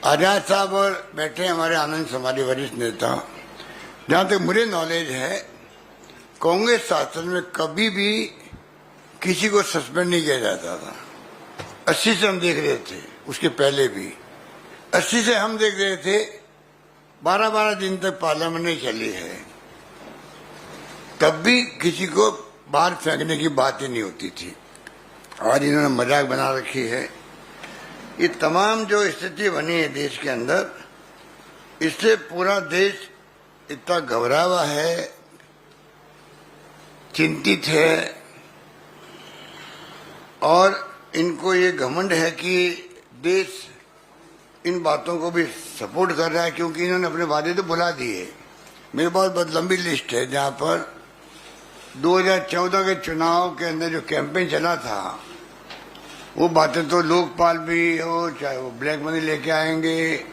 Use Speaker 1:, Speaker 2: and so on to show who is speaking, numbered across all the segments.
Speaker 1: आजाद साहब और बैठे हमारे आनंद समाजी वरिष्ठ नेता, जहां तक मुझे नॉलेज है कांग्रेस शासन में कभी भी किसी को सस्पेंड नहीं किया जाता था। 80 से हम देख रहे थे, उसके पहले भी 80 से हम देख रहे थे 12-12 दिन तक पार्लियामेंट नहीं चली है, तब भी किसी को बाहर फेंकने की बात ही नहीं होती थी। आज इन्होंने मजाक बना रखी है। ये तमाम जो स्थिति बनी है देश के अंदर, इससे पूरा देश इतना घबरा हुआ है, चिंतित है, और इनको ये घमंड है कि देश इन बातों को भी सपोर्ट कर रहा है, क्योंकि इन्होंने अपने वादे तो भुला दिए। मेरे पास बहुत लंबी लिस्ट है जहां पर 2014 के चुनाव के अंदर जो कैंपेन चला था, वो बातें तो लोकपाल भी हो, चाहे वो ब्लैक मनी लेके आएंगे,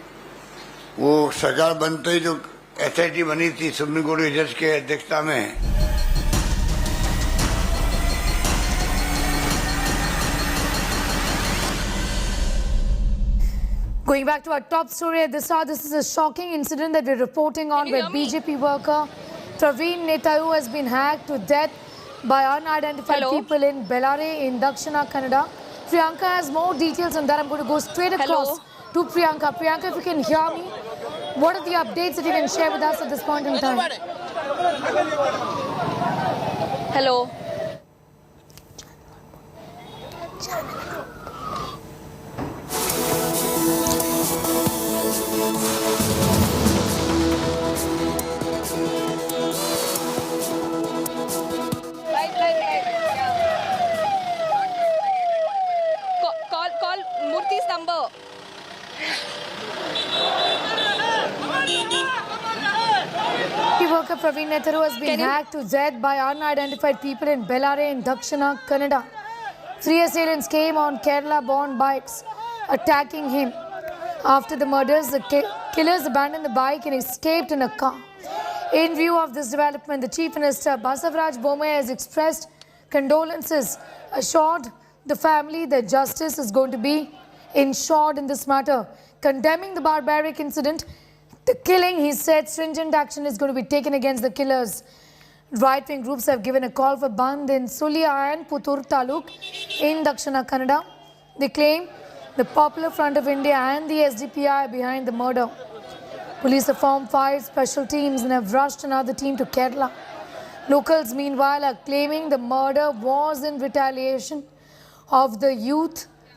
Speaker 1: वो सरकार बनते ही जो SIT बनी थी सुप्रीम कोर्ट के जज के अध्यक्षता में,
Speaker 2: Going back to our top story at this hour, this is a shocking incident that we're reporting on, where BJP worker Praveen Netaru has been hacked to death by unidentified people in Bellary in Dakshina Kannada. Priyanka has more details on that. I'm going to go straight across to Priyanka. Priyanka, if you can hear me, what are the updates that you can share with us at this point in time?
Speaker 3: Hello. Call Murthy's number.
Speaker 2: Worker Praveen Netaru has been hacked to death by unidentified people in Bellary in Dakshina Kannada. 3 assailants came on Kerala-born bikes, attacking him. After the murders, the killers abandoned the bike and escaped in a car. In view of this development, the Chief Minister Basavaraj Bommai has expressed condolences, assured the family that justice is going to be ensured in this matter. Condemning the barbaric incident, the killing, he said stringent action is going to be taken against the killers. Right-wing groups have given a call for Bandh in Sulia and Puttur Taluk in Dakshina Kannada. They claim the Popular Front of India and the SDP are behind the murder. Police have formed 5 special teams and have rushed another team to Kerala. Locals, meanwhile, are claiming the murder was in retaliation of the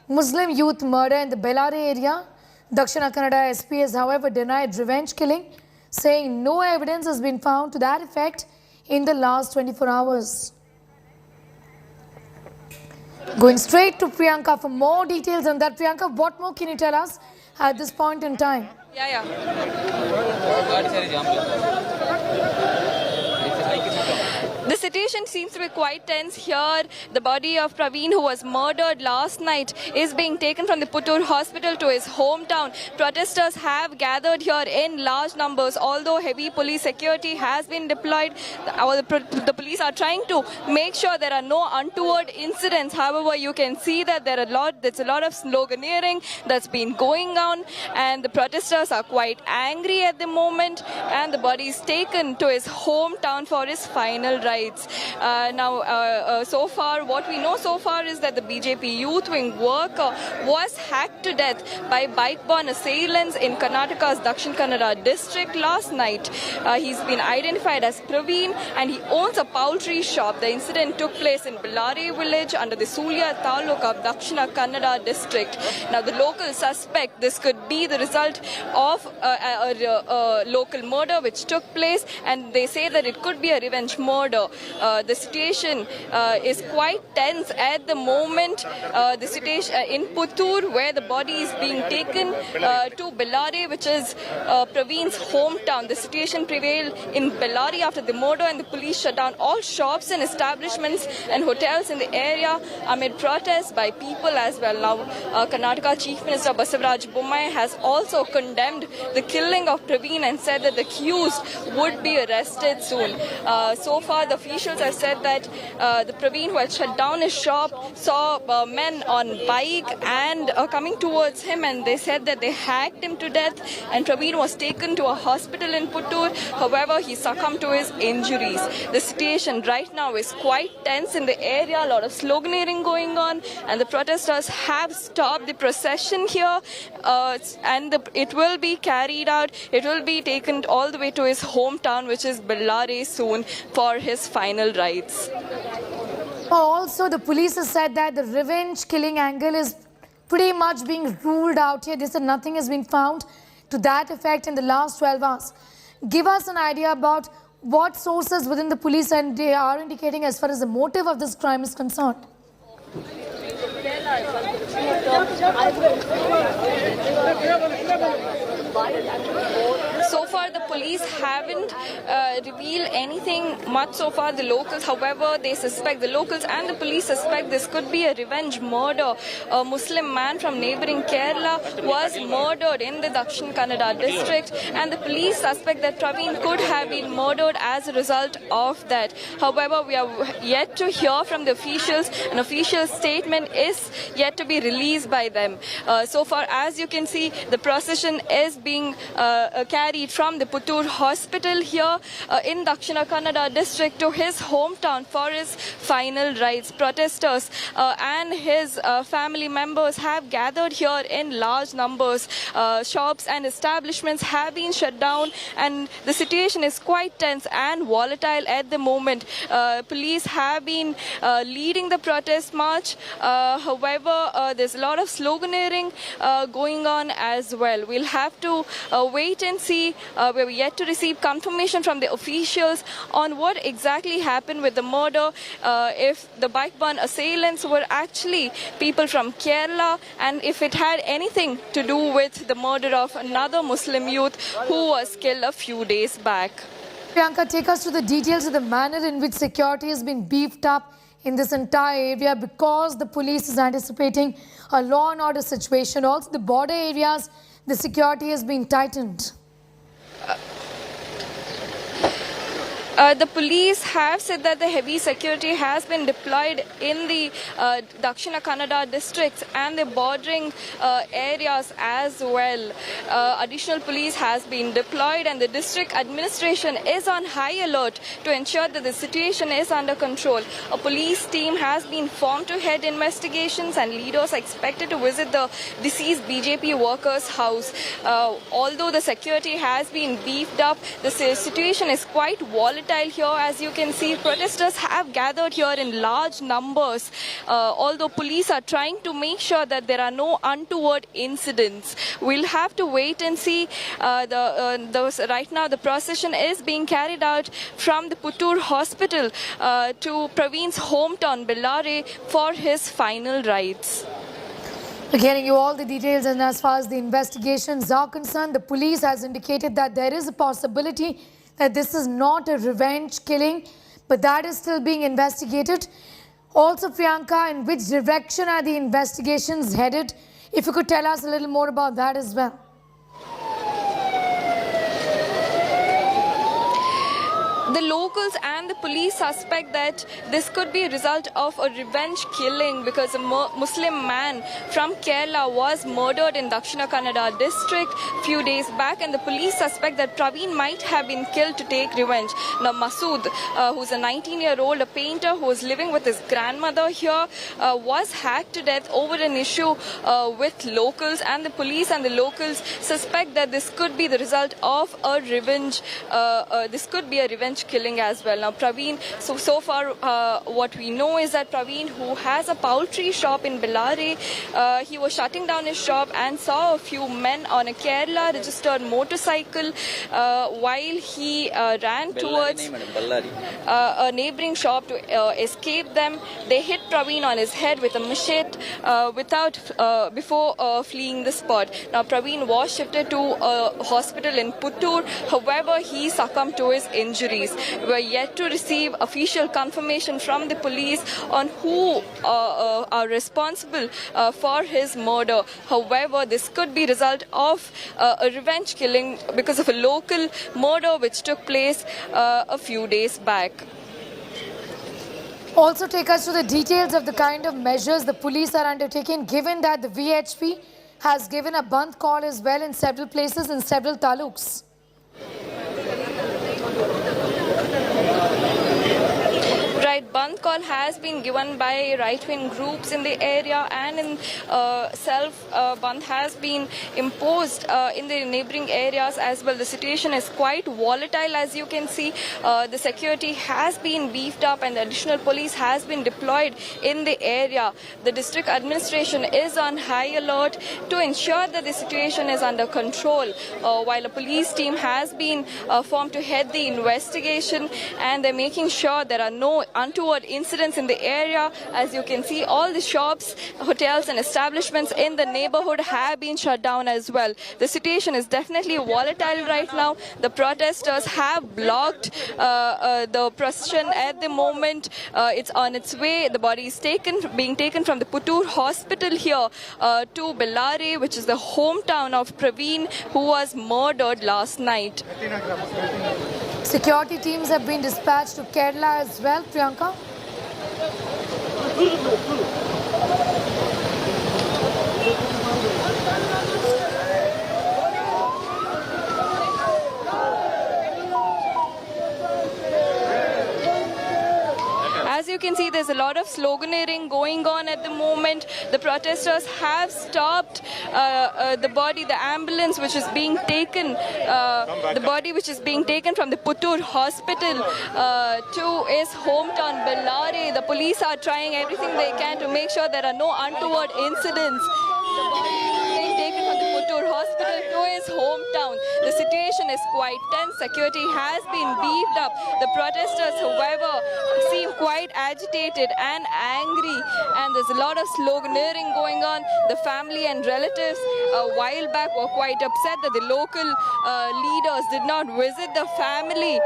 Speaker 2: Muslim youth murder in the Bellary area. Dakshina Kannada SP has, however, denied revenge killing, saying no evidence has been found to that effect in the last 24 hours. Going straight to Priyanka for more details on that. Priyanka, what more can you tell us at this point in time?
Speaker 3: The situation seems to be quite tense here. The body of Praveen, who was murdered last night, is being taken from the Puttur hospital to his hometown. Protesters have gathered here in large numbers. Although heavy police security has been deployed, the police are trying to make sure there are no untoward incidents. However, you can see that there's a lot of sloganeering that's been going on, and the protesters are quite angry at the moment, and the body is taken to his hometown for his final rites. So far, what we know so far is that the BJP youth wing worker was hacked to death by bike-borne assailants in Karnataka's Dakshin Kannada district last night. He's been identified as Praveen, and he owns a poultry shop. The incident took place in Bellary village under the Sulia Taluk of Dakshina Kannada district. Now, the locals suspect this could be the result of a local murder which took place, and they say that it could be a revenge murder. The situation is quite tense at the moment. The situation in Puttur, where the body is being taken to Bellary, which is Praveen's hometown. The situation prevailed in Bellary after the murder, and the police shut down all shops and establishments and hotels in the area amid protests by people as well. Now, Karnataka Chief Minister Basavaraj Bommai has also condemned the killing of Praveen and said that the accused would be arrested soon. So far, the officials have said that the Praveen, who had shut down his shop, saw men on bike and coming towards him, and they said that they hacked him to death, and Praveen was taken to a hospital in Puttur. However, he succumbed to his injuries. The situation right now is quite tense in the area, a lot of sloganeering going on, and the protesters have stopped the procession here, and it will be carried out. It will be taken all the way to his hometown, which is Bellary, soon for his final rites.
Speaker 2: Also, the police has said that the revenge killing angle is pretty much being ruled out here. They said nothing has been found to that effect in the last 12 hours. Give us an idea about what sources within the police and they are indicating as far as the motive of this crime is concerned.
Speaker 3: So far, the police haven't revealed anything much so far. The locals, however, the locals and the police suspect this could be a revenge murder. A Muslim man from neighboring Kerala was murdered in the Dakshin Kannada district, and the police suspect that Praveen could have been murdered as a result of that. However, we are yet to hear from the officials. An official statement is yet to be released by them. So far, as you can see, the procession is being carried from the Puttur hospital here in Dakshina Kannada district to his hometown for his final rites. Protesters and his family members have gathered here in large numbers. Shops and establishments have been shut down, and the situation is quite tense and volatile at the moment. Police have been leading the protest march. However, there's a lot of sloganeering going on as well. We'll have to wait and see. We're yet to receive confirmation from the officials on what exactly happened with the murder, if the bike-burn assailants were actually people from Kerala, and if it had anything to do with the murder of another Muslim youth who was killed a few days back.
Speaker 2: Priyanka, take us to the details of the manner in which security has been beefed up in this entire area because the police is anticipating a law and order situation. Also, the border areas, the security has been tightened.
Speaker 3: The police have said that the heavy security has been deployed in the Dakshina Kannada districts and the bordering areas as well. Additional police has been deployed, and the district administration is on high alert to ensure that the situation is under control. A police team has been formed to head investigations, and leaders are expected to visit the deceased BJP workers' house. Although the security has been beefed up, the situation is quite volatile here. As you can see, protesters have gathered here in large numbers, although police are trying to make sure that there are no untoward incidents. We'll have to wait and see. Right now, the procession is being carried out from the Puttur hospital to Praveen's hometown, Bellary, for his final rites.
Speaker 2: We're getting you all the details, and as far as the investigations are concerned, the police has indicated that there is a possibility that this is not a revenge killing, but that is still being investigated. Also, Priyanka, in which direction are the investigations headed? If you could tell us a little more about that as well.
Speaker 3: The locals and the police suspect that this could be a result of a revenge killing because a Muslim man from Kerala was murdered in Dakshina Kannada district a few days back, and the police suspect that Praveen might have been killed to take revenge. Now, Masood, who's a 19-year-old, a painter who was living with his grandmother here, was hacked to death over an issue with locals, and the police and the locals suspect that this could be the result of a revenge. This could be a revenge killing as well. Now, Praveen, so far what we know is that Praveen, who has a poultry shop in Bellary, he was shutting down his shop and saw a few men on a Kerala registered motorcycle while he ran towards a neighboring shop to escape them. They hit Praveen on his head with a machete before fleeing the spot. Now, Praveen was shifted to a hospital in Puttur. However, he succumbed to his injuries. We are yet to receive official confirmation from the police on who are responsible for his murder. However, this could be result of a revenge killing because of a local murder which took place a few days back.
Speaker 2: Also take us to the details of the kind of measures the police are undertaking, given that the VHP has given a bandh call as well in several places in several taluks.
Speaker 3: Right, bandh call has been given by right-wing groups in the area, and in bandh has been imposed in the neighboring areas as well. The situation is quite volatile, as you can see. The security has been beefed up and the additional police has been deployed in the area. The district administration is on high alert to ensure that the situation is under control, while a police team has been formed to head the investigation, and they're making sure there are no untoward incidents in the area. As you can see, all the shops, hotels and establishments in the neighborhood have been shut down as well. The situation is definitely volatile right now. The protesters have blocked the procession at the moment. It's on its way. The body is being taken from the Puttur hospital here to Bellary, which is the hometown of Praveen, who was murdered last night.
Speaker 2: Security teams have been dispatched to Kerala as well, Priyanka.
Speaker 3: As you can see, there's a lot of sloganeering going on at the moment. The protesters have stopped the body, the ambulance which is being taken, the body which is being taken from the Puttur hospital to his hometown, Bellary. The police are trying everything they can to make sure there are no untoward incidents. The body is being taken from the Puttur hospital to his hometown. The situation is quite tense. Security has been beefed up. The protesters, however, seem quite agitated and angry, and there's a lot of sloganeering going on. The family and relatives a while back were quite upset that the local leaders did not visit the family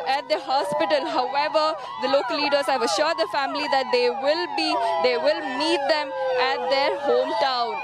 Speaker 3: at the hospital. However, the local leaders have assured the family that they will meet them at their hometown.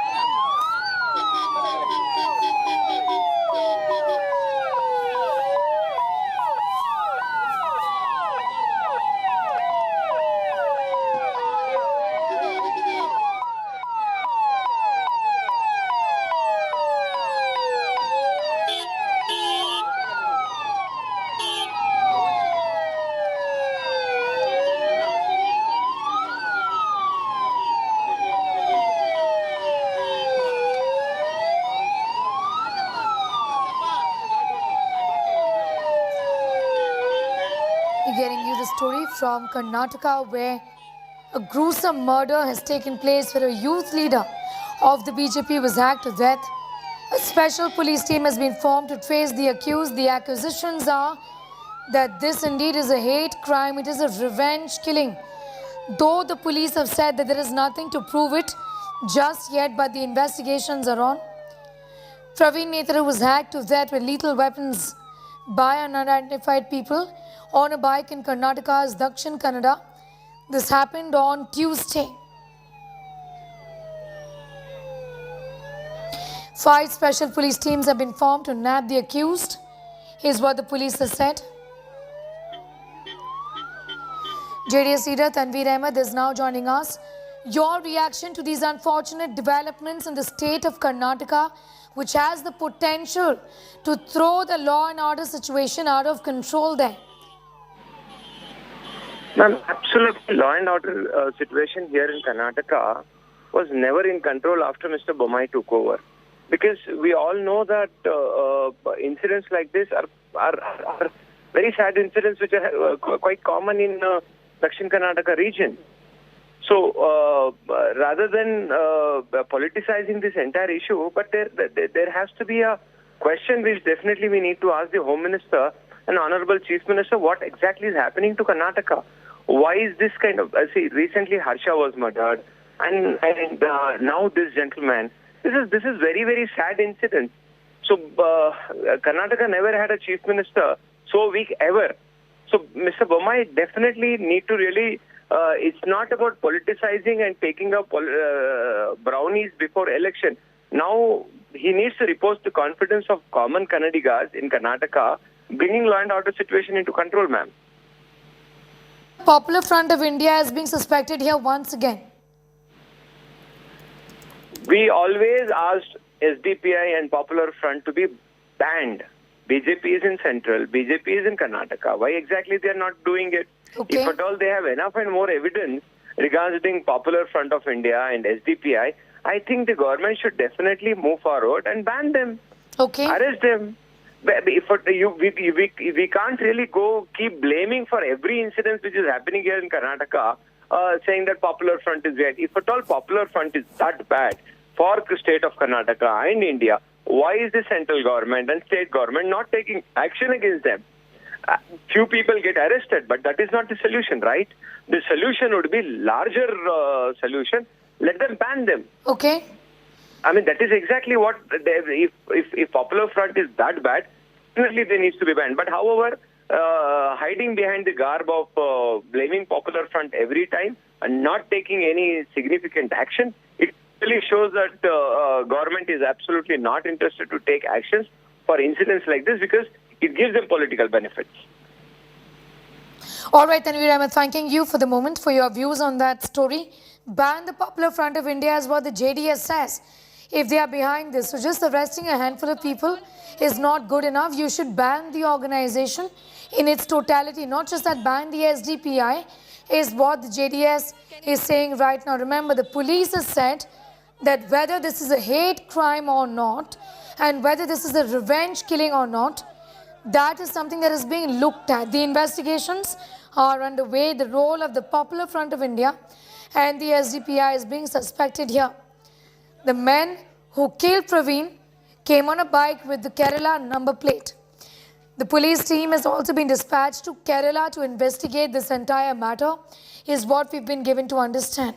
Speaker 2: Getting you the story from Karnataka, where a gruesome murder has taken place where a youth leader of the BJP was hacked to death. A special police team has been formed to trace the accused. The accusations are that this indeed is a hate crime. It is a revenge killing. Though the police have said that there is nothing to prove it just yet, but the investigations are on. Praveen Netru was hacked to death with lethal weapons by unidentified people on a bike in Karnataka's Dakshin Kannada. This happened on Tuesday. 5 special police teams have been formed to nab the accused. Here's what the police has said. JDS leader Tanveer Ahmed is now joining us. Your reaction to these unfortunate developments in the state of Karnataka, which has the potential to throw the law and order situation out of control there?
Speaker 4: Ma'am, absolutely, law and order situation here in Karnataka was never in control after Mr. Bommai took over. Because we all know that incidents like this are very sad incidents which are quite common in Dakshin Karnataka region. So rather than politicizing this entire issue, but there has to be a question which definitely we need to ask the Home Minister and Honorable Chief Minister, what exactly is happening to Karnataka? Why is this kind of, see, recently Harsha was murdered, and now this gentleman. This is very, very sad incident. So Karnataka never had a Chief Minister so weak ever. So Mr. Bommai definitely need to really, it's not about politicizing and taking up brownies before election. Now he needs to repose the confidence of common Kannadigas in Karnataka, bringing law and order situation into control, ma'am.
Speaker 2: Popular Front of India is being suspected here once again.
Speaker 4: We always asked SDPI and Popular Front to be banned. BJP is in Central, BJP is in Karnataka. Why exactly they are not doing it?
Speaker 2: Okay.
Speaker 4: If at all they have enough and more evidence regarding Popular Front of India and SDPI, I think the government should definitely move forward and ban them.
Speaker 2: Okay.
Speaker 4: Arrest them. We can't really go keep blaming for every incident which is happening here in Karnataka, saying that Popular Front is bad. If at all Popular Front is that bad for the state of Karnataka and India, why is the central government and state government not taking action against them? Few people get arrested, but that is not the solution, right? The solution would be larger solution. Let them ban them.
Speaker 2: Okay.
Speaker 4: I mean, that is exactly what, if Popular Front is that bad, definitely they need to be banned. But however, hiding behind the garb of blaming Popular Front every time and not taking any significant action, it really shows that government is absolutely not interested to take actions for incidents like this because it gives them political benefits.
Speaker 2: All right, Tanveer Ahmed, thanking you for the moment for your views on that story. Ban the Popular Front of India is what the JDS says if they are behind this. So just arresting a handful of people is not good enough. You should ban the organization in its totality, not just that ban the SDPI is what the JDS is saying right now. Remember, the police has said that whether this is a hate crime or not and whether this is a revenge killing or not, that is something that is being looked at. The investigations are underway. The role of the Popular Front of India and the SDPI is being suspected here. The men who killed Praveen came on a bike with the Kerala number plate. The police team has also been dispatched to Kerala to investigate this entire matter, is what we've been given to understand.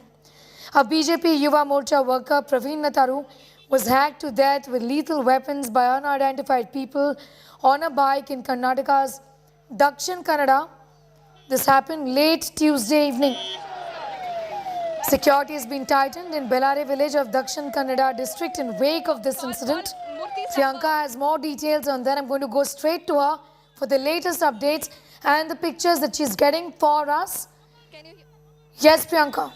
Speaker 2: A BJP Yuva Morcha worker, Praveen Nataru, was hacked to death with lethal weapons by unidentified people on a bike in Karnataka's Dakshin Kannada. This happened late Tuesday evening. Security has been tightened in Bellare village of Dakshin Kannada district in wake of this incident. Priyanka has more details on that. I'm going to go straight to her for the latest updates and the pictures that she's getting for us. Yes, Priyanka.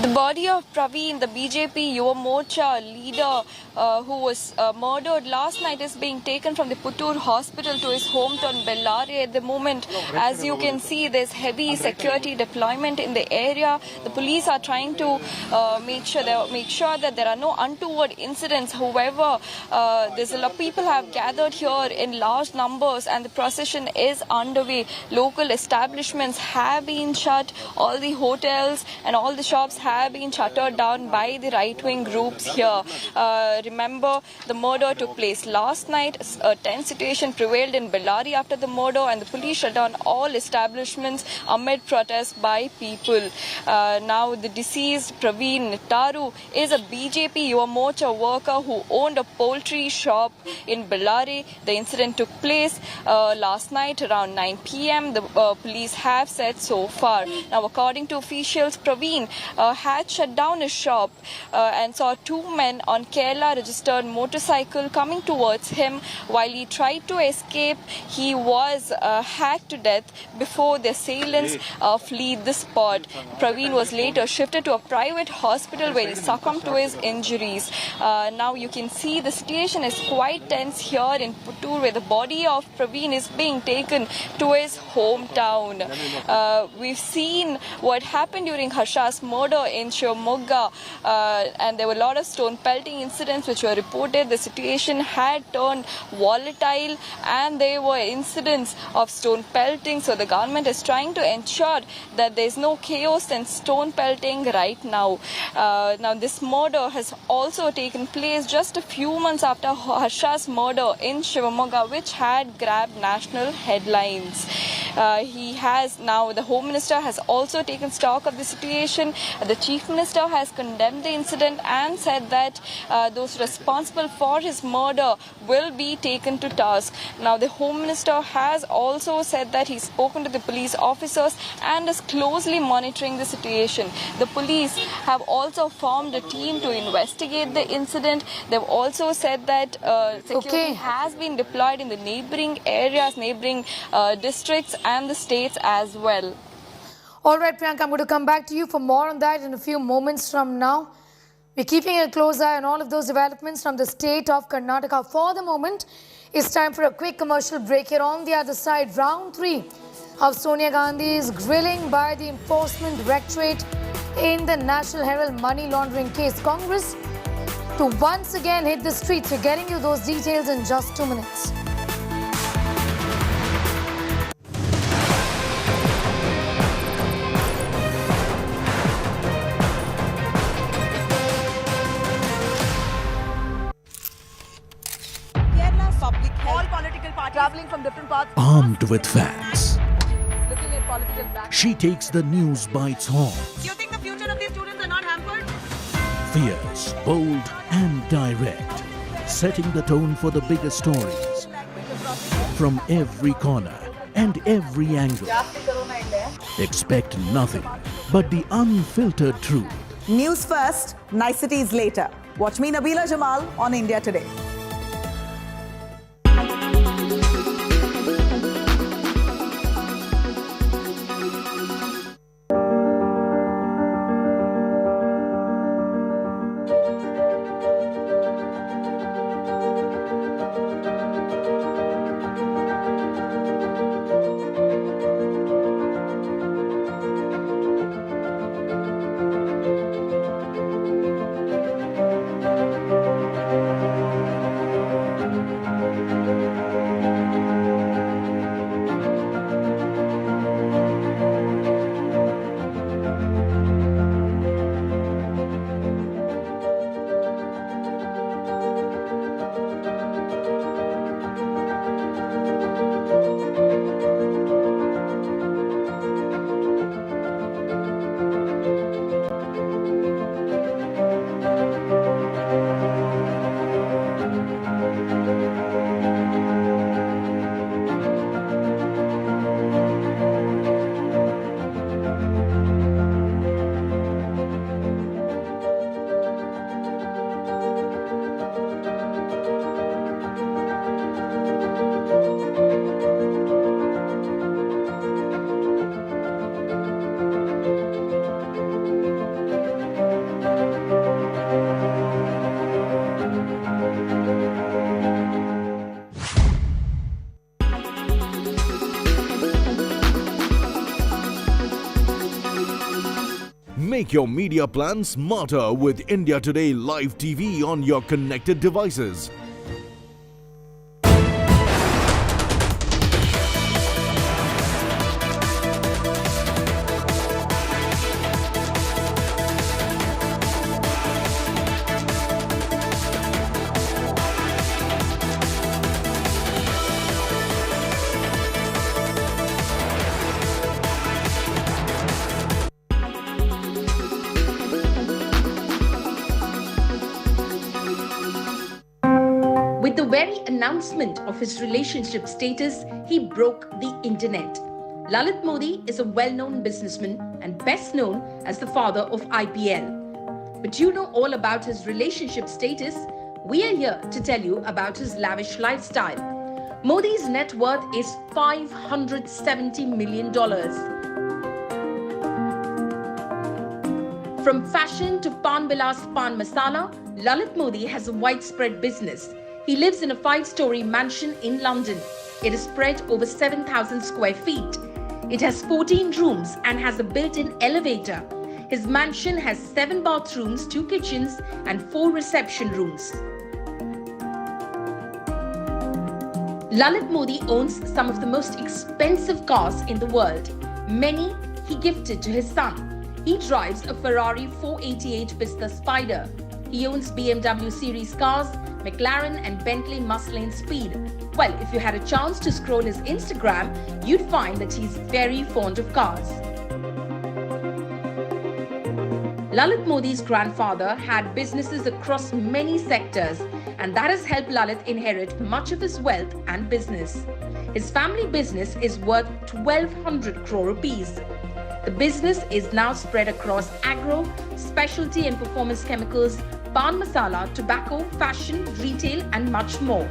Speaker 3: The body of Praveen, the BJP Yuva Morcha leader who was murdered last night, is being taken from the Puttur hospital to his hometown Bellare at the moment. As you can see, there's heavy security deployment in the area. The police are trying to make sure that there are no untoward incidents. However, there's a lot of people have gathered here in large numbers and the procession is underway. Local establishments have been shut. All the hotels and all the shops have been shuttered down by the right-wing groups here. Remember, the murder took place last night. A tense situation prevailed in Bellary after the murder and the police shut down all establishments amid protests by people. Now, the deceased Praveen Nataru is a BJP Yuva Morcha worker who owned a poultry shop in Bellary. The incident took place last night around 9 p.m. The police have said so far. Now, according to officials, Praveen had shut down his shop and saw two men on Kerala registered motorcycle coming towards him. While he tried to escape, he was hacked to death before the assailants fled the spot. Praveen was later shifted to a private hospital where he succumbed to his injuries. Now you can see the situation is quite tense here in Puttur, where the body of Praveen is being taken to his hometown. We've seen what happened during Harsha's murder in Shivamogga, and there were a lot of stone pelting incidents which were reported. The situation had turned volatile and there were incidents of stone pelting. So the government is trying to ensure that there is no chaos and stone pelting right now. Now this murder has also taken place just a few months after Harsha's murder in Shivamogga, which had grabbed national headlines. The Home Minister has also taken stock of the situation. The Chief Minister has condemned the incident and said that those responsible for his murder will be taken to task. Now, the Home Minister has also said that he's spoken to the police officers and is closely monitoring the situation. The police have also formed a team to investigate the incident. They've also said that security has been deployed in the neighboring areas, neighboring districts and the states as well.
Speaker 2: All right, Priyanka, I'm going to come back to you for more on that in a few moments from now. We're keeping a close eye on all of those developments from the state of Karnataka. For the moment, it's time for a quick commercial break. Here on the other side, round 3 of Sonia Gandhi's grilling by the Enforcement Directorate in the National Herald money laundering case. Congress to once again hit the streets. We're getting you those details in just 2 minutes.
Speaker 5: Public health. All political parties traveling from different parts.
Speaker 6: Armed with facts,
Speaker 5: Looking at political back.
Speaker 6: she takes the news by its horns.
Speaker 5: Do you think the future of these students are not hampered?
Speaker 6: Fierce, bold and direct, setting the tone for the biggest stories from every corner and every angle. Expect nothing but the unfiltered truth.
Speaker 5: News first, niceties later. Watch me, Nabila Jamal, on India Today.
Speaker 7: Make your media plan smarter with India Today Live TV on your connected devices.
Speaker 8: With the very announcement of his relationship status, he broke the internet. Lalit Modi is a well-known businessman and best known as the father of IPL. But you know all about his relationship status? We are here to tell you about his lavish lifestyle. Modi's net worth is $570 million. From fashion to Pan Vilas Pan Masala, Lalit Modi has a widespread business. He lives in a 5-story mansion in London. It is spread over 7,000 square feet. It has 14 rooms and has a built-in elevator. His mansion has 7 bathrooms, 2 kitchens and 4 reception rooms. Lalit Modi owns some of the most expensive cars in the world. Many he gifted to his son. He drives a Ferrari 488 Pista Spider. He owns BMW series cars, McLaren and Bentley Muslin Speed. Well, if you had a chance to scroll his Instagram, you'd find that he's very fond of cars. Lalit Modi's grandfather had businesses across many sectors, and that has helped Lalit inherit much of his wealth and business. His family business is worth 1,200 crore rupees. The business is now spread across agro, specialty and performance chemicals, pan masala, tobacco, fashion, retail and much more.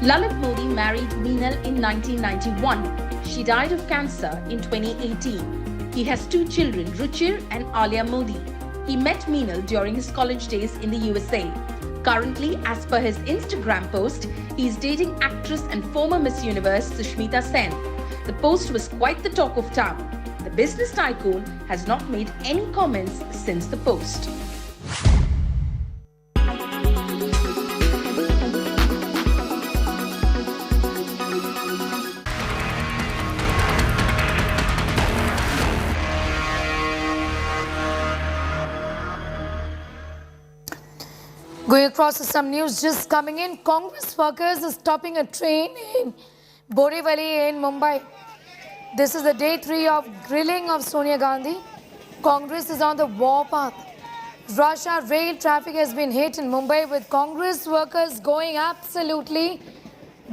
Speaker 8: Lalit Modi married Meenal in 1991. She died of cancer in 2018. He has two children, Ruchir and Alia Modi. He met Meenal during his college days in the USA. Currently, as per his Instagram post, he is dating actress and former Miss Universe Sushmita Sen. The post was quite the talk of town. The business tycoon has not made any comments since the post.
Speaker 2: Going across to some news just coming in, Congress workers are stopping a train in Borivali in Mumbai. This is the day 3 of grilling of Sonia Gandhi. Congress is on the war path. Rush hour rail traffic has been hit in Mumbai with Congress workers going absolutely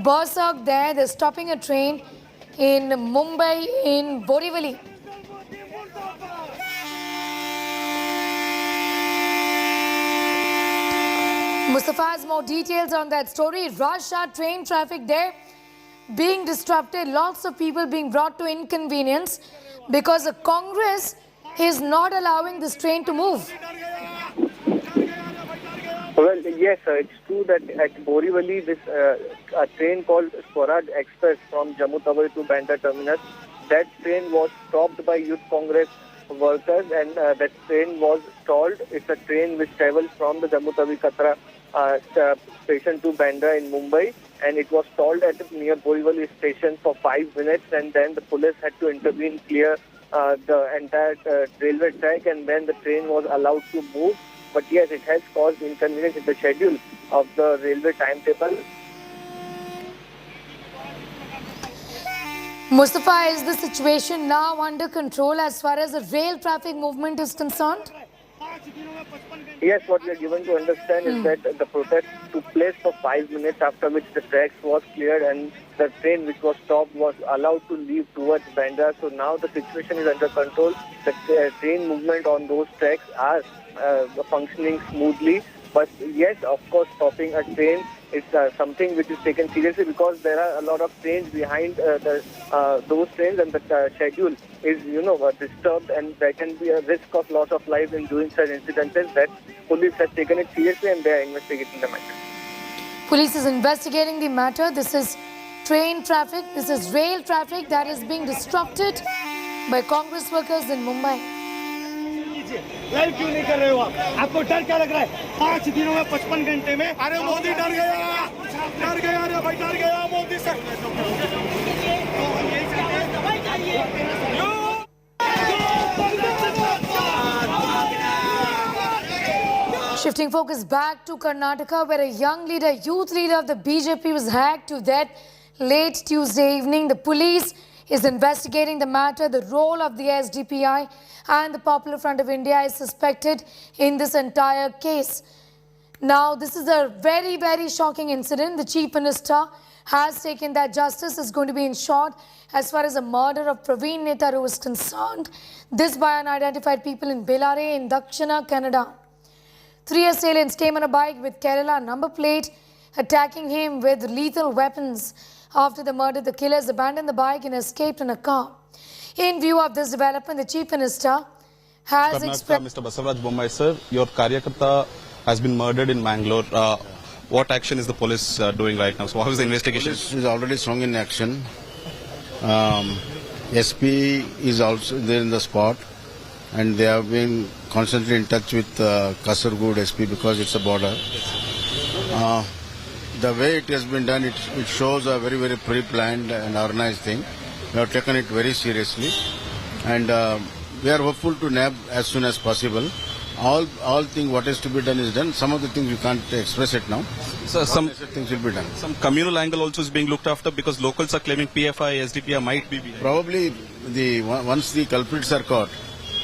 Speaker 2: berserk there. They're stopping a train in Mumbai in Borivali. Mustafa has more details on that story. Rush hour train traffic there being disrupted. Lots of people being brought to inconvenience because the Congress is not allowing this train to move.
Speaker 4: Well, yes, it's true that at Borivali, this a train called Swaraj Express from Jammu Tawi to Bandra terminus, that train was stopped by Youth Congress workers, and that train was stalled. It's a train which travels from the Jammu Tawi Katra station to Bandra in Mumbai, and it was stalled at near Borivali station for 5 minutes, and then the police had to intervene, clear the entire railway track, and then the train was allowed to move. But yes, it has caused inconvenience in the schedule of the railway timetable.
Speaker 2: Mustafa, is the situation now under control as far as the rail traffic movement is concerned?
Speaker 4: Yes, what we are given to understand is that the protest took place for 5 minutes, after which the tracks was cleared and the train which was stopped was allowed to leave towards Bandra. So now the situation is under control. The train movement on those tracks are functioning smoothly. But yes, of course, stopping a train is something which is taken seriously because there are a lot of trains behind those trains, and the schedule is, disturbed, and there can be a risk of loss of life in doing such incidences. That police has taken it seriously and they are investigating the matter.
Speaker 2: Police is investigating the matter. This is train traffic. This is rail traffic that is being disrupted by Congress workers in Mumbai.
Speaker 9: Live क्यों नहीं कर रहे हो आप? आपको डर क्या लग रहा है? 5 दिनों में 55 घंटे में अरे मोदी डर गया रे भाई, डर गया मोदी से.
Speaker 2: Shifting focus back to Karnataka, where a young leader, youth leader of the BJP was hacked to death late Tuesday evening. The police is investigating the matter. The role of the SDPI and the Popular Front of India is suspected in this entire case. Now, this is a very, very shocking incident. The Chief Minister has taken that justice is going to be ensured as far as the murder of Praveen Netaru is concerned. This by unidentified people in Bellary in Dakshina, Canada. 3 assailants came on a bike with Kerala number plate, attacking him with lethal weapons. After the murder, the killers abandoned the bike and escaped in a car. In view of this development, the Chief Minister has expressed...
Speaker 10: Mr. Basavaraj Bommai, sir, your Karyakarta has been murdered in Mangalore. What action is the police doing right now? So how is the investigation?
Speaker 11: Police is already strong in action. SP is also there in the spot, and they have been constantly in touch with Kasaragod SP because it's a border. The way it has been done, it shows a very, very pre-planned and organized thing. We have taken it very seriously, and we are hopeful to nab as soon as possible. all things what is to be done is done. Some of the things you can't express it now.
Speaker 10: So some
Speaker 11: Things will be done.
Speaker 10: some communal angle also is being looked after because locals are claiming PFI, SDPI might be behind.
Speaker 11: Probably once the culprits are caught,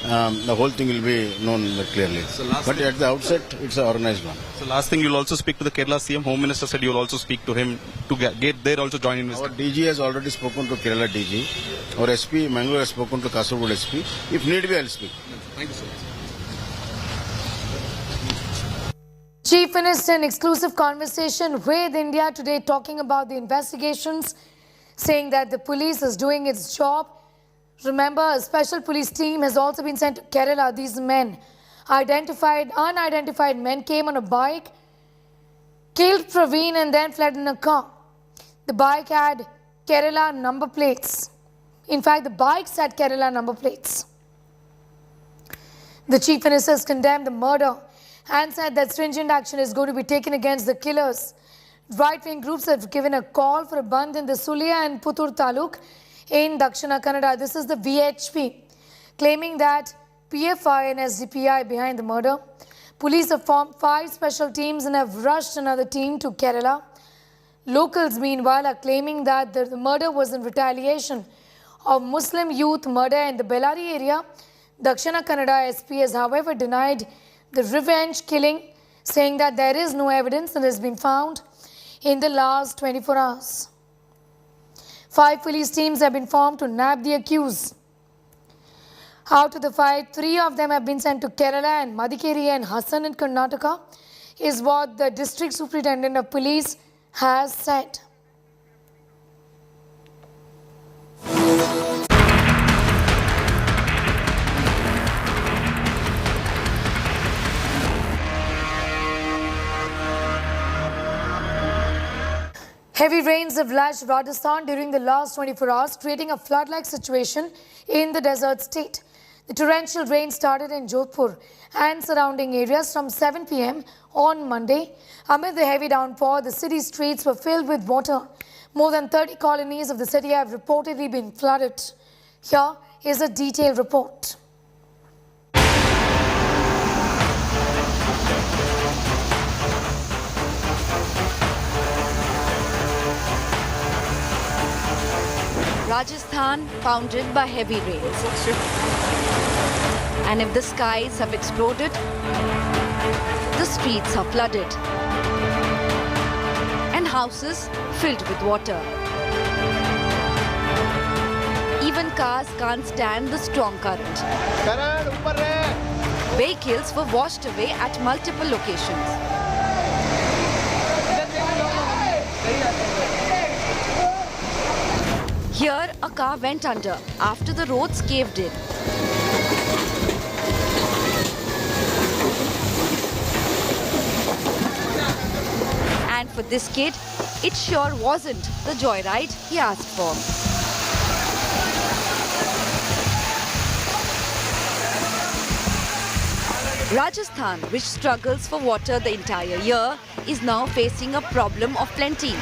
Speaker 11: the whole thing will be known clearly. But at the outset, it's an organized one.
Speaker 10: So last thing, you'll also speak to the Kerala CM. Home Minister said you'll also speak to him to get there also join in.
Speaker 11: Our DG has already spoken to Kerala DG. Our SP, Mangalore, has spoken to Kasaragod SP. If need be, I'll speak.
Speaker 10: Thank you so much.
Speaker 2: Chief Minister in exclusive conversation with India Today talking about the investigations, saying that the police is doing its job. Remember, a special police team has also been sent to Kerala. These men, unidentified men, came on a bike, killed Praveen and then fled in a car. The bike had Kerala number plates. In fact, the bikes had Kerala number plates. The Chief Minister has condemned the murder and said that stringent action is going to be taken against the killers. Right-wing groups have given a call for a bandh in the Sulia and Puttur Taluk in Dakshina Kannada. This is the VHP, claiming that PFI and SDPI behind the murder. Police have formed 5 special teams and have rushed another team to Kerala. Locals, meanwhile, are claiming that the murder was in retaliation of Muslim youth murder in the Bellary area. Dakshina Kannada SP has, however, denied the revenge killing, saying that there is no evidence that has been found in the last 24 hours. 5 police teams have been formed to nab the accused. Out of the 5, 3 of them have been sent to Kerala and Madikeri and Hassan in Karnataka, is what the District Superintendent of Police has said. Heavy rains have lashed Rajasthan during the last 24 hours, creating a flood-like situation in the desert state. The torrential rain started in Jodhpur and surrounding areas from 7 p.m. on Monday. Amid the heavy downpour, the city streets were filled with water. More than 30 colonies of the city have reportedly been flooded. Here is a detailed report.
Speaker 12: Rajasthan pounded by heavy rains. And if the skies have exploded, the streets are flooded and houses filled with water. Even cars can't stand the strong current. Vehicles were washed away at multiple locations. Here, a car went under after the roads caved in. And for this kid, it sure wasn't the joyride he asked for. Rajasthan, which struggles for water the entire year, is now facing a problem of plenty.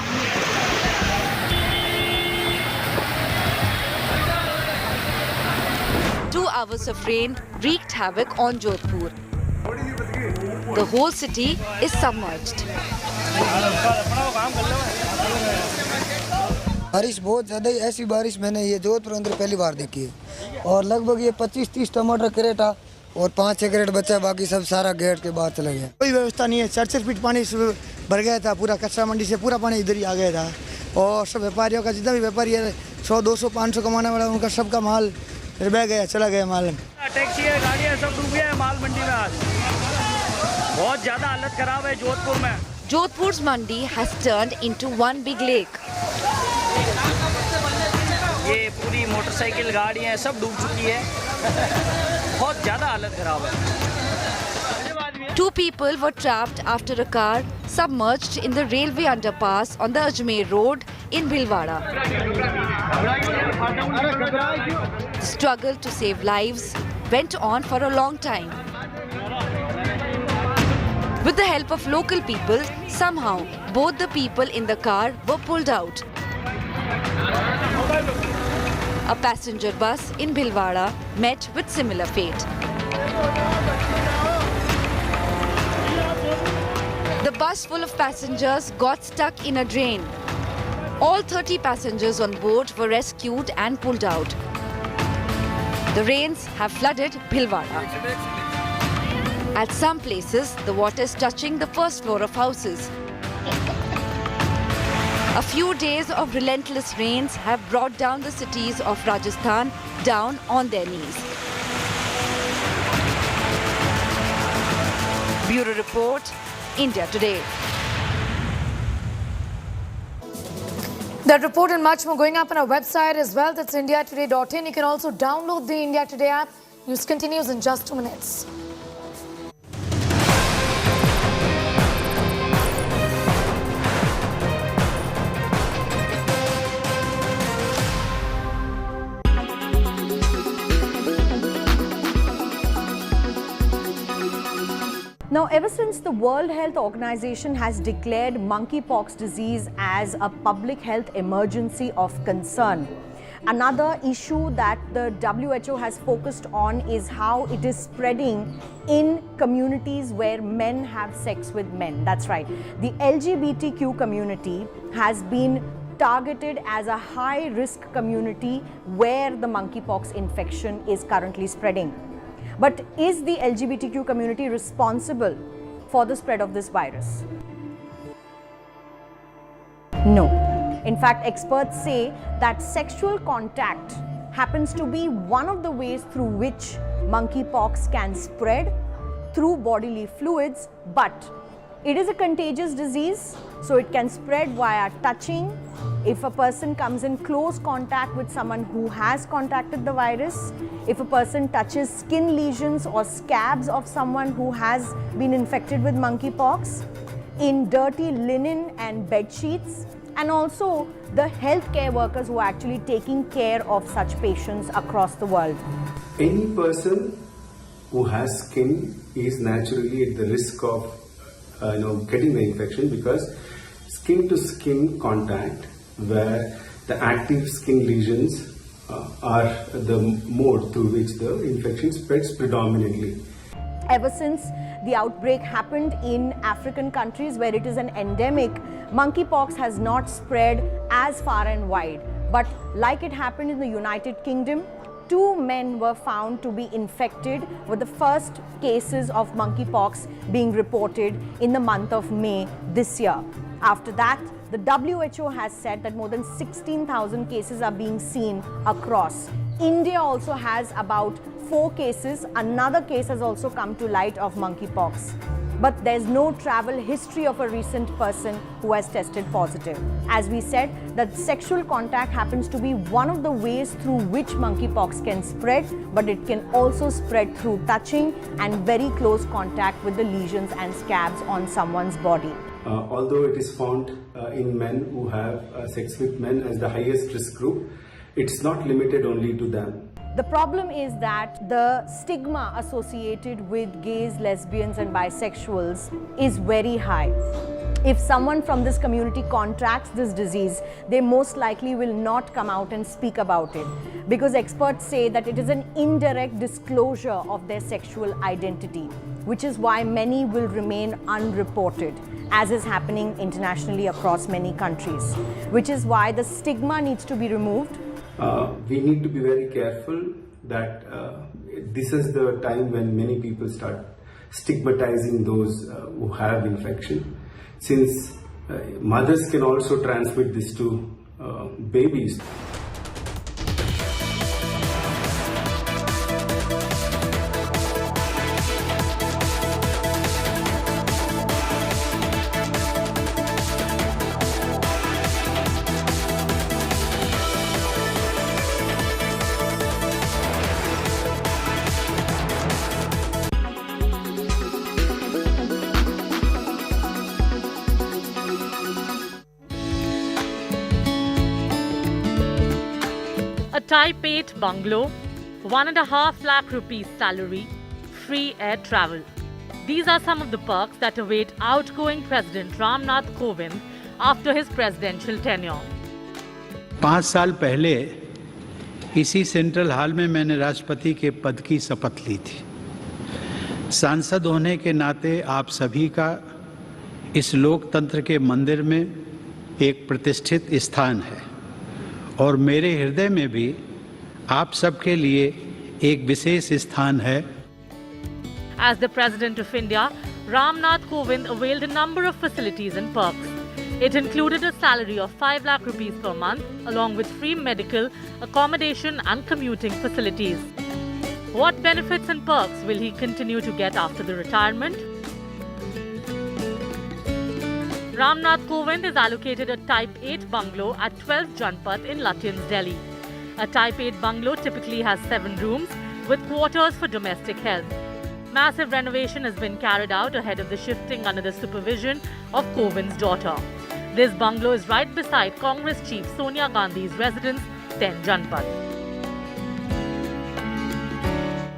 Speaker 12: Hours of rain wreaked havoc on Jodhpur. The whole city is submerged.
Speaker 13: बारिश बहुत ज़्यादा ही ऐसी बारिश मैंने ये जोधपुर अंदर पहली बार देखी है और लगभग ये 25-30 टमाटर क्रेटा और 5-6 क्रेट बचा बाकी सब सारा गेट के बाहर चला गया कोई व्यवस्था नहीं है 4-4 फीट पानी भर गया था पूरा कच्चा मंडी से पूरा पानी इधर ही आ गया था और सब व्यापारियों का जितना भी व्यापारी है 100-200-500 कमाने वाला उनका सबका माल बह गया चला गया माल
Speaker 9: टैक्सी है गाड़ियां सब डूब गया है माल मंडी में आज बहुत ज्यादा हालत खराब है जोधपुर में
Speaker 12: Jodhpur's mandi has turned into one big lake.
Speaker 9: ये पूरी मोटरसाइकिल गाड़ियां सब डूब चुकी है बहुत ज्यादा हालत खराब है
Speaker 12: 2 people were trapped after a car submerged in the railway underpass on the Ajmer road in Bhilwara. The struggle to save lives went on for a long time. With the help of local people, somehow both the people in the car were pulled out. A passenger bus in Bhilwara met with similar fate. bus full of passengers got stuck in a drain. All 30 passengers on board were rescued and pulled out. The rains have flooded Bhilwara. At some places, the water is touching the first floor of houses. A few days of relentless rains have brought down the cities of Rajasthan down on their knees. Bureau Report, India Today.
Speaker 2: That report and much more going up on our website as well. That's indiatoday.in. You can also download the India Today app. News continues in just 2 minutes.
Speaker 14: Now, ever since the World Health Organization has declared monkeypox disease as a public health emergency of concern, another issue that the WHO has focused on is how it is spreading in communities where men have sex with men. That's right. The LGBTQ community has been targeted as a high-risk community where the monkeypox infection is currently spreading. But is the LGBTQ community responsible for the spread of this virus? No. In fact, experts say that sexual contact happens to be one of the ways through which monkeypox can spread through bodily fluids, but it is a contagious disease, so it can spread via touching. If a person comes in close contact with someone who has contacted the virus, if a person touches skin lesions or scabs of someone who has been infected with monkeypox, in dirty linen and bed sheets, and also the healthcare workers who are actually taking care of such patients across the world.
Speaker 15: Any person who has skin is naturally at the risk of getting the infection, because skin to skin contact, where the active skin lesions are the mode through which the infection spreads predominantly.
Speaker 14: Ever since the outbreak happened in African countries where it is an endemic, monkeypox has not spread as far and wide. But like it happened in the United Kingdom, 2 men were found to be infected with the first cases of monkeypox being reported in the month of May this year. After that, the WHO has said that more than 16,000 cases are being seen across. India also has about 4 cases. Another case has also come to light of monkeypox. But there's no travel history of a recent person who has tested positive. As we said, that sexual contact happens to be one of the ways through which monkeypox can spread, but it can also spread through touching and very close contact with the lesions and scabs on someone's body.
Speaker 15: Although it is found in men who have sex with men as the highest risk group, it's not limited only to them.
Speaker 14: The problem is that the stigma associated with gays, lesbians and bisexuals is very high. If someone from this community contracts this disease, they most likely will not come out and speak about it, because experts say that it is an indirect disclosure of their sexual identity, which is why many will remain unreported, as is happening internationally across many countries, which is why the stigma needs to be removed.
Speaker 15: We need to be very careful that this is the time when many people start stigmatizing those who have infection, since mothers can also transmit this to babies.
Speaker 16: A Type 8 bungalow, 1.5 lakh rupees salary, free air travel. These are some of the perks that await outgoing President Ramnath Kovind after his presidential tenure.
Speaker 17: 5 साल पहले इसी central hall में मैंने राष्ट्रपति के पद की शपथ ली थी। सांसद होने के नाते आप सभी का इस लोकतंत्र के मंदिर में एक प्रतिष्ठित स्थान है और मेरे हृदय में भी आप सबके लिए एक विशेष स्थान है।
Speaker 16: As the President of India, Ram Nath Kovind availed a number of facilities and perks. It included a salary of 5 lakh rupees per month, along with free medical, accommodation and commuting facilities. What benefits and perks will he continue to get after the retirement? Ram Nath Kovind is allocated a Type 8 bungalow at 12 Janpath in Lutyens, Delhi. A Type 8 bungalow typically has 7 rooms with quarters for domestic help. Massive renovation has been carried out ahead of the shifting under the supervision of Kovind's daughter. This bungalow is right beside Congress chief Sonia Gandhi's residence, 10 Janpath.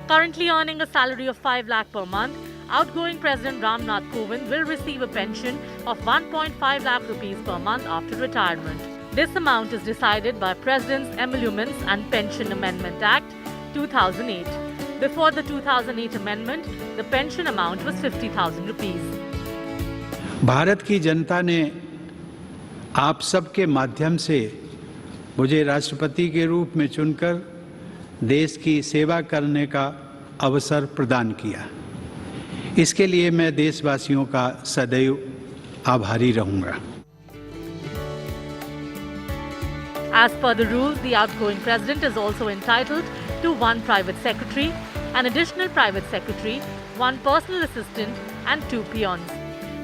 Speaker 16: Currently earning a salary of 5 lakh per month, outgoing President Ram Nath Kovind will receive a pension of 1.5 lakh rupees per month after retirement. This amount is decided by President's Emoluments and Pension Amendment Act 2008. Before the 2008 amendment, the pension amount was 50,000 rupees.
Speaker 17: Bharat की जनता ने आप सबके माध्यम से मुझे राष्ट्रपति के रूप में चुनकर देश की सेवा करने का अवसर प्रदान किया। इसके लिए मैं देशवासियों का सदैव आभारी रहूंगा।
Speaker 16: As per the rules, the outgoing president is also entitled to 1 private secretary, an additional private secretary, 1 personal assistant and 2 peons.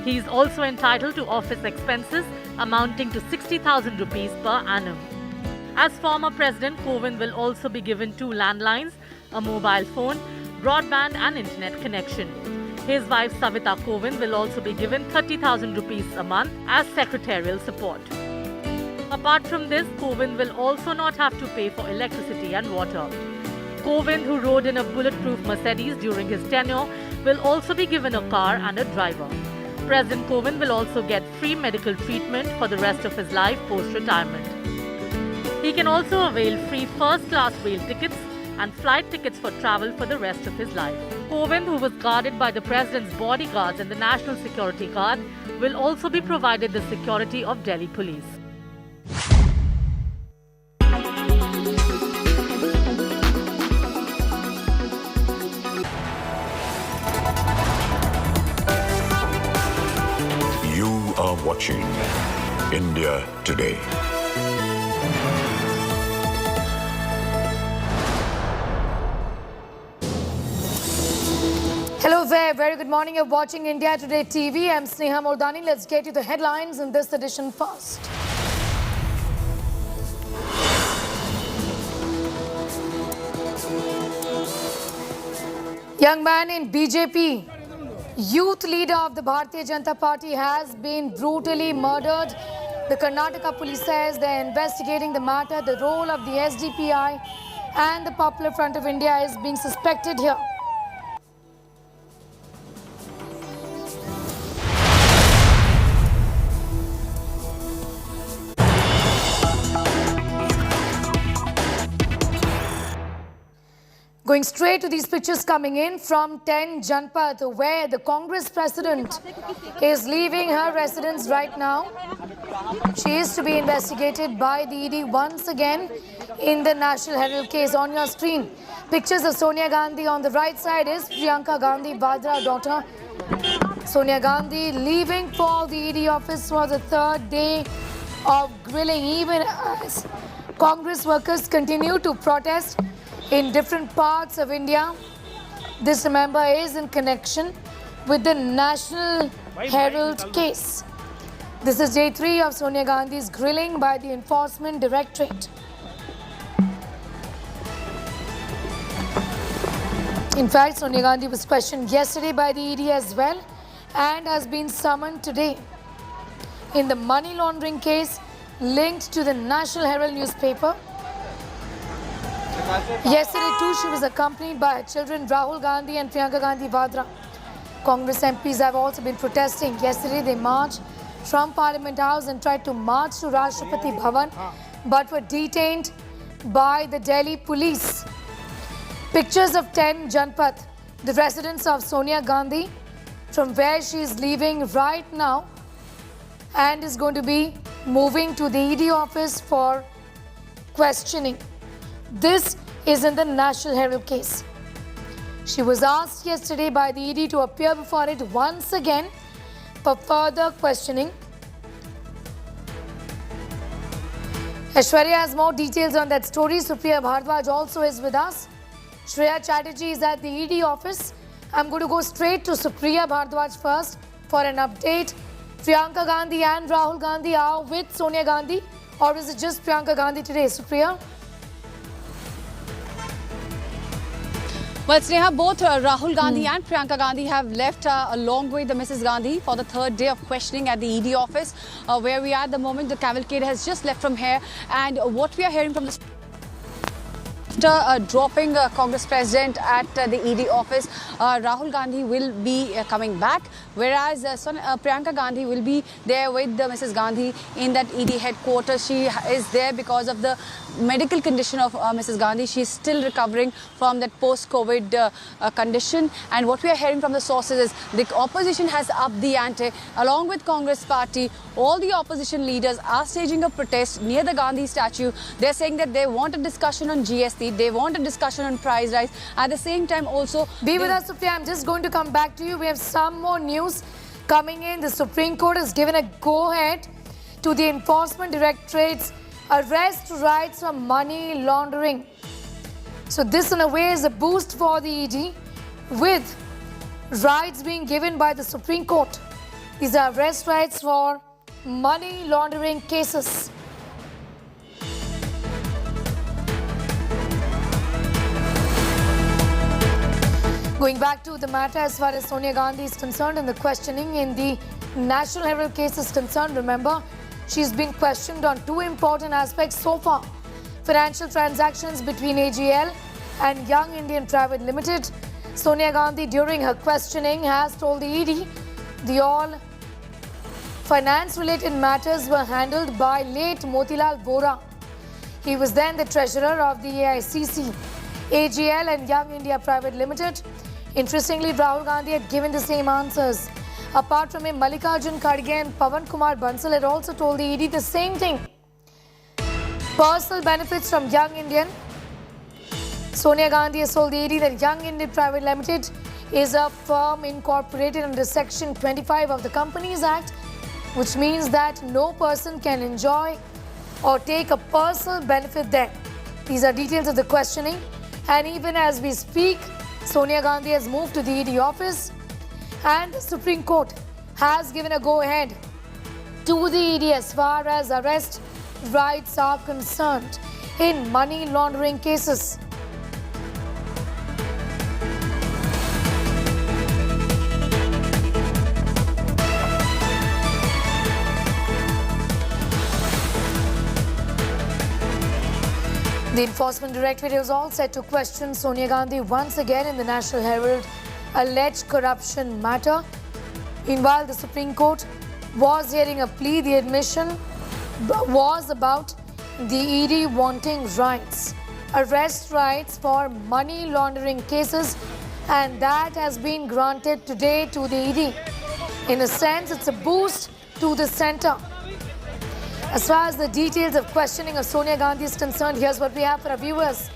Speaker 16: He is also entitled to office expenses amounting to 60,000 rupees per annum. As former President, Kovind will also be given 2 landlines, a mobile phone, broadband and internet connection. His wife Savita Kovind will also be given 30,000 rupees a month as secretarial support. Apart from this, Kovind will also not have to pay for electricity and water. Kovind, who rode in a bulletproof Mercedes during his tenure, will also be given a car and a driver. President Kovind will also get free medical treatment for the rest of his life post-retirement. He can also avail free first-class rail tickets and flight tickets for travel for the rest of his life. Kovind, who was guarded by the President's bodyguards and the National Security Guard, will also be provided the security of Delhi Police.
Speaker 18: You are watching India Today.
Speaker 2: Hello there, very good morning. You're watching India Today TV. I'm Sneha Mordani. Let's get you the headlines in this edition first. Young man in BJP, youth leader of the Bharatiya Janata Party, has been brutally murdered. The Karnataka police says they're investigating the matter. The role of the SDPI and the Popular Front of India is being suspected here. Going straight to these pictures coming in from 10 Janpath, where the Congress president is leaving her residence right now. She is to be investigated by the ED once again in the National Herald case. On your screen, pictures of Sonia Gandhi. On the right side is Priyanka Gandhi Vadra, daughter. Sonia Gandhi leaving for the ED office for the 3rd day of grilling, even as Congress workers continue to protest in different parts of India. This, remember, is in connection with the National Herald case. This is day 3 of Sonia Gandhi's grilling by the Enforcement Directorate. In fact, Sonia Gandhi was questioned yesterday by the ED as well and has been summoned today in the money laundering case linked to the National Herald newspaper. Yesterday too, she was accompanied by her children Rahul Gandhi and Priyanka Gandhi Vadra. Congress MPs have also been protesting. Yesterday they marched from Parliament House and tried to march to Rashtrapati Bhavan, but were detained by the Delhi police. Pictures of 10 Janpath, the residence of Sonia Gandhi, from where she is leaving right now and is going to be moving to the ED office for questioning. This is in the National Herald case. She was asked yesterday by the ED to appear before it once again for further questioning. Aishwarya has more details on that story. Supriya Bhardwaj also is with us. Shreya Chatterjee is at the ED office. I'm going to go straight to Supriya Bhardwaj first for an update. Priyanka Gandhi and Rahul Gandhi are with Sonia Gandhi, or is it just Priyanka Gandhi today, Supriya?
Speaker 19: Well, Sneha, both Rahul Gandhi and Priyanka Gandhi have left along with the Mrs. Gandhi for the third day of questioning at the ED office, where we are at the moment. The cavalcade has just left from here, and what we are hearing from the after dropping Congress President at the ED office, Rahul Gandhi will be coming back, whereas Priyanka Gandhi will be there with Mrs. Gandhi in that ED headquarters. She is there because of the medical condition of Mrs. Gandhi. She is still recovering from that post-COVID condition, and what we are hearing from the sources is the opposition has upped the ante. Along with Congress party, all the opposition leaders are staging a protest near the Gandhi statue. They are saying that they want a discussion on GST, they want a discussion on price rise. At the same time also...
Speaker 2: Be with us, Supriya. I'm just going to come back to you. We have some more news coming in. The Supreme Court has given a go-ahead to the Enforcement Directorate's arrest rights for money laundering. So this in a way is a boost for the ED, with rights being given by the Supreme Court. These are arrest rights for money laundering cases. Going back to the matter as far as Sonia Gandhi is concerned and the questioning in the National Herald case is concerned, remember, she's been questioned on two important aspects so far. Financial transactions between AGL and Young Indian Private Limited. Sonia Gandhi, during her questioning, has told the ED the all finance-related matters were handled by late Motilal Vora. He was then the treasurer of the AICC, AGL and Young India Private Limited. Interestingly, Rahul Gandhi had given the same answers. Apart from him, Mallikarjun Kharge and Pawan Kumar Bansal had also told the ED the same thing. Personal benefits from Young Indian. Sonia Gandhi has told the ED that Young Indian Private Limited is a firm incorporated under Section 25 of the Companies Act, which means that no person can enjoy or take a personal benefit there. These are details of the questioning. And even as we speak, Sonia Gandhi has moved to the ED office, and the Supreme Court has given a go-ahead to the ED as far as arrest rights are concerned in money laundering cases. The Enforcement Directorate is all set to question Sonia Gandhi once again in the National Herald alleged corruption matter. Meanwhile, the Supreme Court was hearing a plea. The admission was about the ED wanting rights, arrest rights for money laundering cases, and that has been granted today to the ED. In a sense, it's a boost to the centre. As far as the details of questioning of Sonia Gandhi is concerned, here's what we have for our viewers.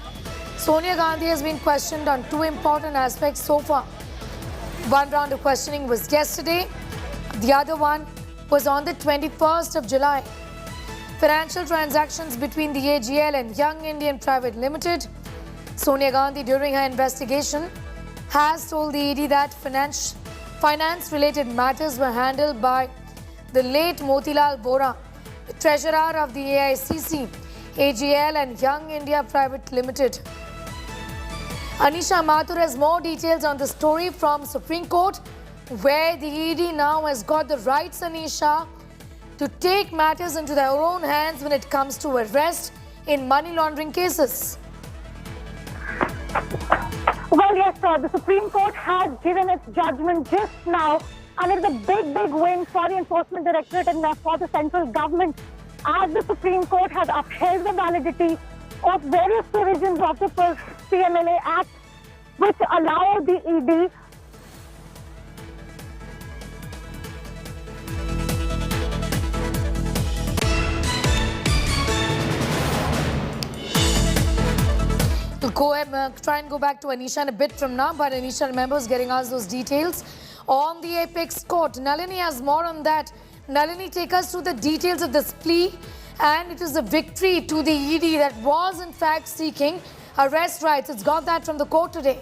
Speaker 2: Sonia Gandhi has been questioned on two important aspects so far. One round of questioning was yesterday. The other one was on the 21st of July. Financial transactions between the AGL and Young Indian Private Limited. Sonia Gandhi, during her investigation, has told the ED that finance-related matters were handled by the late Motilal Vora, the treasurer of the AICC, AGL and Young India Private Limited. Anisha Mathur has more details on the story from Supreme Court, where the ED now has got the rights, Anisha, to take matters into their own hands when it comes to arrest in money laundering cases.
Speaker 20: Well, yes, sir. The Supreme Court has given its judgment just now, and it's a big win for the Enforcement Directorate and for the central government, as the Supreme Court has upheld the validity of various provisions of the PMLA Act, which allow the ED
Speaker 2: We'll try and go back to Anisha in a bit from now, but Anisha remembers getting us those details on the Apex Court. Nalini has more on that. Nalini, take us through the details of this plea, and it is a victory to the ED that was in fact seeking arrest rights. It's got that from the court today.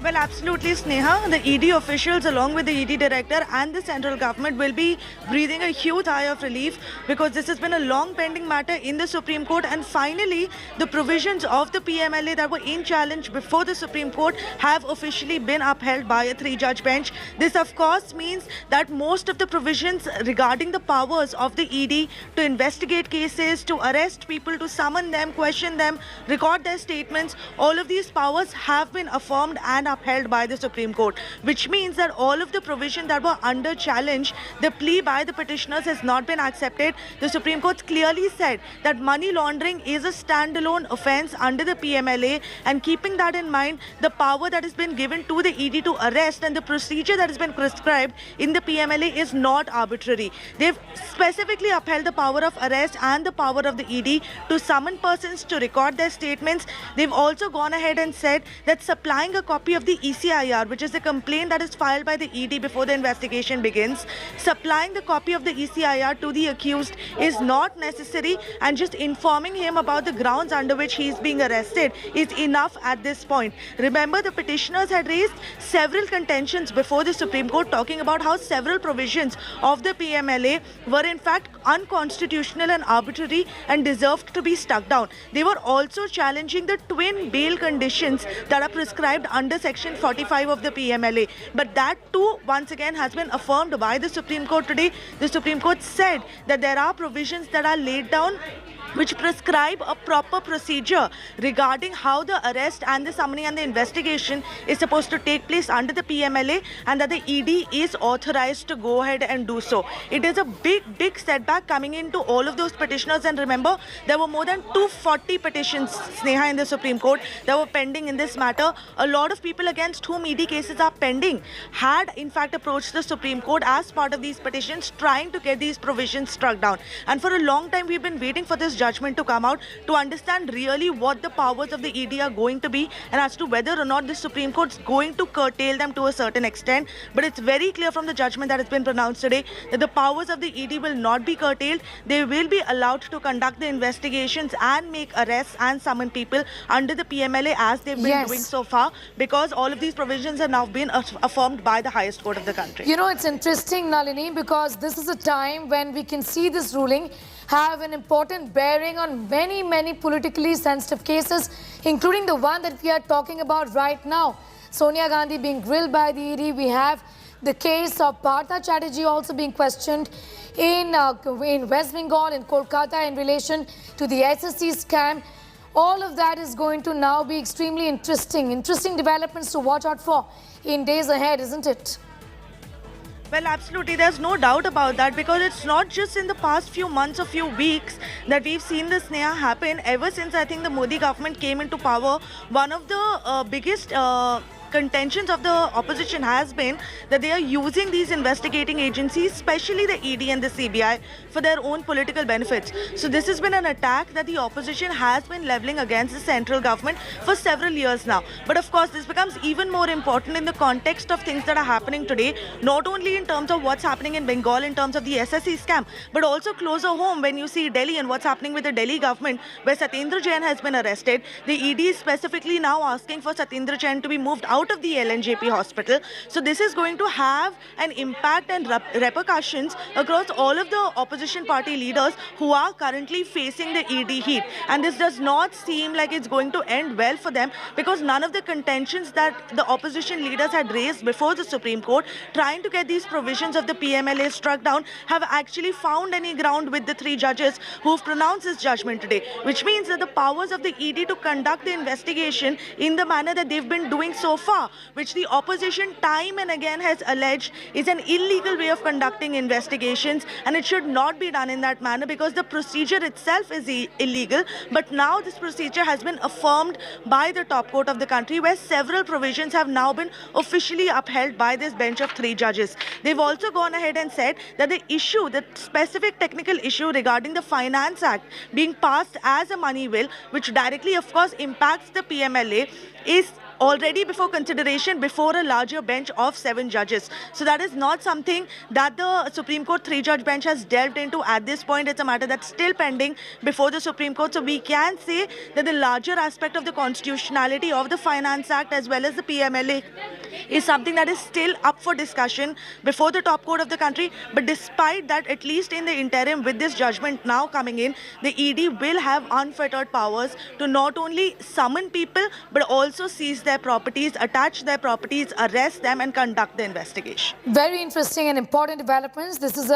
Speaker 21: Well, absolutely, Sneha. The ED officials, along with the ED director and the central government, will be breathing a huge sigh of relief because this has been a long pending matter in the Supreme Court, and finally the provisions of the PMLA that were in challenge before the Supreme Court have officially been upheld by a 3-judge bench. This, of course, means that most of the provisions regarding the powers of the ED to investigate cases, to arrest people, to summon them, question them, record their statements, all of these powers have been affirmed and upheld by the Supreme Court, which means that all of the provisions that were under challenge, the plea by the petitioners has not been accepted. The Supreme Court clearly said that money laundering is a standalone offence under the PMLA, and keeping that in mind, the power that has been given to the ED to arrest and the procedure that has been prescribed in the PMLA is not arbitrary. They've specifically upheld the power of arrest and the power of the ED to summon persons, to record their statements. They've also gone ahead and said that supplying a copy of the ECIR, which is the complaint that is filed by the ED before the investigation begins, supplying the copy of the ECIR to the accused is not necessary, and just informing him about the grounds under which he is being arrested is enough at this point. Remember, the petitioners had raised several contentions before the Supreme Court talking about how several provisions of the PMLA were in fact unconstitutional and arbitrary and deserved to be struck down. They were also challenging the twin bail conditions that are prescribed under Section 45 of the PMLA. But that too, once again, has been affirmed by the Supreme Court today. The Supreme Court said that there are provisions that are laid down which prescribe a proper procedure regarding how the arrest and the summoning and the investigation is supposed to take place under the PMLA, and that the ED is authorized to go ahead and do so. It is a big setback coming into all of those petitioners, and remember, there were more than 240 petitions, Sneha, in the Supreme Court that were pending in this matter. A lot of people against whom ED cases are pending had in fact approached the Supreme Court as part of these petitions, trying to get these provisions struck down. And for a long time we've been waiting for this judgment to come out to understand really what the powers of the ED are going to be, and as to whether or not the Supreme Court's going to curtail them to a certain extent. But it's very clear from the judgment that has been pronounced today that the powers of the ED will not be curtailed. They will be allowed to conduct the investigations and make arrests and summon people under the PMLA as they've been doing so far, because all of these provisions have now been affirmed by the highest court of the country.
Speaker 2: You know, it's interesting, Nalini, because this is a time when we can see this ruling have an important bearing on many politically sensitive cases, including the one that we are talking about right now. Sonia Gandhi being grilled by the ED. We have the case of Partha Chatterjee also being questioned in West Bengal, in Kolkata, in relation to the SSC scam. All of that is going to now be extremely interesting developments to watch out for in days ahead, isn't it?
Speaker 21: Well, absolutely. There's no doubt about that, because it's not just in the past few months or few weeks that we've seen this Sneha happen. Ever since I think the Modi government came into power, one of the biggest contentions of the opposition has been that they are using these investigating agencies, especially the ED and the CBI, for their own political benefits. So this has been an attack that the opposition has been leveling against the central government for several years now. But of course, this becomes even more important in the context of things that are happening today, not only in terms of what's happening in Bengal in terms of the SSC scam, but also closer home when you see Delhi and what's happening with the Delhi government, where Satyendra Jain has been arrested. The ED is specifically now asking for Satyendra Jain to be moved out of the LNJP hospital. So this is going to have an impact and repercussions across all of the opposition party leaders who are currently facing the ED heat. And this does not seem like it's going to end well for them, because none of the contentions that the opposition leaders had raised before the Supreme Court trying to get these provisions of the PMLA struck down have actually found any ground with the 3 judges who've pronounced this judgment today, which means that the powers of the ED to conduct the investigation in the manner that they've been doing so PIFA, which the opposition time and again has alleged is an illegal way of conducting investigations, and it should not be done in that manner because the procedure itself is illegal. But now this procedure has been affirmed by the top court of the country, where several provisions have now been officially upheld by this bench of 3 judges. They've also gone ahead and said that the specific technical issue regarding the Finance Act being passed as a money bill, which directly, of course, impacts the PMLA, is already before consideration before a larger bench of 7 judges. So that is not something that the Supreme Court 3-judge bench has delved into at this point. It's a matter that's still pending before the Supreme Court. So we can say that the larger aspect of the constitutionality of the Finance Act as well as the PMLA is something that is still up for discussion before the top court of the country. But despite that, at least in the interim, with this judgment now coming in, the ED will have unfettered powers to not only summon people but also seize their properties, attach their properties, arrest them and conduct the investigation.
Speaker 2: Very interesting and important developments. This is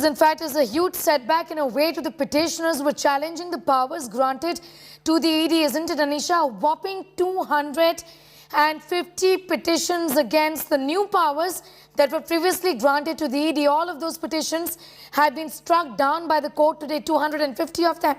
Speaker 2: in fact a huge setback in a way to the petitioners who were challenging the powers granted to the ED, isn't it, Anisha? A whopping 250 petitions against the new powers that were previously granted to the ED. All of those petitions have been struck down by the court today, 250 of them.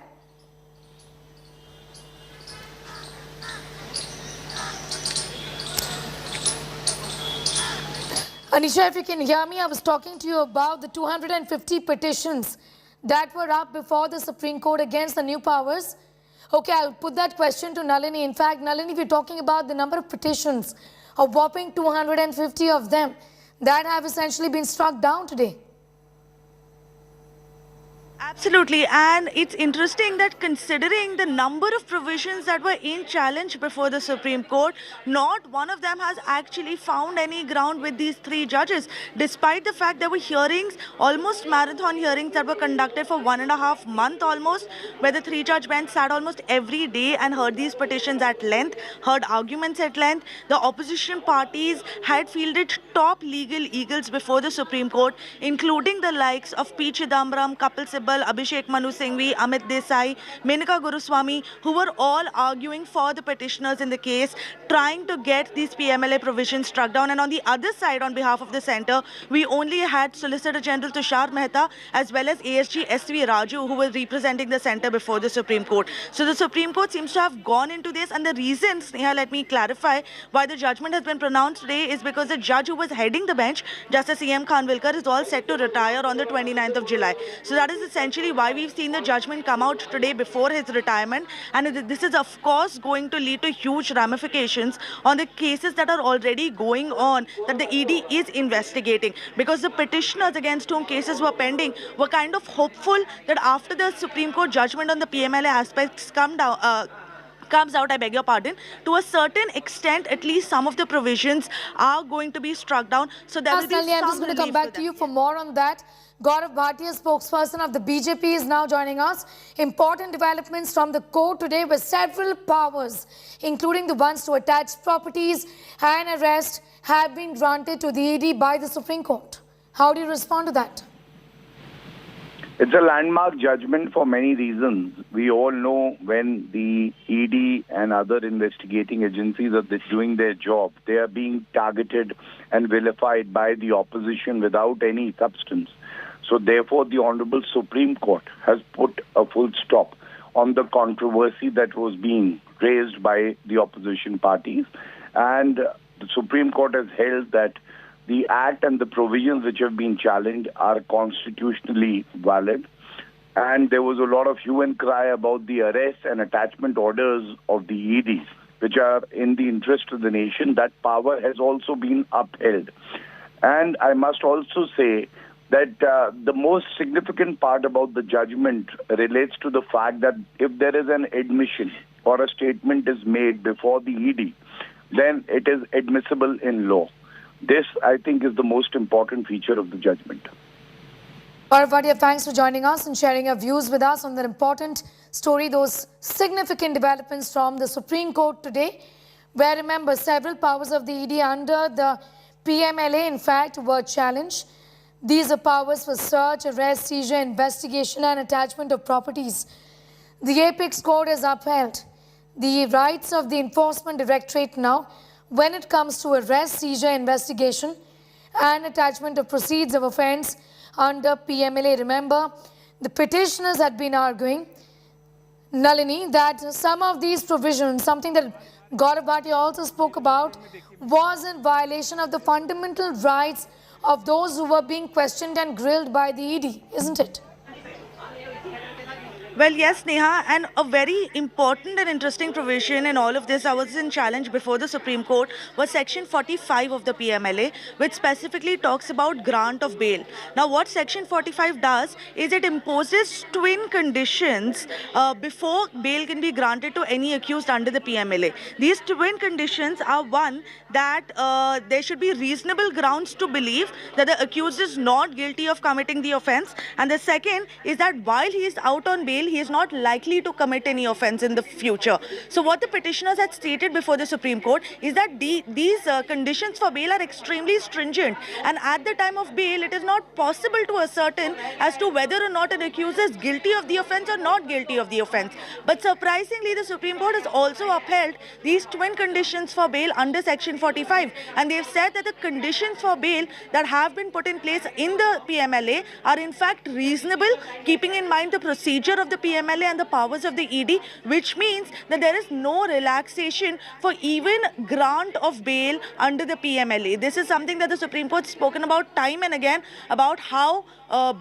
Speaker 2: Anisha, if you can hear me, I was talking to you about the 250 petitions that were up before the Supreme Court against the new powers. Okay, I'll put that question to Nalini. In fact, Nalini, we're talking about the number of petitions, a whopping 250 of them that have essentially been struck down today.
Speaker 21: Absolutely, and it's interesting that considering the number of provisions that were in challenge before the Supreme Court, not one of them has actually found any ground with these 3 judges, despite the fact there were hearings, almost marathon hearings that were conducted for 1.5 months almost, where the 3-judge bench sat almost every day and heard these petitions at length, heard arguments at length. The opposition parties had fielded top legal eagles before the Supreme Court, including the likes of P. Chidambaram, Kapil Sibal, Abhishek Manu Singhvi, Amit Desai, Menaka Guruswamy, who were all arguing for the petitioners in the case, trying to get these PMLA provisions struck down. And on the other side, on behalf of the centre, we only had Solicitor General Tushar Mehta as well as ASG SV Raju, who were representing the centre before the Supreme Court. So the Supreme Court seems to have gone into this, and the reason, Sneha, let me clarify, why the judgment has been pronounced today is because the judge who was heading the bench, Justice C.M. Khanwilkar, is all set to retire on the 29th of July. So that is essentially why we've seen the judgment come out today before his retirement, and this is of course going to lead to huge ramifications on the cases that are already going on that the ED is investigating, because the petitioners against whom cases were pending were kind of hopeful that after the Supreme Court judgment on the PMLA aspects comes out, I beg your pardon, to a certain extent, at least some of the provisions are going to be struck down. So there will be some
Speaker 2: I'm just going to come back to you for more on that. Gaurav Bhatia, spokesperson of the BJP, is now joining us. Important developments from the court today with several powers, including the ones to attach properties and arrest, have been granted to the ED by the Supreme Court. How do you respond to that?
Speaker 1: It's a landmark judgment for many reasons. We all know when the ED and other investigating agencies are doing their job, they are being targeted and vilified by the opposition without any substance. So therefore, the Honorable Supreme Court has put a full stop on the controversy that was being raised by the opposition parties. And the Supreme Court has held that the Act and the provisions which have been challenged are constitutionally valid. And there was a lot of hue and cry about the arrest and attachment orders of the EDs, which are in the interest of the nation. That power has also been upheld. And I must also say that the most significant part about the judgment relates to the fact that if there is an admission or a statement is made before the ED, then it is admissible in law. This, I think, is the most important feature of the judgment.
Speaker 2: Gaurav Bhatia, thanks for joining us and sharing your views with us on that important story, those significant developments from the Supreme Court today, where, remember, several powers of the ED under the PMLA, in fact, were challenged. These are powers for search, arrest, seizure, investigation and attachment of properties. The Apex Court has upheld the rights of the Enforcement Directorate now, when it comes to arrest, seizure, investigation and attachment of proceeds of offence under PMLA. Remember, the petitioners had been arguing, Nalini, that some of these provisions, something that Gaurav Bhatia also spoke about, was in violation of the fundamental rights of those who were being questioned and grilled by the ED, isn't it?
Speaker 21: Well, yes, Neha, and a very important and interesting provision in all of this, I was in challenge before the Supreme Court, was Section 45 of the PMLA, which specifically talks about grant of bail. Now, what Section 45 does is it imposes twin conditions before bail can be granted to any accused under the PMLA. These twin conditions are, one, that there should be reasonable grounds to believe that the accused is not guilty of committing the offence, and the second is that while he is out on bail, he is not likely to commit any offence in the future. So what the petitioners had stated before the Supreme Court is that these conditions for bail are extremely stringent, and at the time of bail it is not possible to ascertain as to whether or not an accused is guilty of the offence or not guilty of the offence. But surprisingly, the Supreme Court has also upheld these twin conditions for bail under Section 45, and they have said that the conditions for bail that have been put in place in the PMLA are in fact reasonable, keeping in mind the procedure of the PMLA and the powers of the ED, which means that there is no relaxation for even grant of bail under the PMLA. This is something that the Supreme Court has spoken about time and again, about how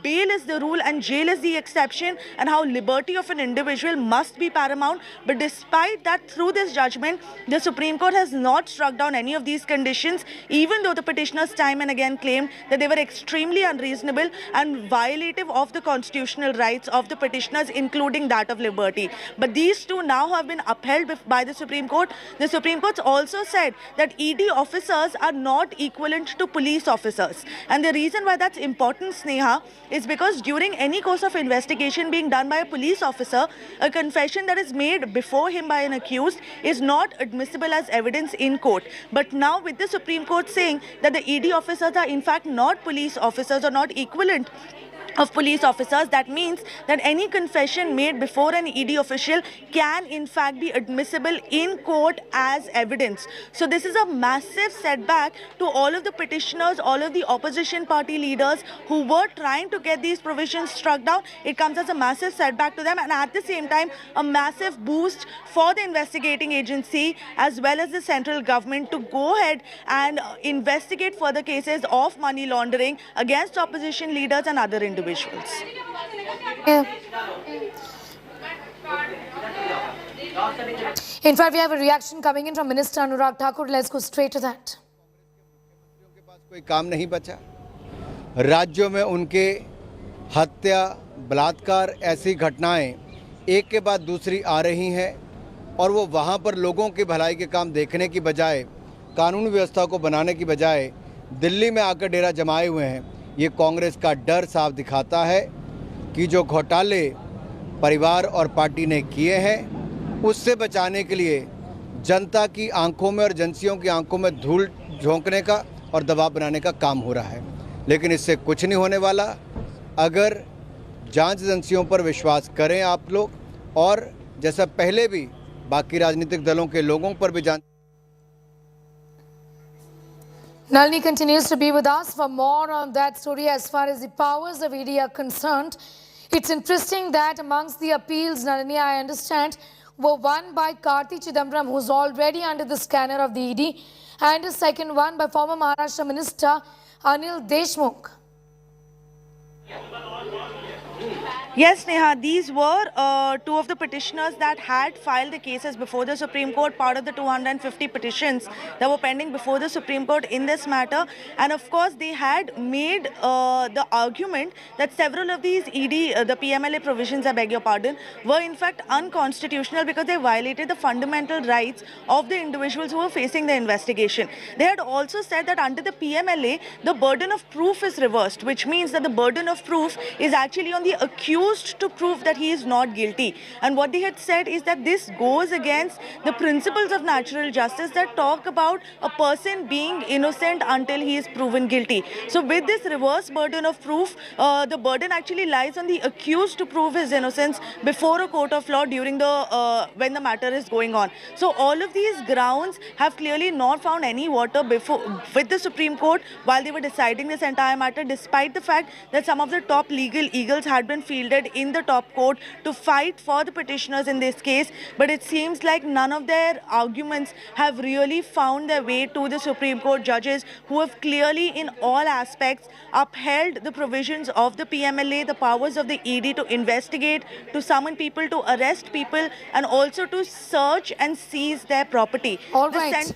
Speaker 21: bail is the rule and jail is the exception, and how liberty of an individual must be paramount. But despite that, through this judgment, the Supreme Court has not struck down any of these conditions, even though the petitioners time and again claimed that they were extremely unreasonable and violative of the constitutional rights of the petitioners, including that of liberty. But these two now have been upheld by the Supreme Court. The Supreme Court also said that ED officers are not equivalent to police officers. And the reason why that's important, Sneha, is because during any course of investigation being done by a police officer, a confession that is made before him by an accused is not admissible as evidence in court. But now with the Supreme Court saying that the ED officers are in fact not police officers or not equivalent of police officers, that means that any confession made before an ED official can in fact be admissible in court as evidence. So this is a massive setback to all of the petitioners, all of the opposition party leaders who were trying to get these provisions struck down. It comes as a massive setback to them, and at the same time a massive boost for the investigating agency as well as the central government to go ahead and investigate further cases of money laundering against opposition leaders and other individuals.
Speaker 2: Yeah. In fact, we have a reaction coming in from Minister Anurag Thakur. Let's go straight to that.
Speaker 3: कोई काम नहीं बचा, राज्यों में उनके हत्या, बलात्कार, ऐसी घटनाएं एक के बाद दूसरी आ रही हैं, और वो वहाँ पर लोगों की भलाई के काम देखने की बजाय, कानून व्यवस्था को बनाने की बजाय दिल्ली में आकर डेरा जमाए हुए हैं। ये कांग्रेस का डर साफ दिखाता है कि जो घोटाले परिवार और पार्टी ने किए हैं, उससे बचाने के लिए जनता की आंखों में और एजेंसियों की आंखों में धूल झोंकने का और दबाव बनाने का काम हो रहा है। लेकिन इससे कुछ नहीं होने वाला। अगर जांच एजेंसियों पर विश्वास करें आप लोग, और जैसा पहले भी बाकी राजनीतिक दलों के लोगों पर भी जांच।
Speaker 2: Nalini continues to be with us for more on that story. As far as the powers of ED are concerned, it's interesting that amongst the appeals, Nalini, I understand, were one by Karti Chidambaram, who's already under the scanner of the ED, and a second one by former Maharashtra Minister Anil Deshmukh.
Speaker 21: Yes, Neha, these were two of the petitioners that had filed the cases before the Supreme Court, part of the 250 petitions that were pending before the Supreme Court in this matter. And of course, they had made the argument that several of these ED, the PMLA provisions, I beg your pardon, were in fact unconstitutional because they violated the fundamental rights of the individuals who were facing the investigation. They had also said that under the PMLA, the burden of proof is reversed, which means that the burden of proof is actually on the accused accused to prove that he is not guilty. And what they had said is that this goes against the principles of natural justice that talk about a person being innocent until he is proven guilty. So with this reverse burden of proof, the burden actually lies on the accused to prove his innocence before a court of law during the when the matter is going on. So all of these grounds have clearly not found any water before with the Supreme Court while they were deciding this entire matter, despite the fact that some of the top legal eagles had been fielded in the top court to fight for the petitioners in this case. But it seems like none of their arguments have really found their way to the Supreme Court judges, who have clearly in all aspects upheld the provisions of the PMLA, the powers of the ED to investigate, to summon people, to arrest people, and also to search and seize their property.
Speaker 2: All right.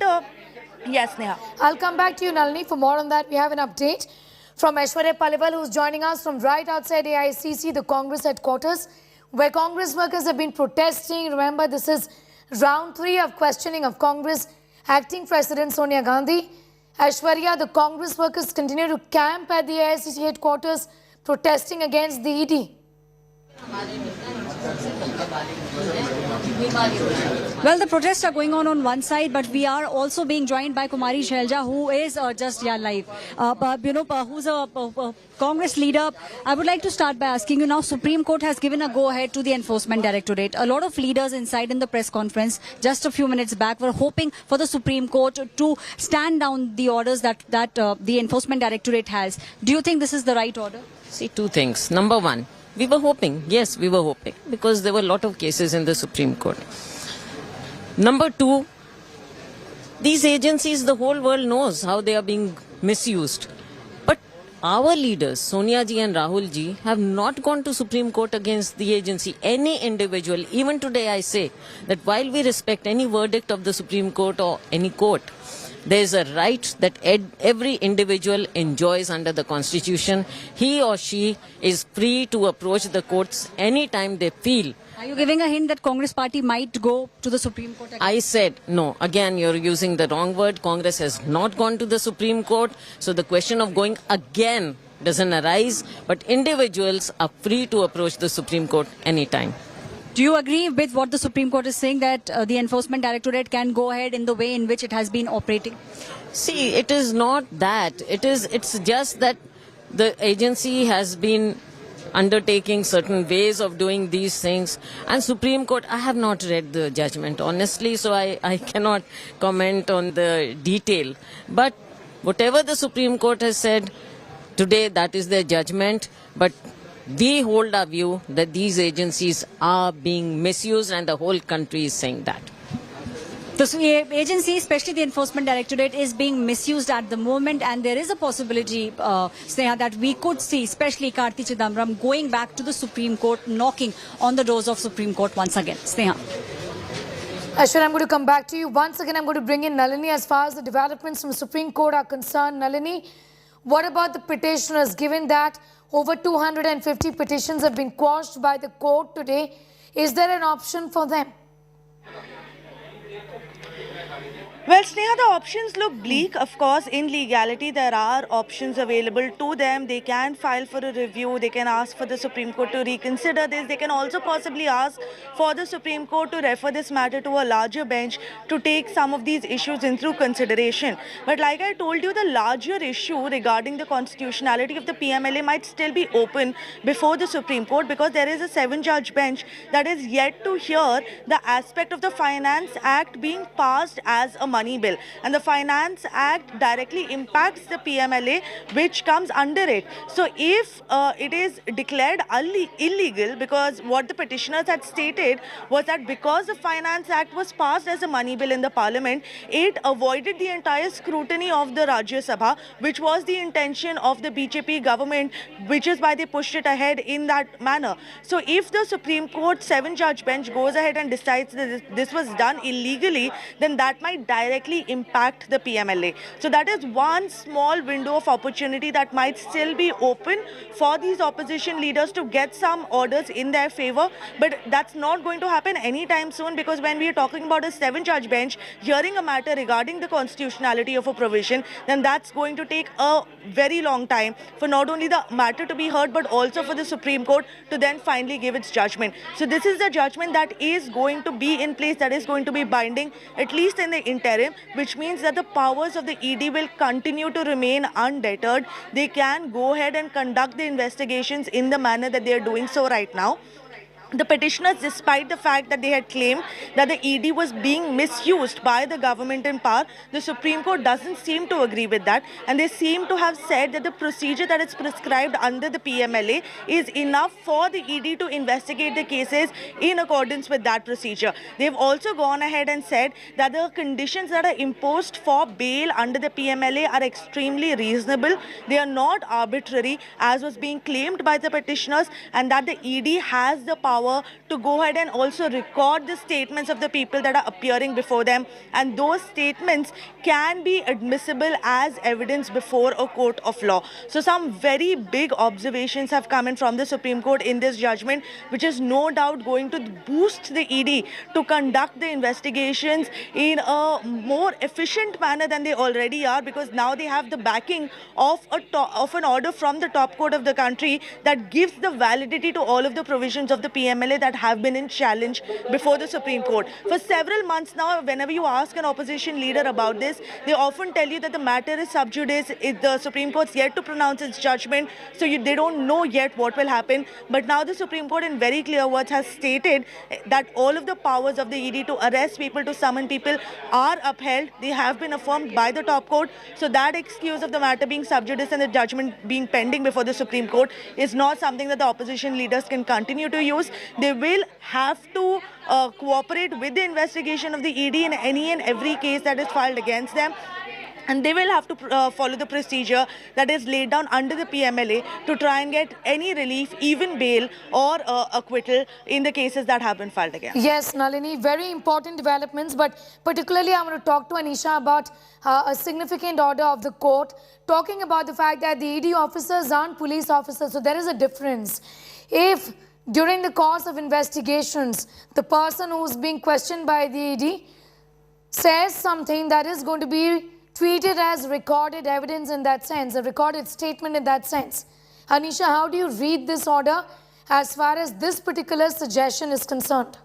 Speaker 21: Yes, Neha.
Speaker 2: I'll come back to you, Nalini, for more on that. We have an update from Aishwarya Paliwal, who's joining us from right outside AICC, the Congress headquarters, where Congress workers have been protesting. Remember, this is round 3 of questioning of Congress acting President Sonia Gandhi. Aishwarya, the Congress workers continue to camp at the AICC headquarters, protesting against the ED.
Speaker 6: Well, the protests are going on one side, but we are also being joined by Kumari Shailja, who is just live. Who's a Congress leader. I would like to start by asking you now, Supreme Court has given a go-ahead to the Enforcement Directorate. A lot of leaders inside in the press conference just a few minutes back were hoping for the Supreme Court to stand down the orders that the Enforcement Directorate has. Do you think this is the right order?
Speaker 22: See, two things. Number one, we were hoping. Yes, we were hoping, because there were a lot of cases in the Supreme Court. Number two, these agencies, the whole world knows how they are being misused. But our leaders, Sonia ji and Rahul ji, have not gone to Supreme Court against the agency. Any individual, even today I say that while we respect any verdict of the Supreme Court or any court, there is a right that every individual enjoys under the Constitution. He or she is free to approach the courts anytime they feel.
Speaker 6: Are you giving a hint that Congress party might go to the Supreme Court again?
Speaker 22: I said, no. Again, you're using the wrong word. Congress has not gone to the Supreme Court. So the question of going again doesn't arise. But individuals are free to approach the Supreme Court anytime.
Speaker 6: Do you agree with what the Supreme Court is saying, that the Enforcement Directorate can go ahead in the way in which it has been operating?
Speaker 22: See, it is not that. It's just that the agency has been undertaking certain ways of doing these things. And Supreme Court, I have not read the judgment, honestly, so I cannot comment on the detail. But whatever the Supreme Court has said today, that is their judgment. But we hold our view that these agencies are being misused, and the whole country is saying that.
Speaker 6: The agency, especially the Enforcement Directorate, is being misused at the moment, and there is a possibility, Sneha, that we could see, especially Karti Chidambaram, going back to the Supreme Court, knocking on the doors of Supreme Court once again. Sneha.
Speaker 2: Ashwin, I'm going to come back to you. Once again, I'm going to bring in Nalini as far as the developments from the Supreme Court are concerned. Nalini, what about the petitioners, given that over 250 petitions have been quashed by the court today? Is there an option for them?
Speaker 21: Well, Sneha, the options look bleak. Of course, in legality, there are options available to them. They can file for a review. They can ask for the Supreme Court to reconsider this. They can also possibly ask for the Supreme Court to refer this matter to a larger bench to take some of these issues into consideration. But like I told you, the larger issue regarding the constitutionality of the PMLA might still be open before the Supreme Court, because there is a 7-judge bench that is yet to hear the aspect of the Finance Act being passed as a money bill, and the Finance Act directly impacts the PMLA, which comes under it. So if it is declared illegal, because what the petitioners had stated was that because the Finance Act was passed as a money bill in the Parliament, it avoided the entire scrutiny of the Rajya Sabha, which was the intention of the BJP government, which is why they pushed it ahead in that manner. So if the Supreme Court 7-judge bench goes ahead and decides that this was done illegally, then that might directly directly impact the PMLA. So that is one small window of opportunity that might still be open for these opposition leaders to get some orders in their favor. But that's not going to happen anytime soon, because when we are talking about a 7-judge bench hearing a matter regarding the constitutionality of a provision, then that's going to take a very long time for not only the matter to be heard, but also for the Supreme Court to then finally give its judgment. So this is the judgment that is going to be in place, that is going to be binding, at least in the interim, which means that the powers of the ED will continue to remain undeterred. They can go ahead and conduct the investigations in the manner that they are doing so right now. The petitioners, despite the fact that they had claimed that the ED was being misused by the government in power, the Supreme Court doesn't seem to agree with that, and they seem to have said that the procedure that is prescribed under the PMLA is enough for the ED to investigate the cases in accordance with that procedure. They've also gone ahead and said that the conditions that are imposed for bail under the PMLA are extremely reasonable. They are not arbitrary, as was being claimed by the petitioners, and that the ED has the power to go ahead and also record the statements of the people that are appearing before them, and those statements can be admissible as evidence before a court of law. So some very big observations have come in from the Supreme Court in this judgment, which is no doubt going to boost the ED to conduct the investigations in a more efficient manner than they already are, because now they have the backing of an order from the top court of the country that gives the validity to all of the provisions of the PMLA that have been in challenge before the Supreme Court. For several months now, whenever you ask an opposition leader about this, they often tell you that the matter is sub judice. The Supreme Court's yet to pronounce its judgment, so they don't know yet what will happen. But now the Supreme Court in very clear words has stated that all of the powers of the ED to arrest people, to summon people, are upheld. They have been affirmed by the top court. So that excuse of the matter being sub judice and the judgment being pending before the Supreme Court is not something that the opposition leaders can continue to use. They will have to cooperate with the investigation of the ED in any and every case that is filed against them. And they will have to follow the procedure that is laid down under the PMLA to try and get any relief, even bail or acquittal in the cases that have been filed against.
Speaker 2: Yes, Nalini, very important developments, but particularly I want to talk to Anisha about a significant order of the court, talking about the fact that the ED officers aren't police officers, so there is a difference. If during the course of investigations, the person who's being questioned by the ED says something that is going to be treated as recorded evidence in that sense, a recorded statement in that sense. Anisha, how do you read this order as far as this particular suggestion is concerned?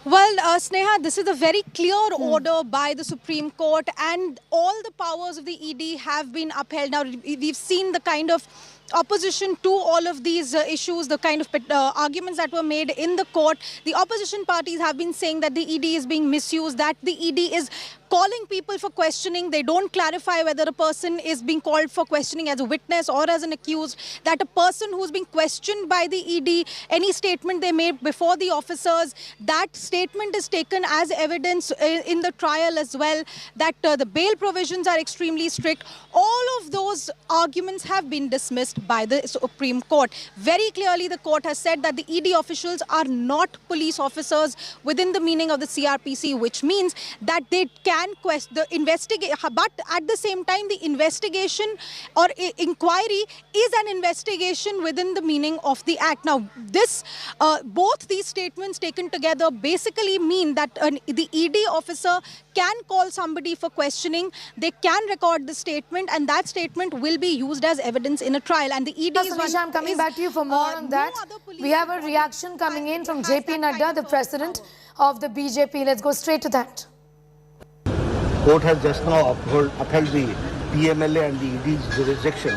Speaker 5: Well, Sneha, this is a very clear order by the Supreme Court, and all the powers of the ED have been upheld. Now, we've seen the kind of opposition to all of these issues, the kind of arguments that were made in the court. The opposition parties have been saying that the ED is being misused, that the ED is calling people for questioning. They don't clarify whether a person is being called for questioning as a witness or as an accused, that a person who's being questioned by the ED, any statement they made before the officers, that statement is taken as evidence in the trial as well, that the bail provisions are extremely strict. All of those arguments have been dismissed by the Supreme Court. Very clearly, the court has said that the ED officials are not police officers within the meaning of the CRPC, which means that they can question the investigation, but at the same time, the investigation or inquiry is an investigation within the meaning of the Act. Now, this both these statements taken together basically mean that the ED officer can call somebody for questioning, they can record the statement, and that statement will be used as evidence in a trial. And the ED is
Speaker 2: I'm coming back to you for more on that. We have a reaction coming in from JP Nadda, the president of the BJP. Let's go straight to that.
Speaker 7: Court has just now upheld the PMLA and the ED's jurisdiction,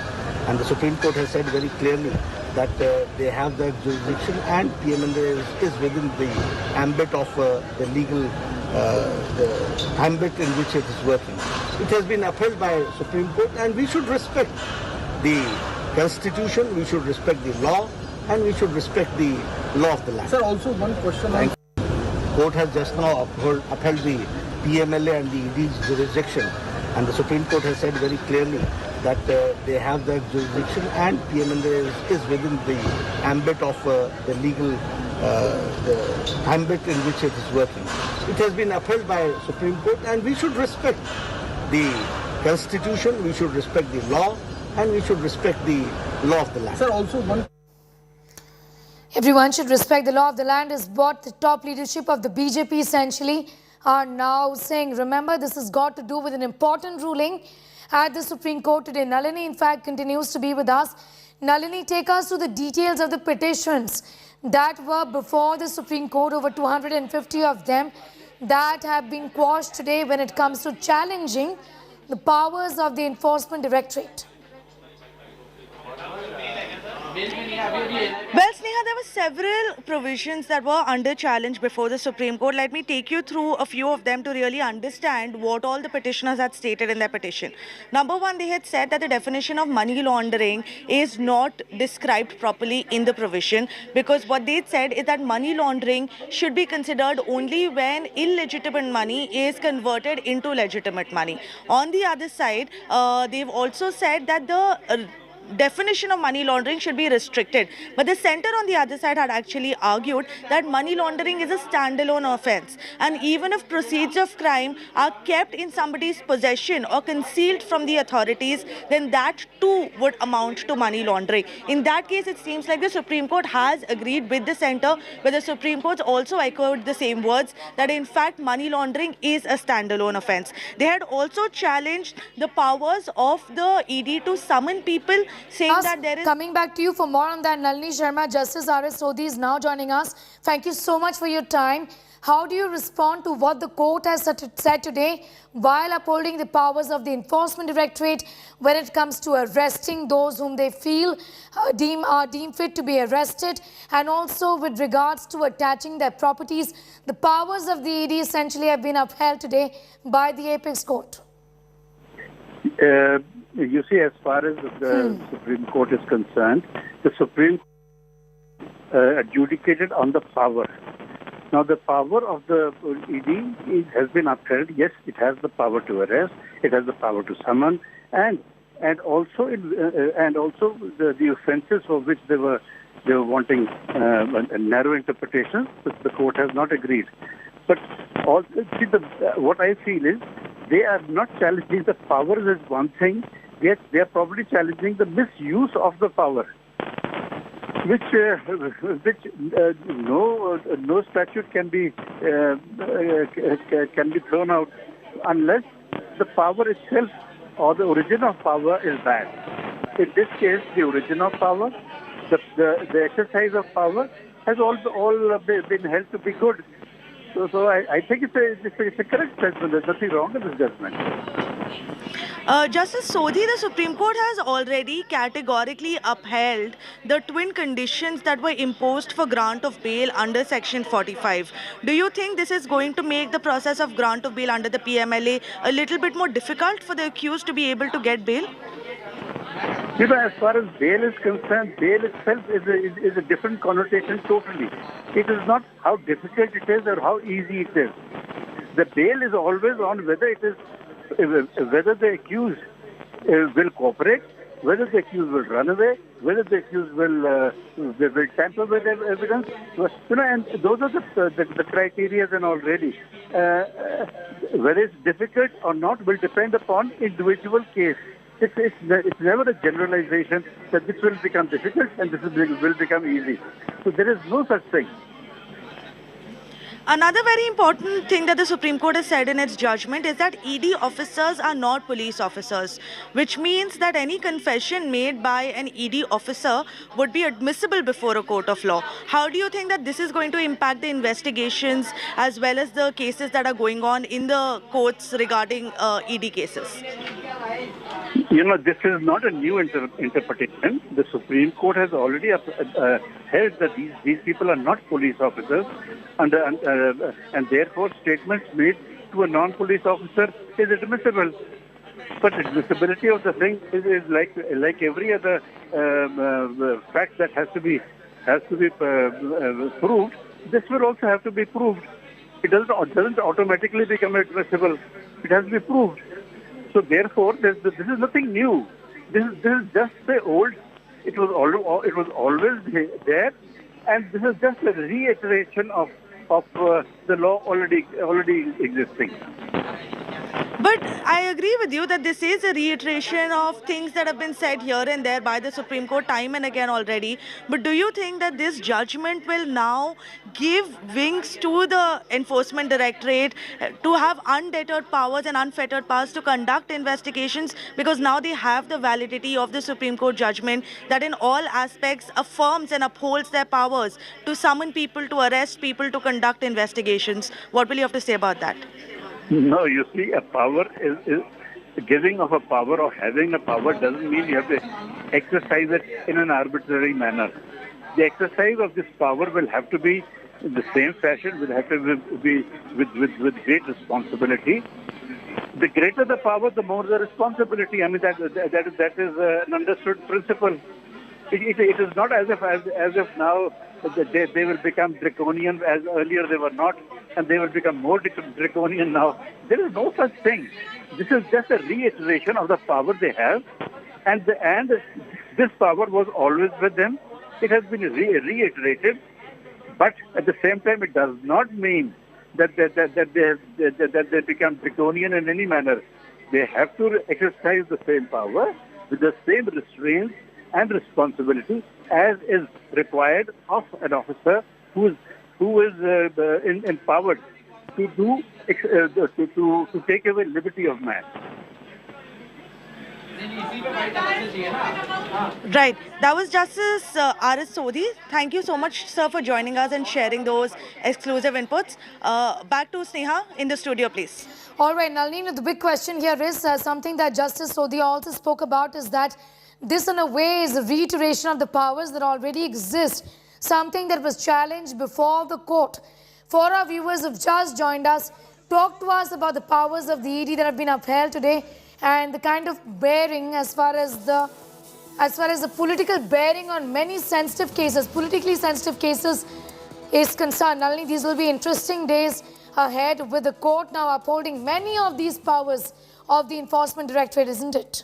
Speaker 7: and the Supreme Court has said very clearly that they have that jurisdiction, and PMLA is within the ambit of the legal the ambit in which it is working. It has been upheld by Supreme Court, and we should respect the Constitution, we should respect the law, and we should respect the law of the land.
Speaker 23: Sir, also one question.
Speaker 7: Court has just now upheld the PMLA and the ED's jurisdiction, and the Supreme Court has said very clearly that they have the jurisdiction and PMLA is within the ambit of the legal the ambit in which it is working. It has been upheld by Supreme Court, and we should respect the Constitution, we should respect the law, and we should respect the law of the land.
Speaker 2: Sir, also one. Everyone should respect the law of the land is what the top leadership of the BJP essentially are now saying. Remember, this has got to do with an important ruling at the Supreme Court today. Nalini, in fact, continues to be with us. Nalini, take us through the details of the petitions that were before the Supreme Court, over 250 of them that have been quashed today when it comes to challenging the powers of the Enforcement Directorate.
Speaker 21: Well, Sneha, there were several provisions that were under challenge before the Supreme Court. Let me take you through a few of them to really understand what all the petitioners had stated in their petition. Number one, they had said that the definition of money laundering is not described properly in the provision, because what they said is that money laundering should be considered only when illegitimate money is converted into legitimate money. On the other side, they've also said that the definition of money laundering should be restricted. But the centre on the other side had actually argued that money laundering is a standalone offence, and even if proceeds of crime are kept in somebody's possession or concealed from the authorities, then that too would amount to money laundering. In that case, it seems like the Supreme Court has agreed with the centre, but the Supreme Court also echoed the same words that in fact money laundering is a standalone offence. They had also challenged the powers of the ED to summon people, saying that there is...
Speaker 2: Coming back to you for more on that, Nalini Sharma, Justice R.S. Sodhi is now joining us. Thank you so much for your time. How do you respond to what the court has said today while upholding the powers of the Enforcement Directorate when it comes to arresting those whom they feel are deemed fit to be arrested, and also with regards to attaching their properties? The powers of the ED essentially have been upheld today by the Apex Court.
Speaker 4: You see, as far as the Supreme Court is concerned, the Supreme Court adjudicated on the power. Now, the power of the ED has been upheld. Yes, it has the power to arrest, it has the power to summon, and also the offences for which they were wanting a narrow interpretation. The court has not agreed. But also, see, what I feel is they are not challenging the powers as one thing. Yes, they are probably challenging the misuse of the power, which no statute can be thrown out unless the power itself or the origin of power is bad. In this case, the origin of power, the exercise of power has all been held to be good. So I think it's a correct judgment. There's nothing wrong in this judgment.
Speaker 21: Justice Sodhi, the Supreme Court has already categorically upheld the twin conditions that were imposed for grant of bail under Section 45. Do you think this is going to make the process of grant of bail under the PMLA a little bit more difficult for the accused to be able to get bail?
Speaker 4: You know, as far as bail is concerned, bail itself is a different connotation totally. It is not how difficult it is or how easy it is. The bail is always on whether the accused will cooperate, whether the accused will run away, whether the accused will tamper with evidence. You know, and those are the criteria and already. Whether it's difficult or not will depend upon individual case. It's never a generalization that this will become difficult and this will become easy. So there is no such thing.
Speaker 21: Another very important thing that the Supreme Court has said in its judgment is that ED officers are not police officers, which means that any confession made by an ED officer would be admissible before a court of law. How do you think that this is going to impact the investigations as well as the cases that are going on in the courts regarding ED cases?
Speaker 4: You know, this is not a new interpretation. The Supreme Court has already held that these people are not police officers, and therefore statements made to a non-police officer is admissible. But admissibility of the thing is like every other fact that has to be proved. This will also have to be proved. It doesn't automatically become admissible. It has to be proved. So therefore, this is nothing new. This is just the old. It was always there, and this is just a reiteration of the law already existing.
Speaker 21: But I agree with you that this is a reiteration of things that have been said here and there by the Supreme Court time and again already. But do you think that this judgment will now give wings to the Enforcement Directorate to have undeterred powers and unfettered powers to conduct investigations, because now they have the validity of the Supreme Court judgment that in all aspects affirms and upholds their powers to summon people, to arrest people, to conduct investigations? What will you have to say about that?
Speaker 4: No, you see, a power is giving of a power or having a power doesn't mean you have to exercise it in an arbitrary manner. The exercise of this power will have to be in the same fashion, will have to be with great responsibility. The greater the power, the more the responsibility. I mean, that is an understood principle. It is not as if now they will become draconian, as earlier they were not, and they will become more draconian now. There is no such thing. This is just a reiteration of the power they have, and this power was always with them. It has been reiterated, but at the same time, it does not mean that they become draconian in any manner. They have to exercise the same power with the same restraints and responsibility as is required of an officer who is empowered to take away liberty of man.
Speaker 21: Right. That was Justice R.S. Sodhi. Thank you so much, sir, for joining us and sharing those exclusive inputs. Back to Sneha in the studio, please.
Speaker 2: All right, Nalini, the big question here is something that Justice Sodhi also spoke about, is that this in a way is a reiteration of the powers that already exist, something that was challenged before the court. For our viewers who have just joined us, talk to us about the powers of the ED that have been upheld today and the kind of bearing as far as the political bearing on many sensitive cases, politically sensitive cases is concerned. Nalini, these will be interesting days ahead with the court now upholding many of these powers of the Enforcement Directorate, isn't it?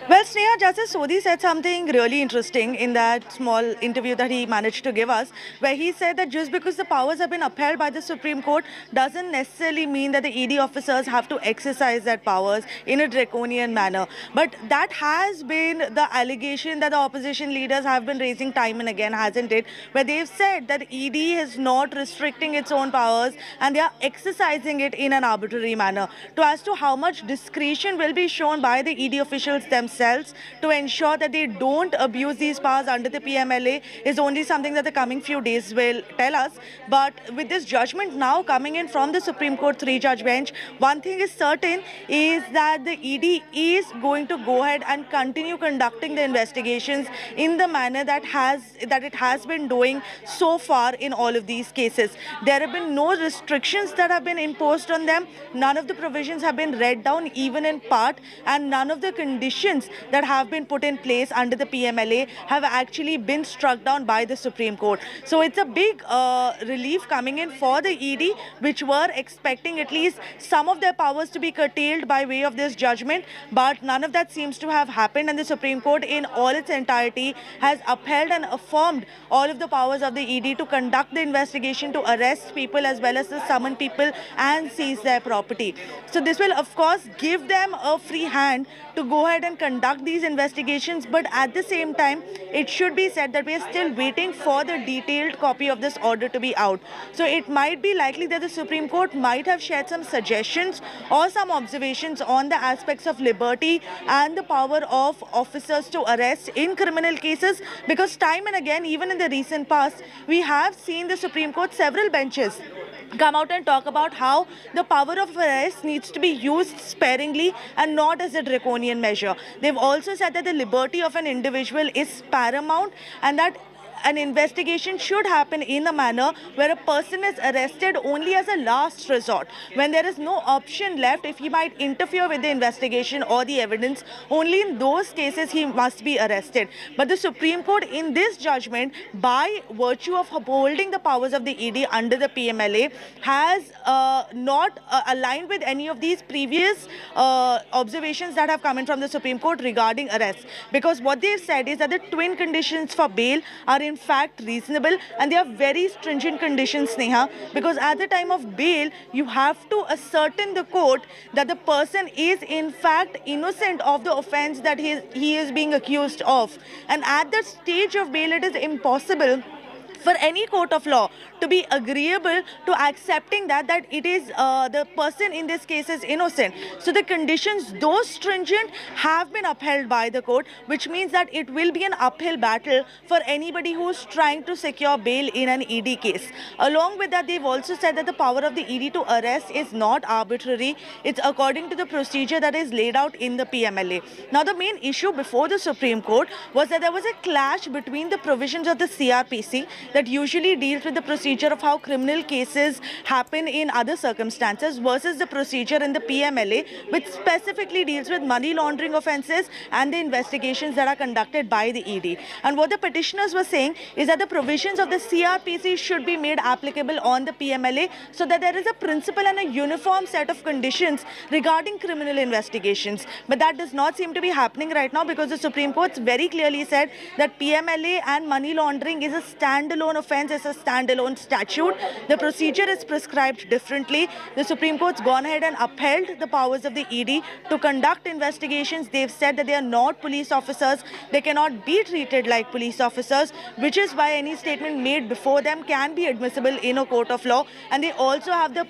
Speaker 21: Well, Sneha, Justice Sodhi said something really interesting in that small interview that he managed to give us, where he said that just because the powers have been upheld by the Supreme Court doesn't necessarily mean that the ED officers have to exercise their powers in a draconian manner. But that has been the allegation that the opposition leaders have been raising time and again, hasn't it? Where they've said that ED is not restricting its own powers and they are exercising it in an arbitrary manner. As to how much discretion will be shown by the ED officials themselves to ensure that they don't abuse these powers under the PMLA is only something that the coming few days will tell us. But with this judgment now coming in from the Supreme Court 3-judge bench, one thing is certain is that the ED is going to go ahead and continue conducting the investigations in the manner that it has been doing so far in all of these cases. There have been no restrictions that have been imposed on them. None of the provisions have been read down even in part, and none of the conditions that have been put in place under the PMLA have actually been struck down by the Supreme Court. So it's a big relief coming in for the ED, which were expecting at least some of their powers to be curtailed by way of this judgment, but none of that seems to have happened, and the Supreme Court in all its entirety has upheld and affirmed all of the powers of the ED to conduct the investigation, to arrest people as well as to summon people and seize their property. So this will of course give them a free hand to go ahead and conduct these investigations, but at the same time it should be said that we are still waiting for the detailed copy of this order to be out. So it might be likely that the Supreme Court might have shared some suggestions or some observations on the aspects of liberty and the power of officers to arrest in criminal cases, because time and again, even in the recent past, we have seen the Supreme Court, several benches come out and talk about how the power of arrest needs to be used sparingly and not as a draconian measure. They've also said that the liberty of an individual is paramount, and that an investigation should happen in a manner where a person is arrested only as a last resort. When there is no option left, if he might interfere with the investigation or the evidence, only in those cases he must be arrested. But the Supreme Court in this judgment, by virtue of upholding the powers of the ED under the PMLA, has not aligned with any of these previous observations that have come in from the Supreme Court regarding arrests. Because what they've said is that the twin conditions for bail are in fact reasonable, and they are very stringent conditions, Sneha, because at the time of bail, you have to ascertain the court that the person is in fact innocent of the offense that he is being accused of. And at the stage of bail, it is impossible for any court of law to be agreeable to accepting that it is the person in this case is innocent. So the conditions, though stringent, have been upheld by the court, which means that it will be an uphill battle for anybody who is trying to secure bail in an ED case. Along with that, they've also said that the power of the ED to arrest is not arbitrary. It's according to the procedure that is laid out in the PMLA. Now, the main issue before the Supreme Court was that there was a clash between the provisions of the CRPC that usually deals with the procedure of how criminal cases happen in other circumstances versus the procedure in the PMLA, which specifically deals with money laundering offences and the investigations that are conducted by the ED. And what the petitioners were saying is that the provisions of the CRPC should be made applicable on the PMLA so that there is a principle and a uniform set of conditions regarding criminal investigations. But that does not seem to be happening right now, because the Supreme Court's very clearly said that PMLA and money laundering is a standalone offence, is a standalone statute. The procedure is prescribed differently. The Supreme Court's gone ahead and upheld the powers of the ED to conduct investigations. They've said that they are not police officers. They cannot be treated like police officers, which is why any statement made before them can be admissible in a court of law. And they also have the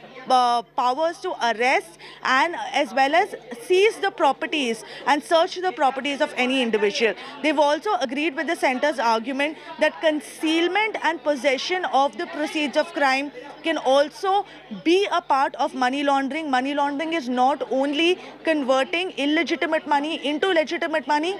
Speaker 21: powers to arrest and as well as seize the properties and search the properties of any individual. They've also agreed with the centre's argument that concealment and possession of the proceeds of crime can also be a part of money laundering. Money laundering is not only converting illegitimate money into legitimate money.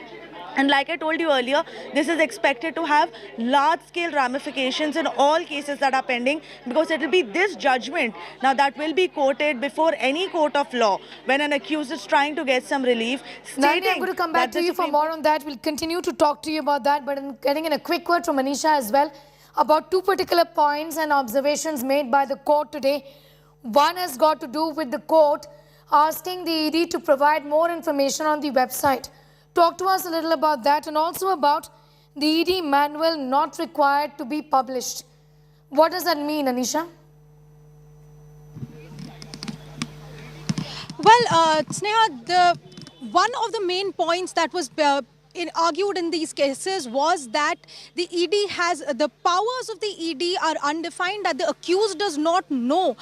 Speaker 21: And like I told you earlier, this is expected to have large-scale ramifications in all cases that are pending, because it will be this judgment now that will be quoted before any court of law when an accused is trying to get some relief.
Speaker 2: Nani, I'm going to come back to you for more on that. We'll continue to talk to you about that, but I'm getting in a quick word from Anisha as well about two particular points and observations made by the court today. One has got to do with the court asking the ED to provide more information on the website. Talk to us a little about that, and also about the ED manual not required to be published. What does that mean, Anisha?
Speaker 5: Well, Sneha, one of the main points that was argued in these cases was that the ED has, the powers of the ED are undefined, that the accused does not know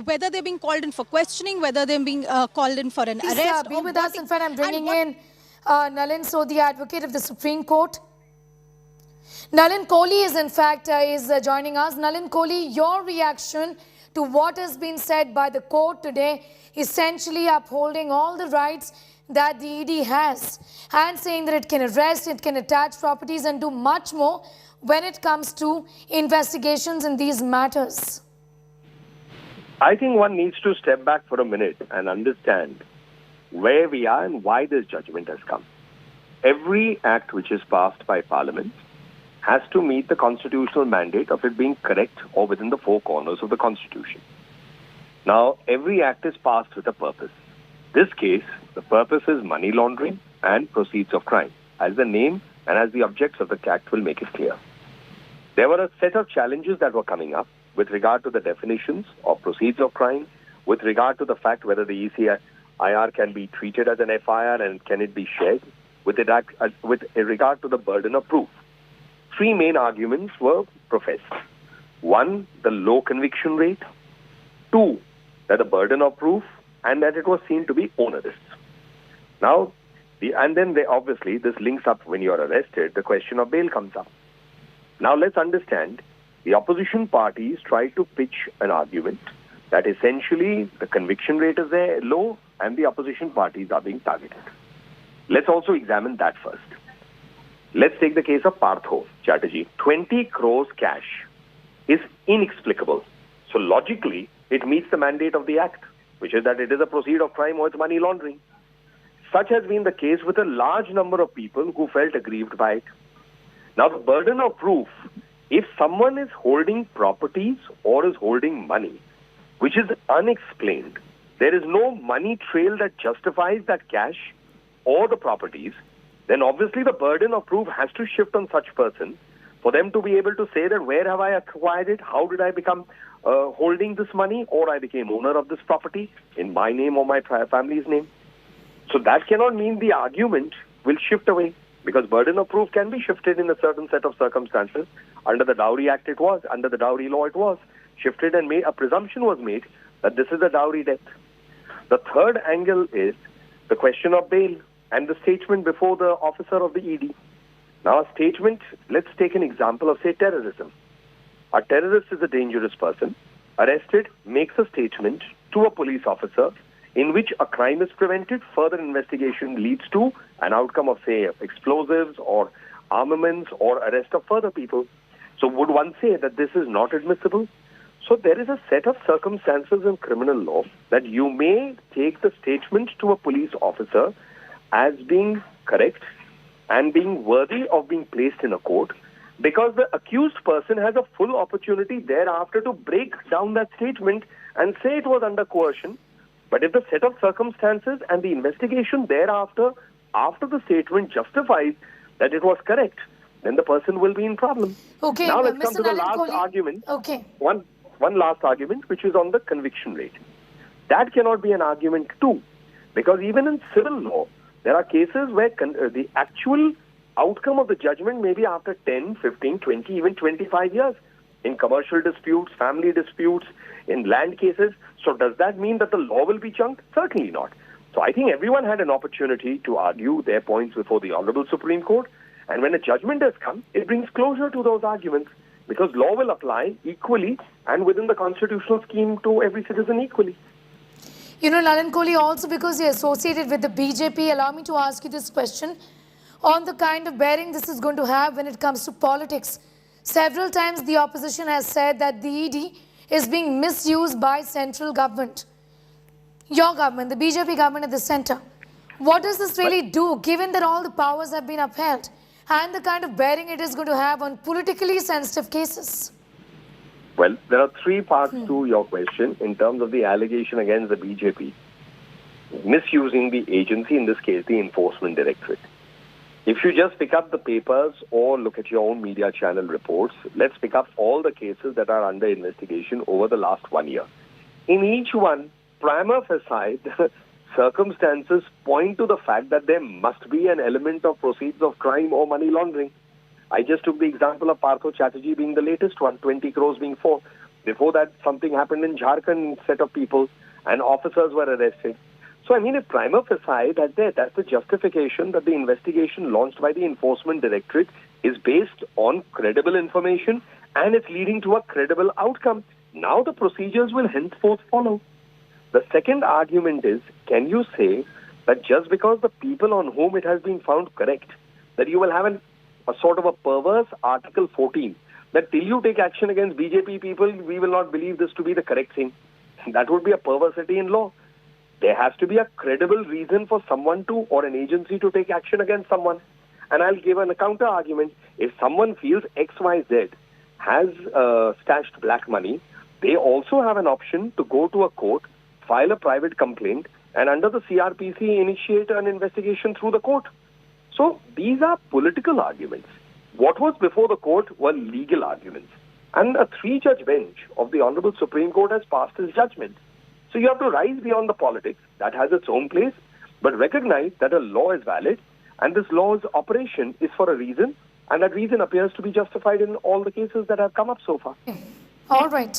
Speaker 5: whether they're being called in for questioning, whether they're being called in for an arrest.
Speaker 2: Be with us. In fact, I'm bringing in Nalin Sodhi, advocate of the Supreme Court. Nalin Kohli is in fact joining us. Nalin Kohli, your reaction to what has been said by the court today, essentially upholding all the rights that the ED has and saying that it can arrest, it can attach properties and do much more when it comes to investigations in these matters.
Speaker 8: I think one needs to step back for a minute and understand where we are and why this judgment has come. Every act which is passed by Parliament has to meet the constitutional mandate of it being correct or within the four corners of the Constitution. Now, every act is passed with a purpose. This case, the purpose is money laundering and proceeds of crime, as the name and as the objects of the act will make it clear. There were a set of challenges that were coming up with regard to the definitions of proceeds of crime, with regard to the fact whether the ECIR can be treated as an FIR and can it be shared, with regard to the burden of proof. Three main arguments were professed. One, the low conviction rate. Two, that the burden of proof, and that it was seen to be onerous. Now, obviously this links up when you are arrested, the question of bail comes up. Now let's understand, the opposition parties try to pitch an argument that essentially the conviction rate is low and the opposition parties are being targeted. Let's also examine that first. Let's take the case of Partho Chatterjee. 20 crores cash is inexplicable. So logically, it meets the mandate of the Act, which is that it is a proceed of crime or it's money laundering. Such has been the case with a large number of people who felt aggrieved by it. Now, the burden of proof, if someone is holding properties or is holding money, which is unexplained, there is no money trail that justifies that cash or the properties, then obviously the burden of proof has to shift on such person for them to be able to say that where have I acquired it, how did I become holding this money, or I became owner of this property in my name or my family's name. So that cannot mean the argument will shift away, because burden of proof can be shifted in a certain set of circumstances. Under the Dowry Act it was, under the dowry law it was shifted, and a presumption was made that this is a dowry debt. The third angle is the question of bail and the statement before the officer of the ED. Now, a statement, let's take an example of, say, terrorism. A terrorist is a dangerous person, arrested, makes a statement to a police officer in which a crime is prevented, further investigation leads to an outcome of, say, explosives or armaments or arrest of further people. So would one say that this is not admissible? So there is a set of circumstances in criminal law that you may take the statement to a police officer as being correct and being worthy of being placed in a court, because the accused person has a full opportunity thereafter to break down that statement and say it was under coercion. But if the set of circumstances and the investigation thereafter, after the statement, justifies that it was correct, then the person will be in problem.
Speaker 2: Okay,
Speaker 8: now let's
Speaker 2: Mr.
Speaker 8: come to the
Speaker 2: Lalit
Speaker 8: last
Speaker 2: Modi.
Speaker 8: argument.
Speaker 2: Okay.
Speaker 8: One last argument, which is on the conviction rate. That cannot be an argument too, because even in civil law, there are cases where the actual outcome of the judgment may be after 10, 15, 20, even 25 years. In commercial disputes, family disputes, in land cases. So does that mean that the law will be chunked? Certainly not. So I think everyone had an opportunity to argue their points before the Honorable Supreme Court. And when a judgment has come, it brings closure to those arguments, because law will apply equally and within the constitutional scheme to every citizen equally.
Speaker 2: You know, Lalit Modi, also because you're associated with the BJP, allow me to ask you this question on the kind of bearing this is going to have when it comes to politics. Several times the opposition has said that the ED is being misused by central government. Your government, the BJP government at the center. What does this really do, given that all the powers have been upheld, and the kind of bearing it is going to have on politically sensitive cases?
Speaker 8: Well, there are three parts to your question in terms of the allegation against the BJP misusing the agency, in this case, the Enforcement Directorate. If you just pick up the papers or look at your own media channel reports, let's pick up all the cases that are under investigation over the last 1 year. In each one, prima facie, the circumstances point to the fact that there must be an element of proceeds of crime or money laundering. I just took the example of Partho Chatterjee being the latest one, 20 crores being for. Before that, something happened in Jharkhand, set of people, and officers were arrested. So, I mean, if prima facie, that's the justification that the investigation launched by the Enforcement Directorate is based on credible information and it's leading to a credible outcome. Now the procedures will henceforth follow. The second argument is, can you say that just because the people on whom it has been found correct, that you will have a sort of a perverse Article 14, that till you take action against BJP people, we will not believe this to be the correct thing. That would be a perversity in law. There has to be a credible reason for someone to, or an agency to take action against someone. And I'll give a counter argument. If someone feels XYZ has stashed black money, they also have an option to go to a court, file a private complaint, and under the CRPC initiate an investigation through the court. So these are political arguments. What was before the court were legal arguments. And a 3-judge bench of the Honorable Supreme Court has passed its judgment. So you have to rise beyond the politics. That has its own place. But recognize that a law is valid and this law's operation is for a reason. And that reason appears to be justified in all the cases that have come up so far.
Speaker 2: All right.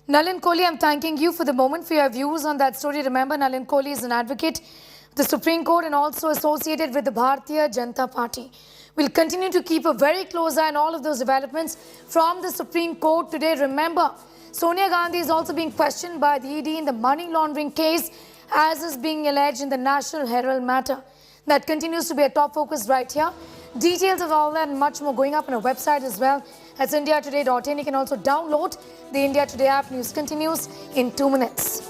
Speaker 2: Nalit Kohli, I'm thanking you for the moment, for your views on that story. Remember, Nalit Kohli is an advocate of the Supreme Court and also associated with the Bharatiya Janata Party. We'll continue to keep a very close eye on all of those developments from the Supreme Court today. Remember, Sonia Gandhi is also being questioned by the ED in the money laundering case, as is being alleged in the National Herald matter. That continues to be a top focus right here. Details of all that and much more going up on our website as well. That's indiatoday.in. You can also download the India Today app. News continues in 2 minutes.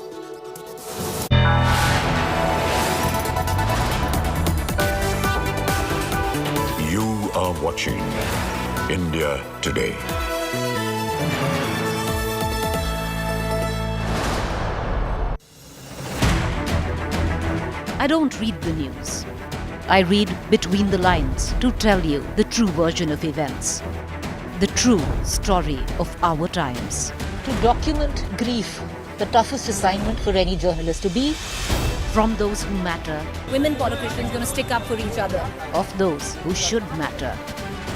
Speaker 18: You are watching India Today.
Speaker 10: I don't read the news. I read between the lines to tell you the true version of events, the true story of our times.
Speaker 11: To document grief, the toughest assignment for any journalist to be.
Speaker 10: From those who matter.
Speaker 11: Women politicians going to stick up for each other.
Speaker 10: Of those who should matter.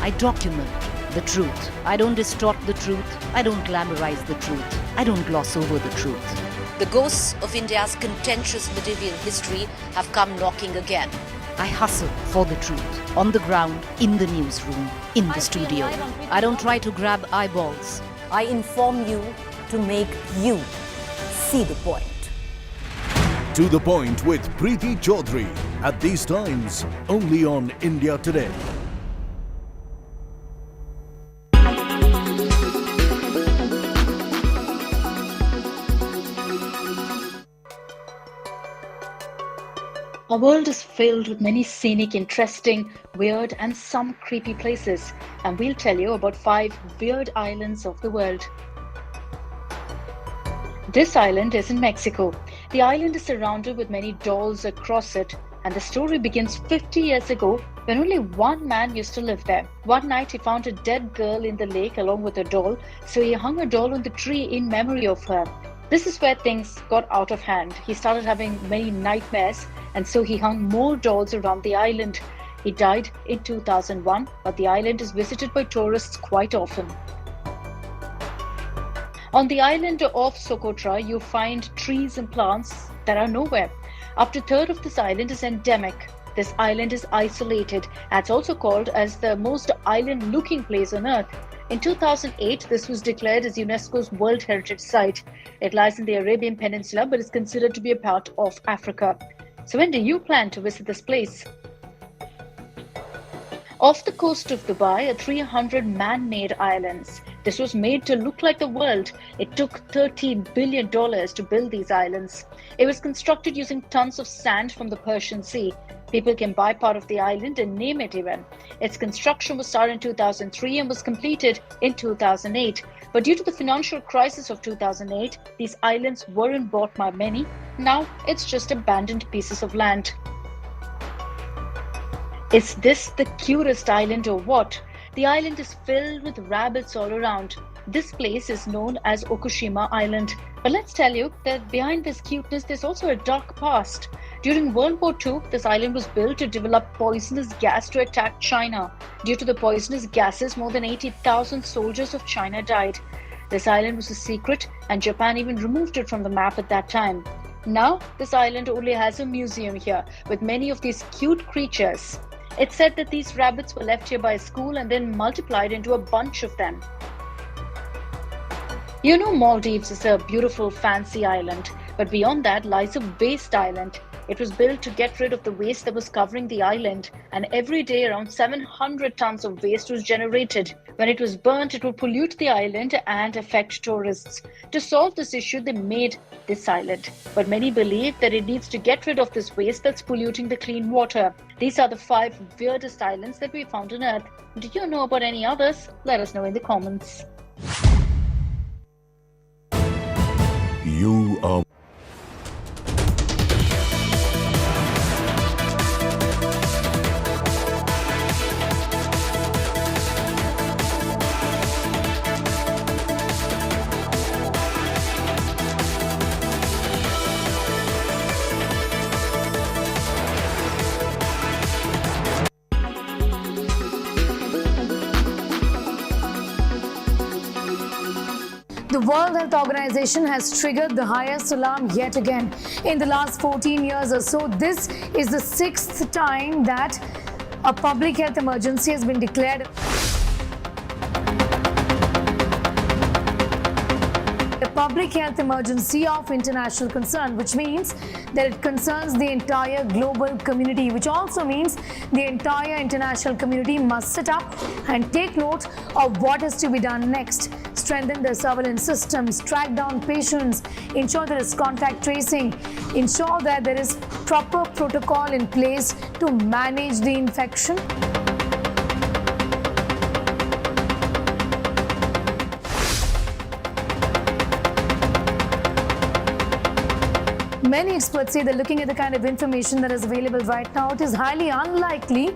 Speaker 10: I document the truth. I don't distort the truth. I don't glamorize the truth. I don't gloss over the truth.
Speaker 11: The ghosts of India's contentious medieval history have come knocking again.
Speaker 10: I hustle for the truth. On the ground, in the newsroom, in the studio. I don't try to grab eyeballs.
Speaker 14: I inform you to make you see the point.
Speaker 23: To the point with Preeti Chaudhary. At these times, only on India Today.
Speaker 24: Our world is filled with many scenic, interesting, weird and some creepy places, and we'll tell you about 5 weird islands of the world. This island is in Mexico. The island is surrounded with many dolls across it, and the story begins 50 years ago when only one man used to live there. One night he found a dead girl in the lake along with a doll, so he hung a doll on the tree in memory of her. This is where things got out of hand. He started having many nightmares, and so he hung more dolls around the island. He died in 2001, but the island is visited by tourists quite often. On the island of Socotra, you find trees and plants that are nowhere. Up to a third of this island is endemic. This island is isolated, and it's also called as the most island-looking place on earth. In 2008, this was declared as UNESCO's World Heritage Site. It lies in the Arabian Peninsula, but is considered to be a part of Africa. So when do you plan to visit this place? Off the coast of Dubai are 300 man-made islands. This was made to look like the world. It took $13 billion to build these islands. It was constructed using tons of sand from the Persian Sea. People can buy part of the island and name it even. Its construction was started in 2003 and was completed in 2008. But due to the financial crisis of 2008, these islands weren't bought by many. Now it's just abandoned pieces of land. Is this the cutest island or what? The island is filled with rabbits all around. This place is known as Okushima Island. But let's tell you that behind this cuteness, there's also a dark past. During World War II, this island was built to develop poisonous gas to attack China. Due to the poisonous gases, more than 80,000 soldiers of China died. This island was a secret, and Japan even removed it from the map at that time. Now, this island only has a museum here with many of these cute creatures. It's said that these rabbits were left here by a school and then multiplied into a bunch of them. You know, Maldives is a beautiful, fancy island, but beyond that lies a waste island. It was built to get rid of the waste that was covering the island, and every day around 700 tons of waste was generated. When it was burnt, it would pollute the island and affect tourists. To solve this issue, they made this island. But many believe that it needs to get rid of this waste that's polluting the clean water. These are the 5 weirdest islands that we found on Earth. Do you know about any others? Let us know in the comments.
Speaker 18: You are
Speaker 2: The World Health Organization has triggered the highest alarm yet again. In the last 14 years or so, this is the 6th time that a public health emergency has been declared. The public health emergency of international concern, which means that it concerns the entire global community, which also means the entire international community must sit up and take note of what is to be done next. Strengthen the surveillance systems, track down patients, ensure there is contact tracing, ensure that there is proper protocol in place to manage the infection. Many experts say that looking at the kind of information that is available right now, it is highly unlikely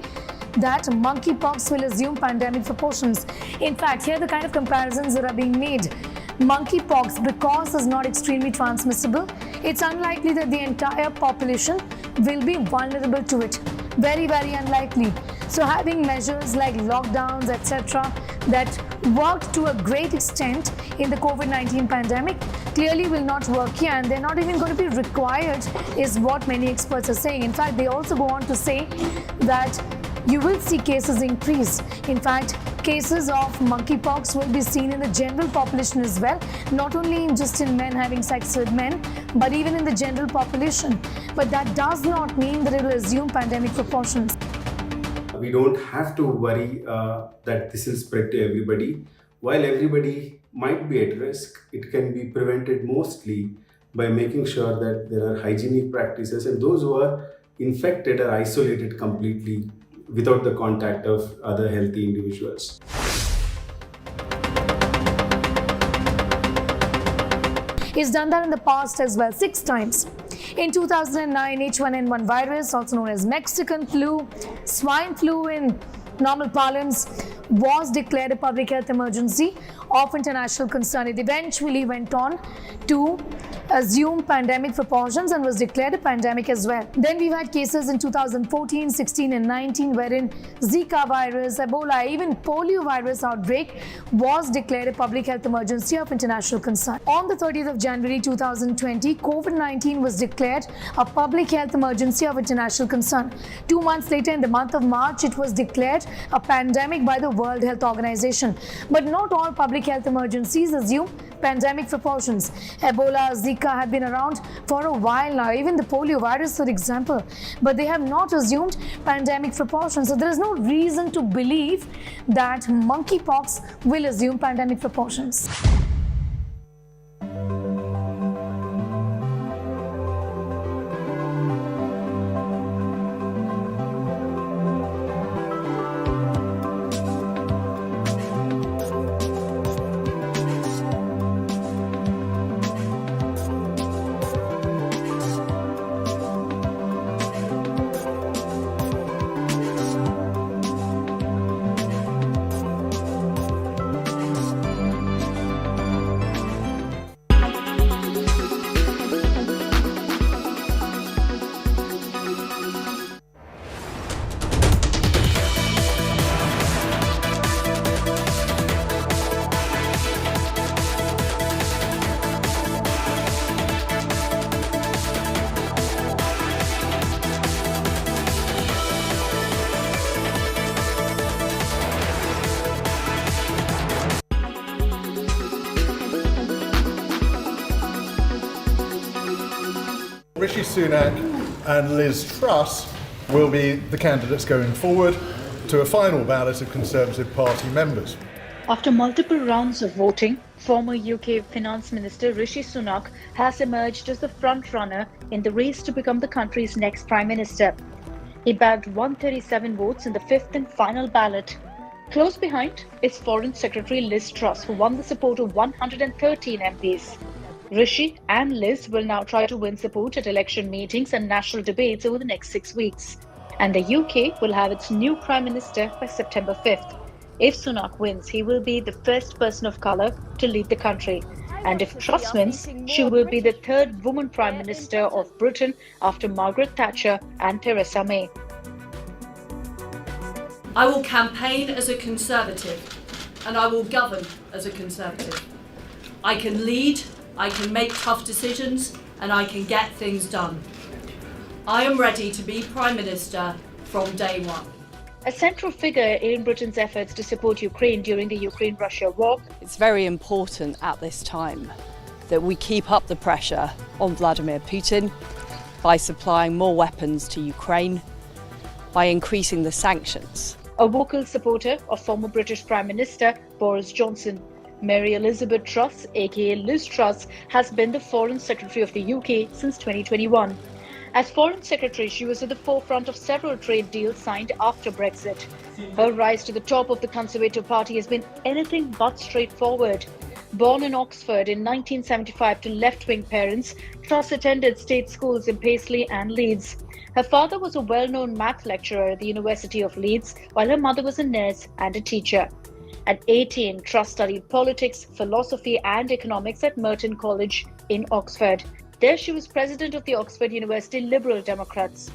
Speaker 2: that monkeypox will assume pandemic proportions. In fact, here are the kind of comparisons that are being made. Monkeypox, because it's not extremely transmissible, it's unlikely that the entire population will be vulnerable to it. Very, very unlikely. So having measures like lockdowns, etc., that worked to a great extent in the COVID-19 pandemic clearly will not work here, and they're not even going to be required, is what many experts are saying. In fact, they also go on to say that you will see cases increase. In fact, cases of monkeypox will be seen in the general population as well, not only just in men having sex with men, but even in the general population. But that does not mean that it will assume pandemic proportions.
Speaker 9: We don't have to worry that this will spread to everybody. While everybody might be at risk, it can be prevented mostly by making sure that there are hygienic practices, and those who are infected are isolated completely without the contact of other healthy individuals.
Speaker 2: He's done that in the past as well, 6 times. In 2009, H1N1 virus, also known as Mexican flu, swine flu in normal parlance, was declared a public health emergency of international concern. It eventually went on to assume pandemic proportions and was declared a pandemic as well. Then we've had cases in 2014, 16 and 19 wherein Zika virus, Ebola, even polio virus outbreak was declared a public health emergency of international concern. On the 30th of January 2020, COVID-19 was declared a public health emergency of international concern. 2 months later, in the month of March, it was declared a pandemic by the World Health Organization. But not all public health emergencies assume pandemic proportions. Ebola, Zika have been around for a while now, even the polio virus, for example, but they have not assumed pandemic proportions. So there is no reason to believe that monkeypox will assume pandemic proportions.
Speaker 12: Rishi Sunak and Liz Truss will be the candidates going forward to a final ballot of Conservative Party members.
Speaker 24: After multiple rounds of voting, former UK Finance Minister Rishi Sunak has emerged as the front-runner in the race to become the country's next Prime Minister. He bagged 137 votes in the fifth and final ballot. Close behind is Foreign Secretary Liz Truss, who won the support of 113 MPs. Rishi and Liz will now try to win support at election meetings and national debates over the next 6 weeks. And the UK will have its new Prime Minister by September 5th. If Sunak wins, he will be the first person of colour to lead the country. And if Truss wins, she will be the third woman Prime Minister of Britain after Margaret Thatcher and Theresa May.
Speaker 13: I will campaign as a Conservative and I will govern as a Conservative. I can lead, I can make tough decisions and I can get things done. I am ready to be Prime Minister from day one.
Speaker 24: A central figure in Britain's efforts to support Ukraine during the Ukraine-Russia war.
Speaker 15: It's very important at this time that we keep up the pressure on Vladimir Putin by supplying more weapons to Ukraine, by increasing the sanctions.
Speaker 24: A vocal supporter of former British Prime Minister Boris Johnson, Mary Elizabeth Truss, aka Liz Truss, has been the Foreign Secretary of the UK since 2021. As Foreign Secretary, she was at the forefront of several trade deals signed after Brexit. Her rise to the top of the Conservative Party has been anything but straightforward. Born in Oxford in 1975 to left-wing parents, Truss attended state schools in Paisley and Leeds. Her father was a well-known math lecturer at the University of Leeds, while her mother was a nurse and a teacher. At 18, Truss studied politics, philosophy and economics at Merton College in Oxford. There she was president of the Oxford University Liberal Democrats.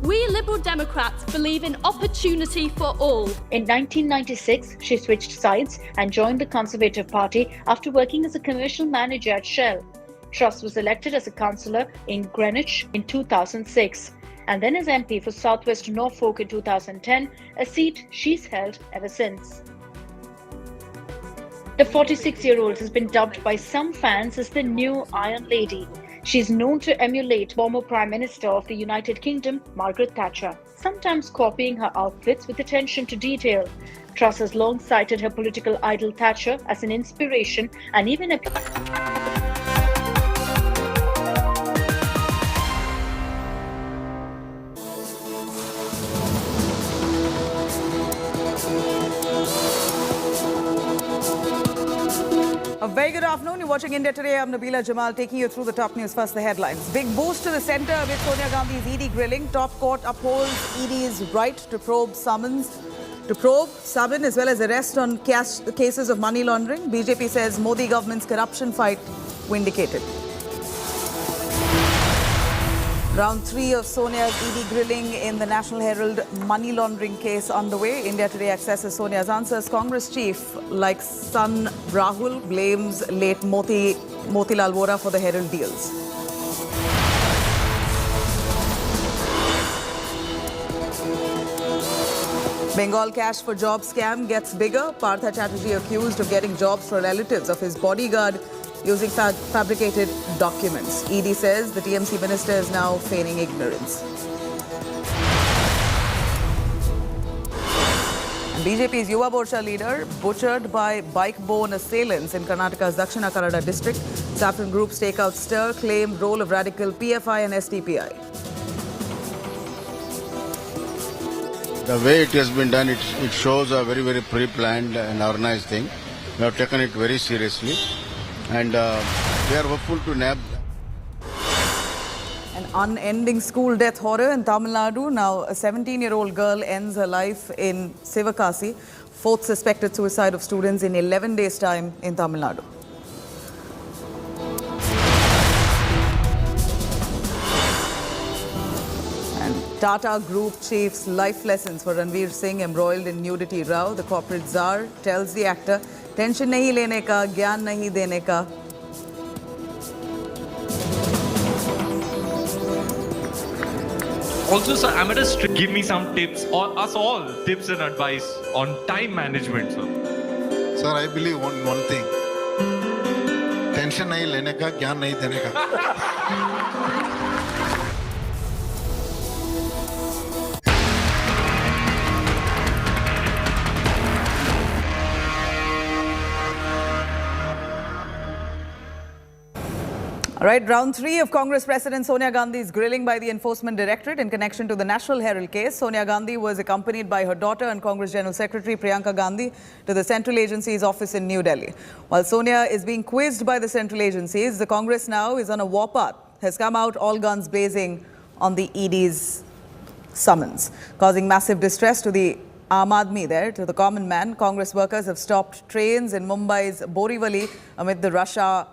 Speaker 16: We Liberal Democrats believe in opportunity for all.
Speaker 24: In 1996, she switched sides and joined the Conservative Party after working as a commercial manager at Shell. Truss was elected as a councillor in Greenwich in 2006 and then as MP for South West Norfolk in 2010, a seat she's held ever since. The 46-year-old has been dubbed by some fans as the new Iron Lady. She's known to emulate former Prime Minister of the United Kingdom, Margaret Thatcher, sometimes copying her outfits with attention to detail. Truss has long cited her political idol Thatcher as an inspiration and even
Speaker 17: A very good afternoon. You're watching India Today. I'm Nabila Jamal, taking you through the top news. First, the headlines. Big boost to the centre with Sonia Gandhi's ED grilling. Top court upholds ED's right to probe summon as well as arrest on cases of money laundering. BJP says Modi government's corruption fight vindicated. Round 3 of Sonia's ED grilling in the National Herald money laundering case underway. India Today accesses Sonia's answers. Congress chief, like son Rahul, blames late Motilal Vora for the Herald deals. Bengal cash for job scam gets bigger. Partha Chatterjee accused of getting jobs for relatives of his bodyguard using fabricated documents. ED says the TMC minister is now feigning ignorance. And BJP's Yuva Morcha leader butchered by bike-borne assailants in Karnataka's Dakshina Kannada district. Saffron Group's takeout stir claimed role of radical PFI and SDPI.
Speaker 19: The way it has been done, it shows a very, very pre-planned and organized thing. We have taken it very seriously. And we are hopeful to nab.
Speaker 17: An unending school death horror in Tamil Nadu. Now, a 17-year-old girl ends her life in Sivakasi. Fourth suspected suicide of students in 11 days' time in Tamil Nadu. And Tata Group chief's life lessons for Ranveer Singh embroiled in nudity row. The corporate czar tells the actor, tension नहीं लेने का, ज्ञान नहीं देने का.
Speaker 25: Also, sir, I'm just give me some tips, or us all tips and advice on time management, sir.
Speaker 19: Sir, I believe one thing. Tension नहीं लेने का, ज्ञान नहीं देने का.
Speaker 17: All right, round 3 of Congress President Sonia Gandhi's grilling by the Enforcement Directorate in connection to the National Herald case. Sonia Gandhi was accompanied by her daughter and Congress General Secretary Priyanka Gandhi to the Central Agency's office in New Delhi. While Sonia is being quizzed by the Central Agencies, the Congress now is on a warpath, has come out all guns blazing on the ED's summons, causing massive distress to the Aam Aadmi there, to the common man. Congress workers have stopped trains in Mumbai's Borivali amid the rush hour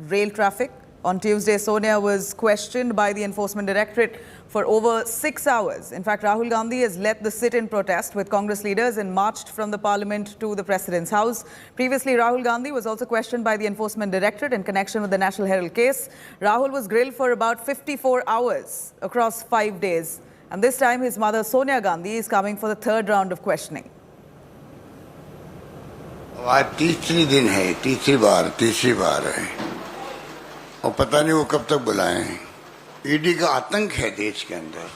Speaker 17: rail traffic. On Tuesday, Sonia was questioned by the Enforcement Directorate for over 6 hours. In fact, Rahul Gandhi has led the sit-in protest with Congress leaders and marched from the Parliament to the President's house. Previously, Rahul Gandhi was also questioned by the Enforcement Directorate in connection with the National Herald case. Rahul was grilled for about 54 hours across 5 days. And this time, his mother, Sonia Gandhi, is coming for the third round of questioning.
Speaker 7: आज तीसरी दिन है, तीसरी बार है.
Speaker 19: और पता नहीं वो कब तक बुलाएं। ईडी का आतंक है देश के अंदर,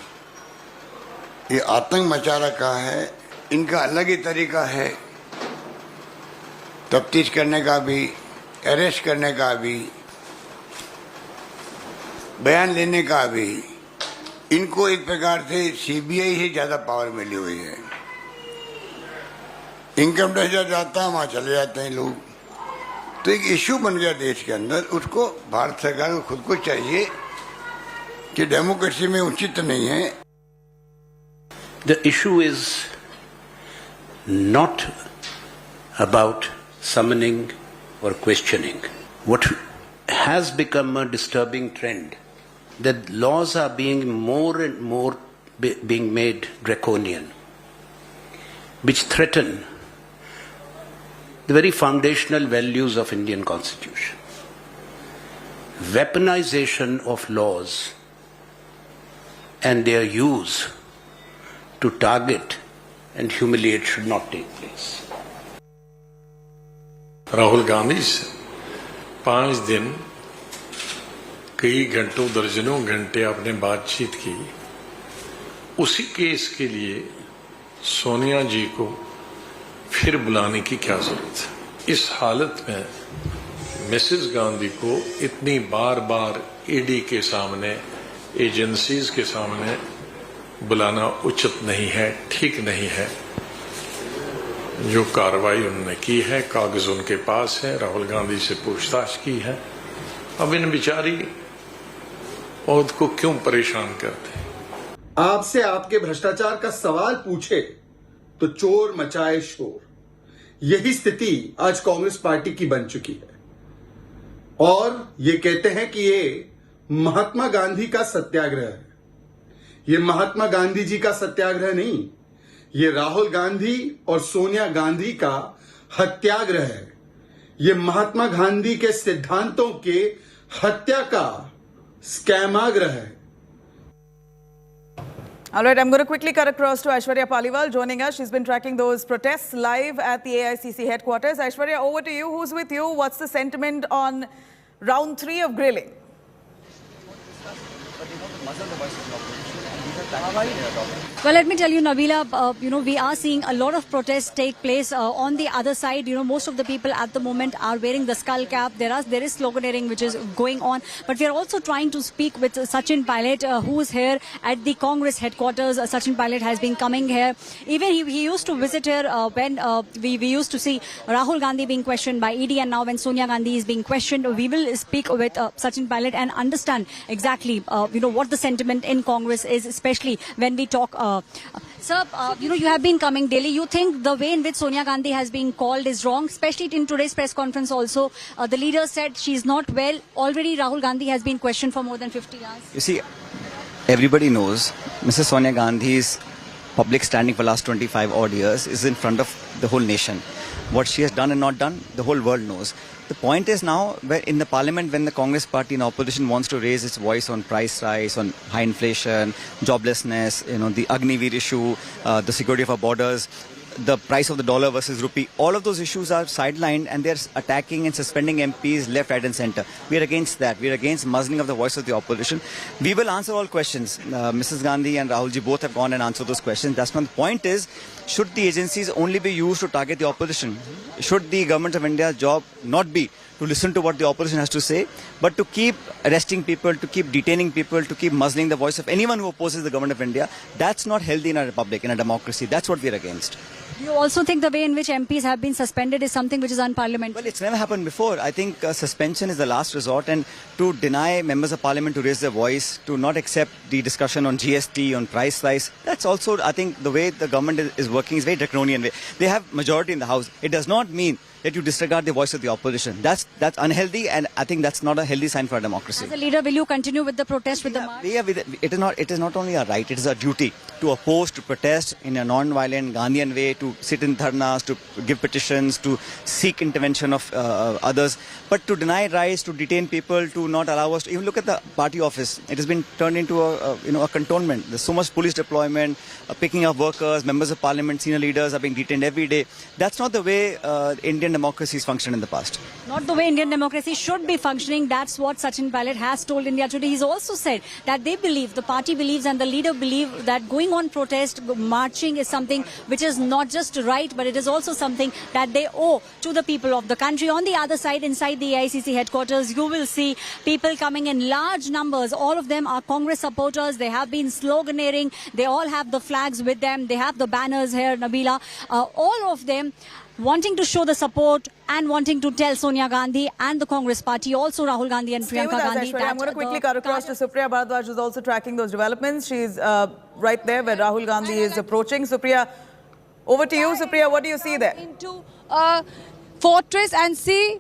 Speaker 19: ये आतंक मचा रखा है। इनका अलग ही तरीका है तफ्तीश करने का भी, अरेस्ट करने का भी, बयान लेने का भी। इनको एक प्रकार से सीबीआई से ज्यादा पावर मिली हुई है। इनकम टैक्स जाता है, वहां चले जाते हैं लोग। तो एक इश्यू बन गया देश के अंदर। उसको भारत सरकार को खुद को चाहिए कि डेमोक्रेसी में उचित नहीं है।
Speaker 1: The issue is not about summoning or questioning. What has become a disturbing trend, that laws are being more and more being made draconian, which threaten the very foundational values of Indian Constitution. Weaponization of laws and their use to target and humiliate should not take place.
Speaker 3: Rahul Gandhi से 5 दिन कई घंटों दर्जनों घंटे आपने बातचीत की। उसी केस के लिए सोनिया जी को फिर बुलाने की क्या जरूरत है? इस हालत में मिसेस गांधी को इतनी बार बार ईडी के सामने, एजेंसीज के सामने बुलाना उचित नहीं है, ठीक नहीं है। जो कार्रवाई उन्होंने की है, कागज उनके पास है, राहुल गांधी से पूछताछ की है। अब इन बिचारी औरत को क्यों परेशान करते?
Speaker 6: आपसे आपके भ्रष्टाचार का सवाल पूछे तो चोर मचाए शोर। यही स्थिति आज कांग्रेस पार्टी की बन चुकी है और ये कहते हैं कि ये महात्मा गांधी का सत्याग्रह है। ये महात्मा गांधी जी का सत्याग्रह नहीं, ये राहुल गांधी और सोनिया गांधी का हत्याग्रह है। ये महात्मा गांधी के सिद्धांतों के हत्या का स्कैमाग्रह है।
Speaker 17: All right, I'm going to quickly cut across to Aishwarya Paliwal joining us. She's been tracking those protests live at the AICC headquarters. Aishwarya, over to you. Who's with you? What's the sentiment on round 3 of grilling?
Speaker 20: Well, let me tell you, Nabila, we are seeing a lot of protests take place on the other side. Most of the people at the moment are wearing the skull cap. There is sloganeering which is going on. But we are also trying to speak with Sachin Pilot, who is here at the Congress headquarters. Sachin Pilot has been coming here. Even he used to visit here when we used to see Rahul Gandhi being questioned by ED, and now when Sonia Gandhi is being questioned, we will speak with Sachin Pilot and understand exactly, what the sentiment in Congress is, especially when we talk. Sir, you have been coming daily. You think the way in which Sonia Gandhi has been called is wrong, especially in today's press conference also. The leader said she's not well. Already Rahul Gandhi has been questioned for more than 50 hours.
Speaker 22: You see, everybody knows Mrs. Sonia Gandhi's public standing for the last 25 odd years is in front of the whole nation. What she has done and not done, the whole world knows. The point is now, where in the parliament, when the Congress party in opposition wants to raise its voice on price rise, on high inflation, joblessness, the Agniveer issue, the security of our borders, the price of the dollar versus rupee, all of those issues are sidelined and they're attacking and suspending MPs left, right and centre. We are against that. We are against muzzling of the voice of the opposition. We will answer all questions. Mrs. Gandhi and Rahulji both have gone and answered those questions. That's not the point. Is should the agencies only be used to target the opposition? Should the government of India's job not be to listen to what the opposition has to say, but to keep arresting people, to keep detaining people, to keep muzzling the voice of anyone who opposes the government of India? That's not healthy in a republic, in a democracy. That's what we're against.
Speaker 20: Do you also think the way in which MPs have been suspended is something which is unparliamentary?
Speaker 22: Well, it's never happened before. I think suspension is the last resort, and to deny members of parliament to raise their voice, to not accept the discussion on GST, on price rise, that's also, I think, the way the government is working is very draconian way. They have majority in the House. It does not mean that you disregard the voice of the opposition. That's unhealthy, and I think that's not a healthy sign for a democracy.
Speaker 20: As a leader, will you continue with the protest, with the march?
Speaker 22: Yeah, it is not only our right, it is our duty. to oppose, to protest in a non-violent Gandhian way, to sit in dharnas, to give petitions, to seek intervention of others. But to deny rights, to detain people, to not allow us to even look at the party office, it has been turned into a cantonment. There's so much police deployment, picking up workers, members of parliament, senior leaders are being detained every day. That's not the way Indian democracies functioned in the past.
Speaker 20: Not the way Indian democracy should be functioning. That's what Sachin Pilot has told India Today. He's also said that they believe, the party believes and the leader believe that going on protest, marching is something which is not just right, but it is also something that they owe to the people of the country. On the other side, inside the AICC headquarters, you will see people coming in large numbers. All of them are Congress supporters. They have been sloganeering. They all have the flags with them. They have the banners here, Nabila. All of them wanting to show the support and wanting to tell Sonia Gandhi and the Congress party, also Rahul Gandhi and Priyanka Gandhi.
Speaker 17: I'm going to quickly cut across to Supriya Bharadwaj, who's also tracking those developments. She's right there where Rahul Gandhi is approaching. Supriya, over to you. Supriya, what do you see there?
Speaker 4: Into fortress and see.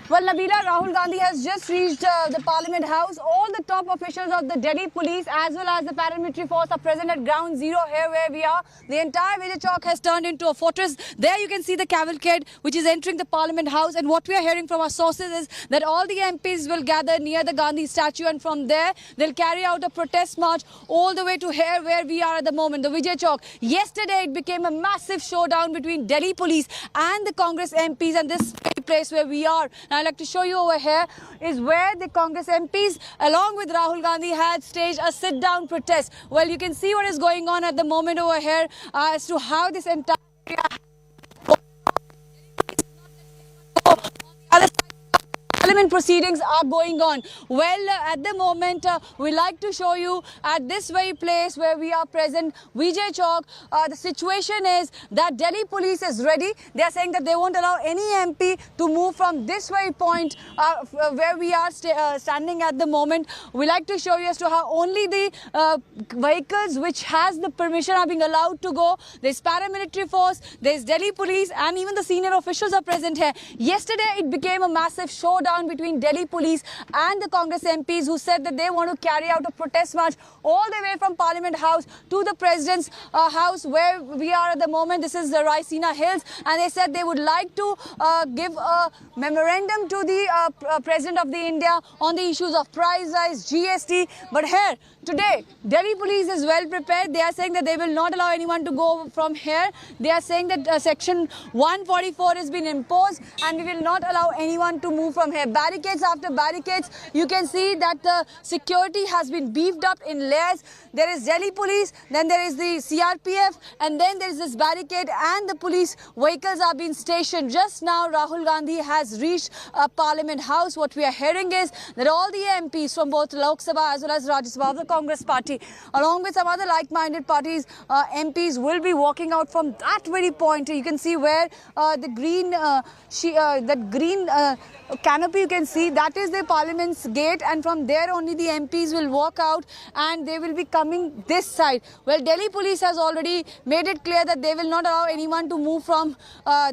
Speaker 4: Well, Nabila, Rahul Gandhi has just reached the Parliament House. All the top officials of the Delhi police as well as the paramilitary force are present at ground zero here where we are. The entire Vijay Chowk has turned into a fortress. There you can see the cavalcade which is entering the Parliament House, and what we are hearing from our sources is that all the MPs will gather near the Gandhi statue, and from there they'll carry out a protest march all the way to here where we are at the moment, the Vijay Chowk. Yesterday it became a massive showdown between Delhi police and the Congress MPs, and this place where we are. Now, I'd like to show you over here is where the Congress MPs along with Rahul Gandhi had staged a sit-down protest. Well, you can see what is going on at the moment over here as to how this entire Parliament proceedings are going on. Well, at the moment, we like to show you at this very place where we are present, Vijay Chowk. The situation is that Delhi police is ready. They are saying that they won't allow any MP to move from this very point where we are standing at the moment. We like to show you as to how only the vehicles which has the permission are being allowed to go. There's paramilitary force, there's Delhi police, and even the senior officials are present here. Yesterday, it became a massive showdown between Delhi police and the Congress MPs who said that they want to carry out a protest march all the way from Parliament House to the President's house where we are at the moment. This is the Raisina Hills, and they said they would like to give a memorandum to the President of the India on the issues of price rise, GST. But here, today, Delhi police is well prepared. They are saying that they will not allow anyone to go from here. They are saying that section 144 has been imposed and we will not allow anyone to move from here. Barricades after barricades, you can see that the security has been beefed up in layers. There is Delhi police, then there is the CRPF, and then there is this barricade, and the police vehicles are being stationed. Just now, Rahul Gandhi has reached Parliament House. What we are hearing is that all the MPs from both Lok Sabha as well as Rajya Sabha of the Congress party, along with some other like-minded parties, MPs will be walking out from that very point. You can see where the green canopy you can see, that is the Parliament's gate, and from there only the MPs will walk out and they will be coming this side. Well, Delhi police has already made it clear that they will not allow anyone to move from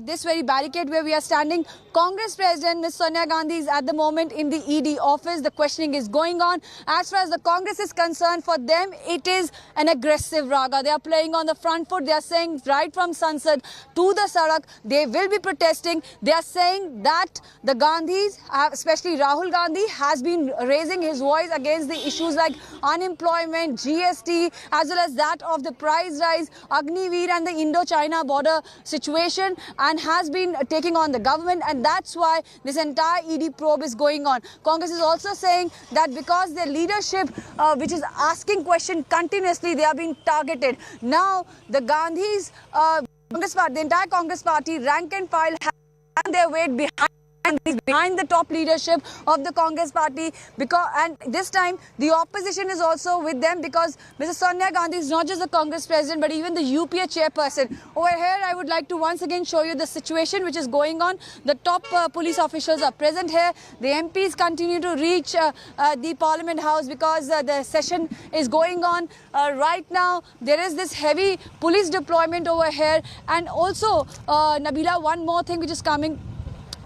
Speaker 4: this very barricade where we are standing. Congress President Ms. Sonia Gandhi is at the moment in the ED office. The questioning is going on. As far as the Congress is concerned, for them it is an aggressive raga. They are playing on the front foot. They are saying right from Sansad to the Sadak, they will be protesting. They are saying that the Gandhis, especially Rahul Gandhi, has been raising his voice against the issues like unemployment, GST, as well as that of the price rise, Agniveer and the Indo-China border situation, and has been taking on the government, and that's why this entire ED probe is going on. Congress is also saying that because their leadership, which is asking questions continuously, they are being targeted. Now, the Gandhis, the entire Congress party, rank and file, have their weight behind the top leadership of the Congress party, and this time the opposition is also with them, because Mrs. Sonia Gandhi is not just the Congress president but even the UPA chairperson. Over here I would like to once again show you the situation which is going on. The top police officials are present here. The MPs continue to reach the Parliament House because the session is going on. Right now there is this heavy police deployment over here, and also Nabila, one more thing which is coming.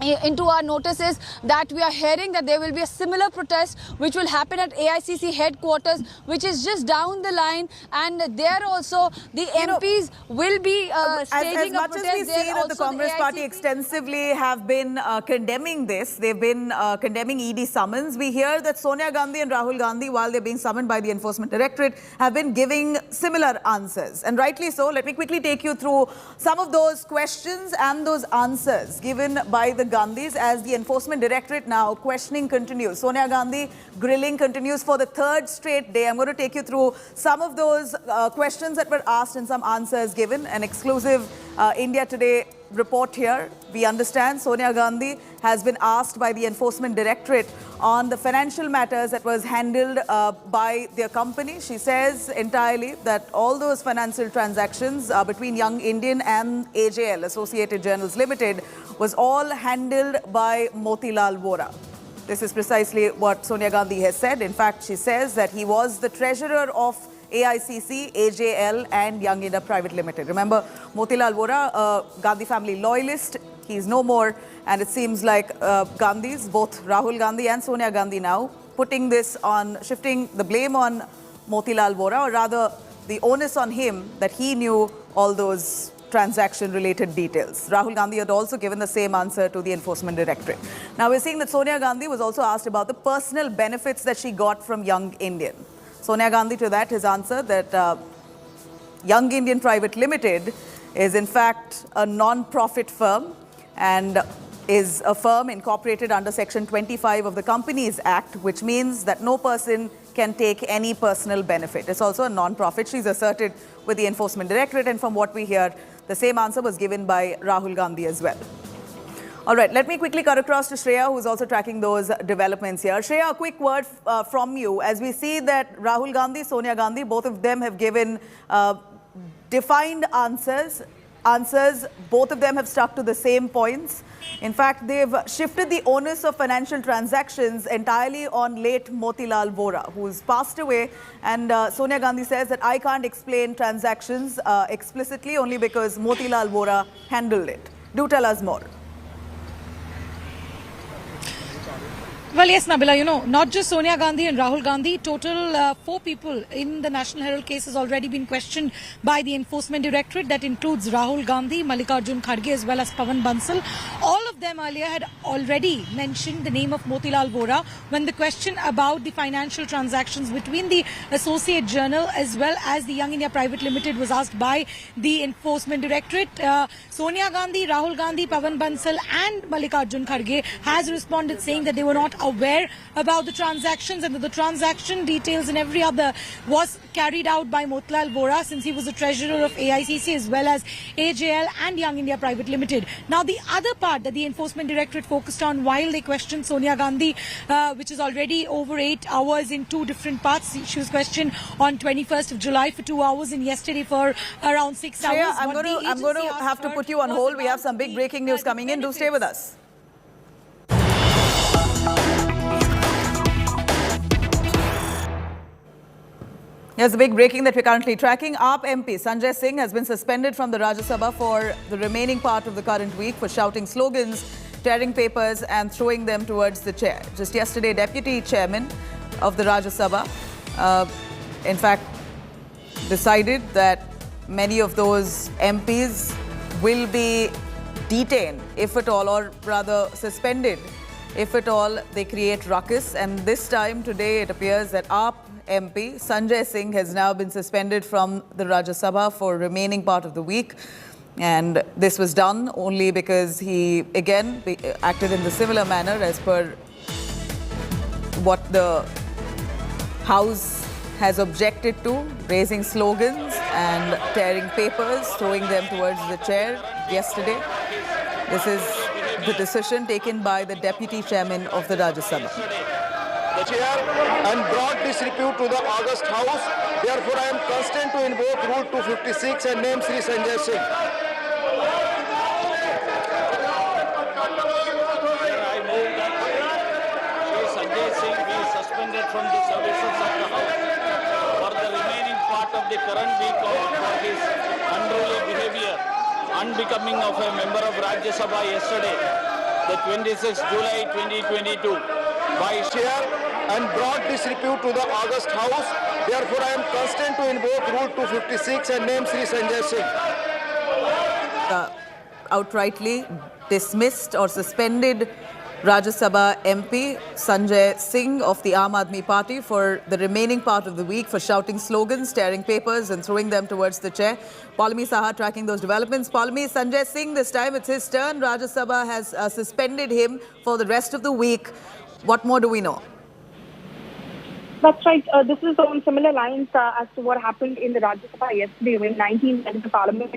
Speaker 4: into our notices that we are hearing that there will be a similar protest which will happen at AICC headquarters, which is just down the line, and there also the MPs will be staging
Speaker 17: as
Speaker 4: a
Speaker 17: much
Speaker 4: protest.
Speaker 17: as we see that the
Speaker 4: Also
Speaker 17: Congress party
Speaker 4: AICC
Speaker 17: extensively have been condemning this, they've been condemning ED summons. We hear that Sonia Gandhi and Rahul Gandhi, while they're being summoned by the Enforcement Directorate, have been giving similar answers, and rightly so. Let me quickly take you through some of those questions and those answers given by the Gandhis as the Enforcement Directorate now questioning continues. Sonia Gandhi grilling continues for the third straight day. I'm going to take you through some of those questions that were asked and some answers given. An exclusive India Today report here. We understand Sonia Gandhi has been asked by the Enforcement Directorate on the financial matters that was handled by their company. She says entirely that all those financial transactions between Young Indian and AJL, Associated Journals Limited, was all handled by Motilal Vora. This is precisely what Sonia Gandhi has said. In fact, she says that he was the treasurer of AICC, AJL and Young India Private Limited. Remember, Motilal Vora, a Gandhi family loyalist, he's no more. And it seems like Gandhis, both Rahul Gandhi and Sonia Gandhi now, putting this on, shifting the blame on Motilal Vora, or rather the onus on him that he knew all those transaction-related details. Rahul Gandhi had also given the same answer to the Enforcement Directorate. Now we're seeing that Sonia Gandhi was also asked about the personal benefits that she got from Young Indian. Sonia Gandhi to that has answered that Young Indian Private Limited is in fact a non-profit firm and is a firm incorporated under Section 25 of the Companies Act, which means that no person can take any personal benefit. It's also a non-profit. She's asserted with the Enforcement Directorate, and from what we hear, the same answer was given by Rahul Gandhi as well. All right, let me quickly cut across to Shreya, who's also tracking those developments here. Shreya, a quick word from you. As we see that Rahul Gandhi, Sonia Gandhi, both of them have given defined answers. Both of them have stuck to the same points. In fact, they've shifted the onus of financial transactions entirely on late Motilal Vora, who's passed away. And Sonia Gandhi says that I can't explain transactions explicitly only because Motilal Vora handled it. Do tell us more.
Speaker 2: Well, yes, Nabila, not just Sonia Gandhi and Rahul Gandhi, total 4 people in the National Herald case has already been questioned by the Enforcement Directorate. That includes Rahul Gandhi, Mallikarjun Kharge as well as Pawan Bansal. All of them earlier had already mentioned the name of Motilal Vora when the question about the financial transactions between the Associate Journal as well as the Young India Private Limited was asked by the Enforcement Directorate. Sonia Gandhi, Rahul Gandhi, Pawan Bansal and Mallikarjun Kharge has responded saying that they were not aware about the transactions and that the transaction details and every other was carried out by Motilal Vora since he was the treasurer of AICC as well as AJL and Young India Private Limited. Now the other part that the Enforcement Directorate focused on while they questioned Sonia Gandhi, which is already over 8 hours in 2 different parts. She was questioned on 21st of July for 2 hours and yesterday for around 6 hours.
Speaker 17: Shreya, I'm going to have to put you on hold. We have some big breaking news coming in. Do stay with us. Here's the big breaking that we're currently tracking. AAP MP Sanjay Singh has been suspended from the Rajya Sabha for the remaining part of the current week for shouting slogans, tearing papers and throwing them towards the chair. Just yesterday, Deputy Chairman of the Rajya Sabha, in fact, decided that many of those MPs will be detained, if at all, or rather suspended, if at all they create ruckus. And this time, today, it appears that AAP MP Sanjay Singh has now been suspended from the Rajya Sabha for remaining part of the week. And this was done only because he, again, acted in the similar manner as per what the House has objected to, raising slogans and tearing papers, throwing them towards the chair yesterday. This is the decision taken by the Deputy Chairman of the Rajya Sabha.
Speaker 5: The chair and brought this repute to the August House. Therefore, I am constant to invoke Rule 256 and name Sri Sanjay Singh.
Speaker 8: I move that Sri Sanjay Singh be suspended from the services of the House for the remaining part of the current week for his unruly behavior, unbecoming of a member of Rajya Sabha yesterday. the 26th July 2022
Speaker 5: by chair and brought disrepute to the August House. Therefore, I am constant to invoke Rule 256 and name Sri Sanjay Singh.
Speaker 17: Outrightly dismissed or suspended Rajya Sabha MP Sanjay Singh of the Aam Aadmi Party for the remaining part of the week for shouting slogans, tearing papers and throwing them towards the chair. Paulami Saha tracking those developments. Paulami, Sanjay Singh, this time it's his turn. Rajya Sabha has suspended him for the rest of the week. What more do we know?
Speaker 10: That's right. This is on similar lines as to what happened in the Rajya Sabha yesterday when 19 members of the Parliament,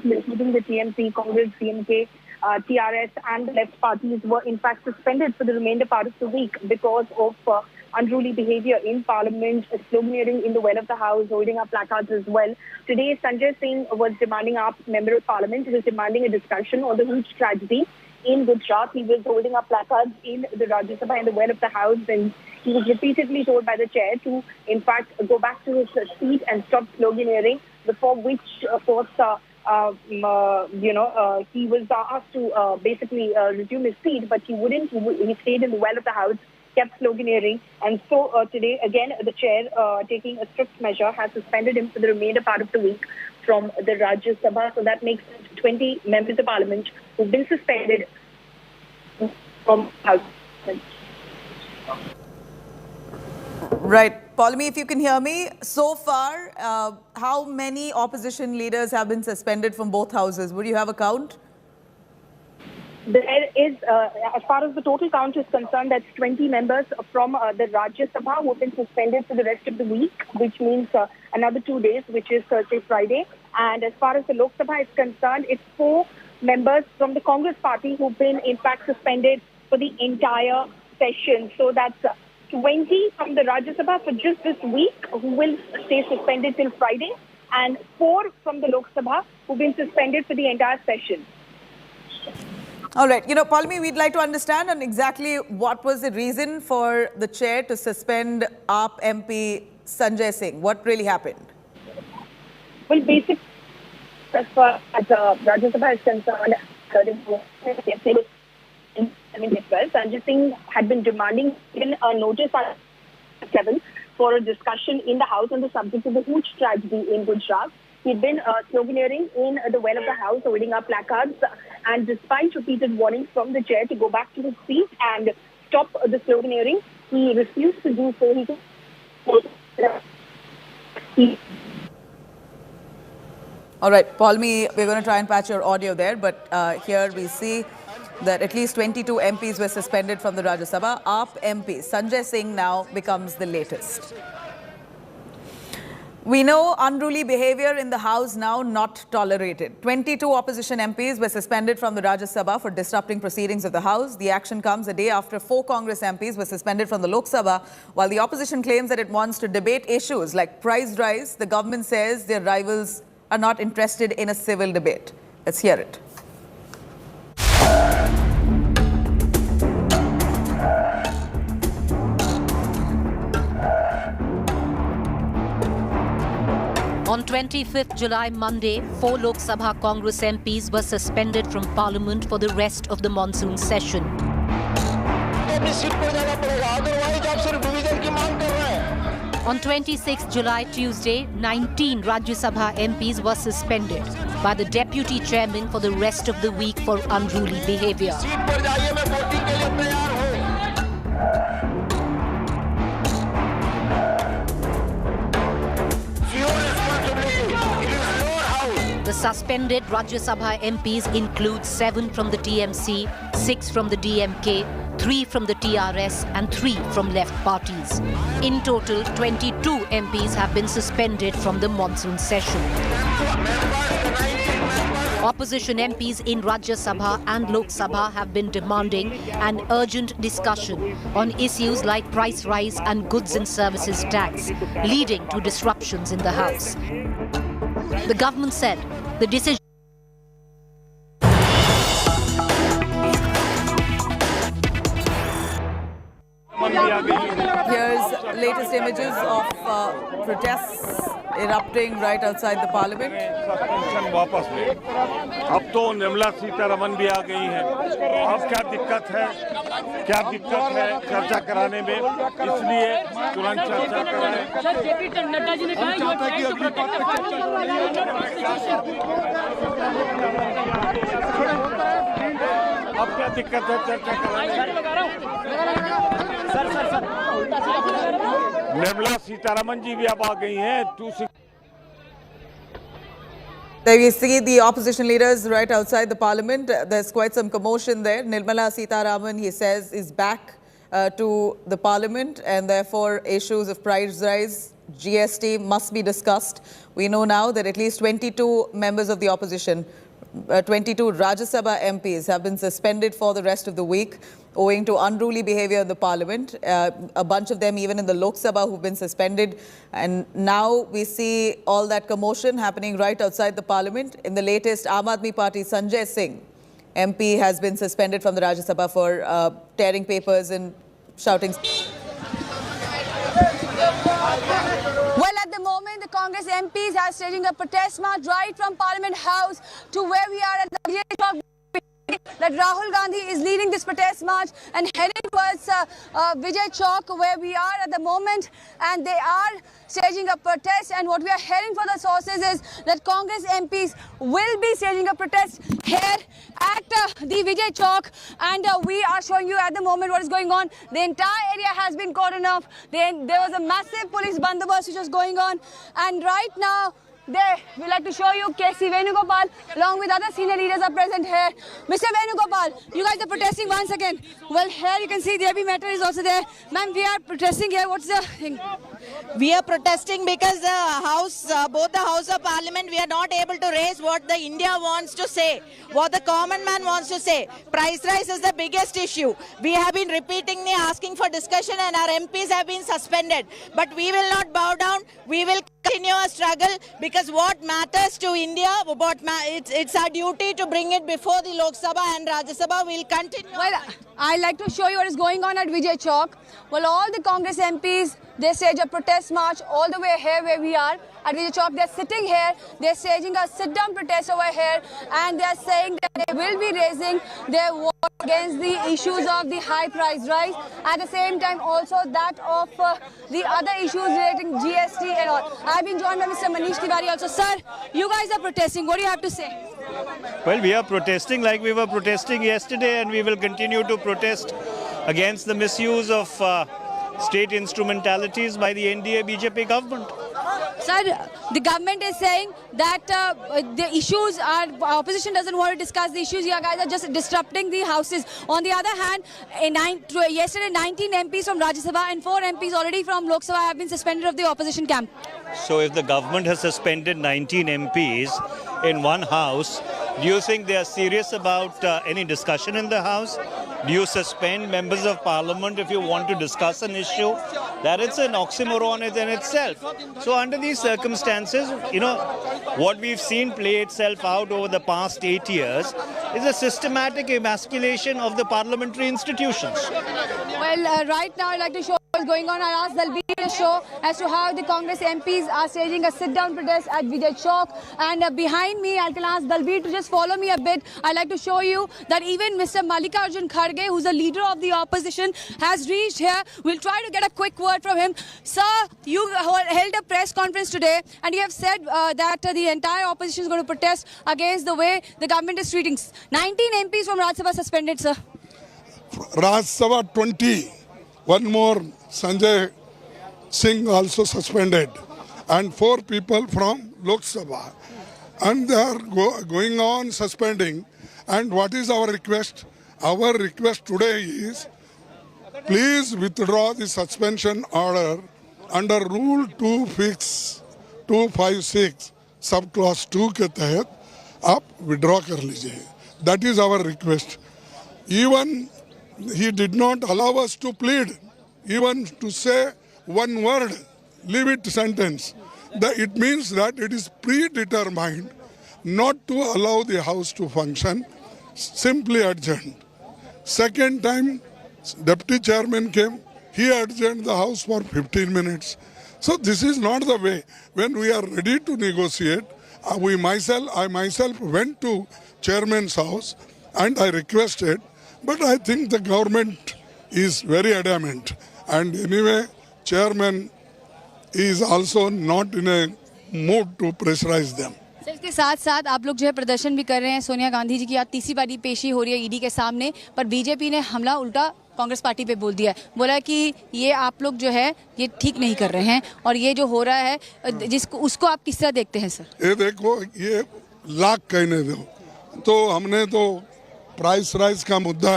Speaker 10: including the TMC, Congress, DMK, TRS and the left parties were in fact suspended for the remainder part of the week because of unruly behavior in Parliament, sloganeering in the well of the House, holding up placards as well. Today, Sanjay Singh was demanding up Member of Parliament. He was demanding a discussion on the huge tragedy in Gujarat. He was holding up placards in the Rajya Sabha and the well of the House, and he was repeatedly told by the chair to, in fact, go back to his seat and stop sloganeering, before which, of course, he was asked to basically resume his seat, but he wouldn't. He stayed in the well of the House, kept sloganeering, and so today, again, the chair, taking a strict measure, has suspended him for the remainder part of the week from the Rajya Sabha. So that makes 20 members of Parliament who've been suspended from House.
Speaker 17: Right. Paulami, if you can hear me, so far, how many opposition leaders have been suspended from both houses? Would you have a count?
Speaker 10: There is, as far as the total count is concerned, that's 20 members from the Rajya Sabha who have been suspended for the rest of the week, which means another 2 days, which is Thursday, Friday. And as far as the Lok Sabha is concerned, it's 4 members from the Congress party who've been, in fact, suspended for the entire session. So that's 20 from the Rajya Sabha for just this week who will stay suspended till Friday, and 4 from the Lok Sabha who've been suspended for the entire session.
Speaker 17: All right. You know, Paulami, we'd like to understand on exactly what was the reason for the chair to suspend AAP MP Sanjay Singh. What really happened?
Speaker 10: Well, basically, as far as Rajya Sabha is concerned, Sanjay Singh had been demanding a notice on 7 for a discussion in the House on the subject of the huge tragedy in Gujarat. He'd been sloganeering in the well of the House, holding up placards, and despite repeated warnings from the chair to go back to his seat and stop the sloganeering, he refused to do so.
Speaker 17: All right, Paulami, we're going to try and patch your audio there, but here we see that at least 22 MPs were suspended from the Rajya Sabha. AAP MP Sanjay Singh now becomes the latest. We know unruly behavior in the House now not tolerated. 22 opposition MPs were suspended from the Rajya Sabha for disrupting proceedings of the House. The action comes a day after 4 Congress MPs were suspended from the Lok Sabha. While the opposition claims that it wants to debate issues like price rise, the government says their rivals are not interested in a civil debate. Let's hear it.
Speaker 11: On 25th July, Monday, 4 Lok Sabha Congress MPs were suspended from Parliament for the rest of the monsoon session. On 26th July, Tuesday, 19 Rajya Sabha MPs were suspended by the Deputy Chairman for the rest of the week for unruly behavior. The suspended Rajya Sabha MPs include 7 from the TMC, 6 from the DMK, 3 from the TRS and 3 from left parties. In total, 22 MPs have been suspended from the monsoon session. Opposition MPs in Rajya Sabha and Lok Sabha have been demanding an urgent discussion on issues like price rise and goods and services tax, leading to disruptions in the House. The government said the decision.
Speaker 17: Here's latest images of protests erupting right outside the parliament.
Speaker 3: Suspension वापस ले। अब तो निर्मला सीतारमण भी आ गई हैं। अब क्या दिक्कत है? चर्चा कराने में? इसलिए तुरंत चर्चा कराएं।
Speaker 16: नड्डा जी ने कहा
Speaker 3: अब क्या दिक्कत है? चर्चा कराने में? निर्मला सीतारमण जी भी अब आ गई हैं।
Speaker 17: There we see the opposition leaders right outside the parliament. There's quite some commotion there. Nirmala Sitharaman, he says, is back to the parliament, and therefore issues of price rise, GST must be discussed. We know now that at least 22 members of the opposition, 22 Rajya Sabha MPs have been suspended for the rest of the week owing to unruly behavior in the parliament. A bunch of them even in the Lok Sabha who've been suspended. And now we see all that commotion happening right outside the parliament. In the latest, Aam Aadmi Party Sanjay Singh, MP, has been suspended from the Rajya Sabha for tearing papers and shouting.
Speaker 4: Well, at the moment, the Congress MPs are staging a protest march right from Parliament House to where we are at the Vijay Chowk. That Rahul Gandhi is leading this protest march and heading towards Vijay Chowk, where we are at the moment, and they are staging a protest. And what we are hearing from the sources is that Congress MPs will be staging a protest here at the Vijay Chowk, and we are showing you at the moment what is going on. The entire area has been cordoned off. There was a massive police bandobast which was going on, and right now we like to show you KC Venugopal along with other senior leaders are present here. Mr. Venugopal, you guys are protesting once again. Well, here you can see the heavy metal is also there. Ma'am, we are protesting here. What's the thing?
Speaker 9: We are protesting because the House, both the House of Parliament, we are not able to raise what the India wants to say, what the common man wants to say. Price rise is the biggest issue. We have been repeatedly asking for discussion and our MPs have been suspended. But we will not bow down. We will continue our struggle because what matters to India, it's our duty to bring it before the Lok Sabha and Rajya Sabha. We'll continue.
Speaker 4: Well, I'd like to show you what is going on at Vijay Chowk. Well, all the Congress MPs, they stage a protest march all the way here where we are at Vijay Chowk. They're sitting here, they're staging a sit-down protest over here, and they're saying that they will be raising their voice against the issues of the high price rise. At the same time, also that of the other issues relating GST and all. I've been joined by Mr. Manish Tiwari also. Sir, you guys are protesting. What do you have to say?
Speaker 14: Well, we are protesting like we were protesting yesterday, and we will continue to protest against the misuse of state instrumentalities by the NDA BJP government.
Speaker 4: Sir, the government is saying that the issues are, opposition doesn't want to discuss the issues. You guys are just disrupting the houses. On the other hand, yesterday 19 MPs from Rajya Sabha and 4 MPs already from Lok Sabha have been suspended of the opposition camp.
Speaker 14: So if the government has suspended 19 MPs in one house, do you think they are serious about any discussion in the house? Do you suspend members of parliament if you want to discuss an issue? That is an oxymoron in itself. So under these circumstances, what we've seen play itself out over the past 8 years is a systematic emasculation of the parliamentary institutions.
Speaker 4: Well, right now I'd like to show what's going on. I asked Dalbir to show as to how the Congress MPs are staging a sit-down protest at Vijay Chowk. And behind me, I can ask Dalbir to just follow me a bit. I'd like to show you that even Mr. Mallikarjun Kharge, who's the leader of the opposition, has reached here. We'll try to get a quick word from him. Sir, you held a press conference today and you have said that the entire opposition is going to protest against the way the government is treating 19 MPs from Rajya Sabha suspended, sir.
Speaker 18: Rajya Sabha 20. One more, Sanjay Singh also suspended, and 4 people from Lok Sabha. And they are going on suspending. And what is our request? Our request today is, please withdraw the suspension order under Rule 256 subclause 2 के तहत आप withdraw कर लीजिए. That is our request. Even he did not allow us to plead, even to say one word, leave it sentence. It means that it is predetermined not to allow the house to function, simply adjourned. Second time, deputy chairman came, he adjourned the house for 15 minutes. So this is not the way. When we are ready to negotiate, I myself went to chairman's house and I requested, but I think the government is very adamant. And anyway, chairman is also not in a mood to pressurize them.
Speaker 4: Sir इसके साथ साथ आप लोग जो है प्रदर्शन भी कर रहे हैं, सोनिया गांधी जी की आज तीसरी बारी पेशी हो रही है ईडी के सामने, पर बीजेपी ने हमला उल्टा कांग्रेस पार्टी पे बोल दिया है, बोला कि ये आप लोग जो है ये ठीक नहीं कर रहे हैं और ये जो हो रहा है जिसको उसको आप किस तरह देखते हैं सर?
Speaker 18: ये देखो, ये लाख कहने दो, तो हमने तो प्राइस राइज का मुद्दा,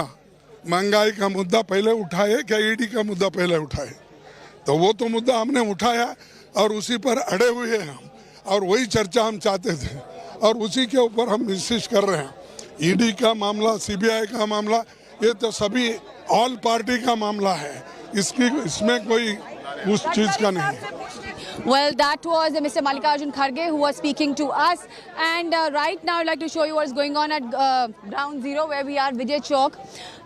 Speaker 18: महंगाई का मुद्दा पहले उठाए क्या ईडी का मुद्दा पहले उठाए? तो वो तो मुद्दा हमने उठाया और उसी पर अड़े हुए हैं हम, और वही चर्चा हम चाहते थे और उसी के ऊपर हम इंसिस्ट कर रहे हैं। ईडी का मामला, सीबीआई का मामला, ये तो सभी ऑल पार्टी का मामला है, इसमें कोई उस चीज का नहीं है।
Speaker 4: Well, that was Mr. Mallikarjun Kharge who was speaking to us, and right now I'd like to show you what is going on at Ground Zero where we are, Vijay Chowk.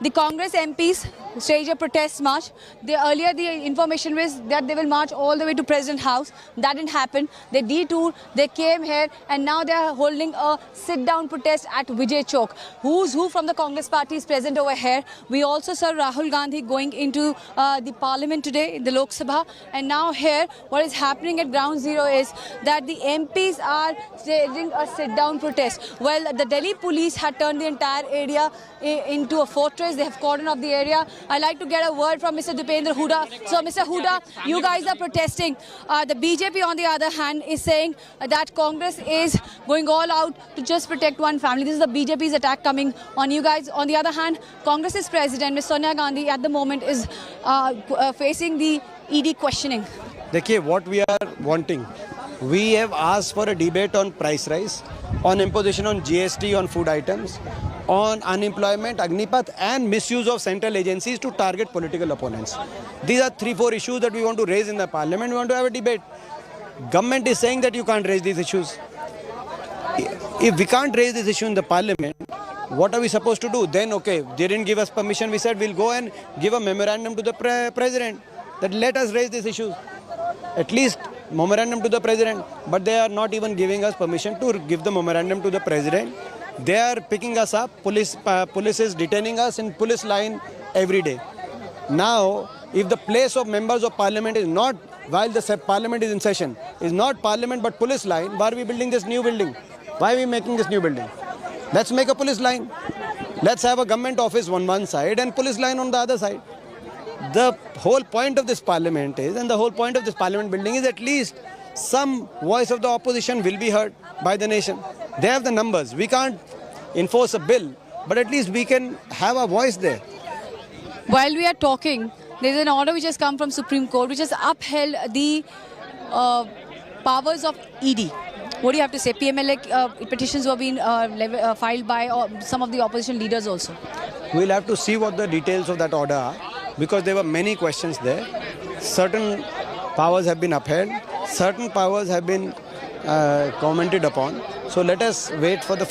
Speaker 4: The Congress MPs staged a protest march. Earlier the information was that they will march all the way to President House. That didn't happen. They detoured, they came here, and now they are holding a sit-down protest at Vijay Chowk. Who's who from the Congress party is present over here. We also saw Rahul Gandhi going into the Parliament today in the Lok Sabha, and now here what is happening at Ground Zero is that the MPs are staging a sit-down protest. Well, the Delhi police had turned the entire area into a fortress. They have cordoned off the area. I'd like to get a word from Mr. Dipendra Hooda. So, Mr. Hooda, you guys are protesting. The BJP, on the other hand, is saying that Congress is going all out to just protect one family. This is the BJP's attack coming on you guys. On the other hand, Congress's president, Ms. Sonia Gandhi, at the moment is facing the ED questioning.
Speaker 12: देखिए, what we are wanting, we have asked for a debate on price rise, on imposition on GST on food items, on unemployment, Agnipath, and misuse of central agencies to target political opponents. These are 3-4 issues that we want to raise in the parliament. We want to have a debate. Government is saying that you can't raise these issues. If we can't raise this issue in the parliament, what are we supposed to do? Then, okay, they didn't give us permission. We said we'll go and give a memorandum to the president that let us raise these issues. At least memorandum to the president, but they are not even giving us permission to give the memorandum to the president. They are picking us up. Police is detaining us in police line every day. Now, if the place of members of parliament is not, while the parliament is in session, is not parliament but police line, why are we building this new building? Why are we making this new building? Let's make a police line. Let's have a government office on one side and police line on the other side. The whole point of this parliament is, and the whole point of this parliament building is, at least some voice of the opposition will be heard by the nation. They have the numbers. We can't enforce a bill, but at least we can have a voice there.
Speaker 4: While we are talking, there is an order which has come from Supreme Court which has upheld the powers of ED. What do you have to say? PMLA petitions were being filed by some of the opposition leaders also.
Speaker 12: We'll have to see what the details of that order are, because there were many questions there. Certain powers have been upheld, certain powers have been commented upon. So let us wait for the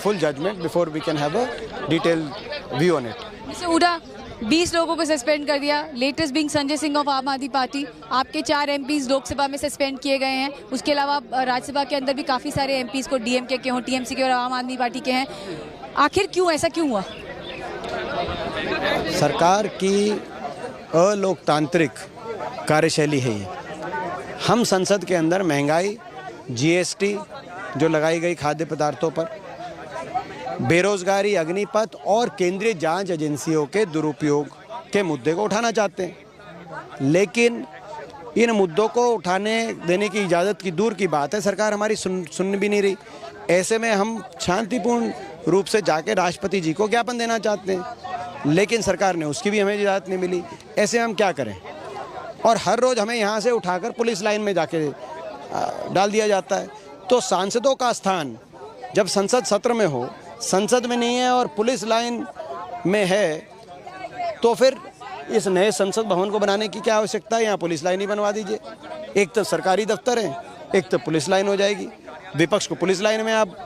Speaker 12: full judgment before we can have a detailed view on it.
Speaker 4: Mr. Hooda, 20 लोगों को suspend कर दिया. Latest being Sanjay Singh of Aam Aadmi party. आपके 4 MPs Lok Sabha में suspend किए गए हैं. उसके अलावा राज्यसभा के अंदर भी काफ़ी सारे एमपीज को डीएमके के हों, टीएमसी के और आम आदमी पार्टी के हैं. आखिर क्यों, ऐसा क्यों हुआ?
Speaker 12: सरकार की अलोकतांत्रिक कार्यशैली है ये. हम संसद के अंदर महंगाई, जीएसटी जो लगाई गई खाद्य पदार्थों पर, बेरोजगारी, अग्निपथ और केंद्रीय जांच एजेंसियों के दुरुपयोग के मुद्दे को उठाना चाहते हैं. लेकिन इन मुद्दों को उठाने देने की इजाज़त की दूर की बात है, सरकार हमारी सुन भी नहीं रही. ऐसे में हम शांतिपूर्ण रूप से जाके राष्ट्रपति जी को ज्ञापन देना चाहते हैं, लेकिन सरकार ने उसकी भी हमें इजाज़त नहीं मिली. ऐसे हम क्या करें? और हर रोज़ हमें यहाँ से उठाकर पुलिस लाइन में जाके डाल दिया जाता है. तो सांसदों का स्थान जब संसद सत्र में हो, संसद में नहीं है और पुलिस लाइन में है, तो फिर इस नए संसद भवन को बनाने की क्या आवश्यकता है? यहाँ पुलिस लाइन ही बनवा दीजिए. एक तो सरकारी दफ्तर है, एक तो पुलिस लाइन हो जाएगी. विपक्ष को पुलिस लाइन में आप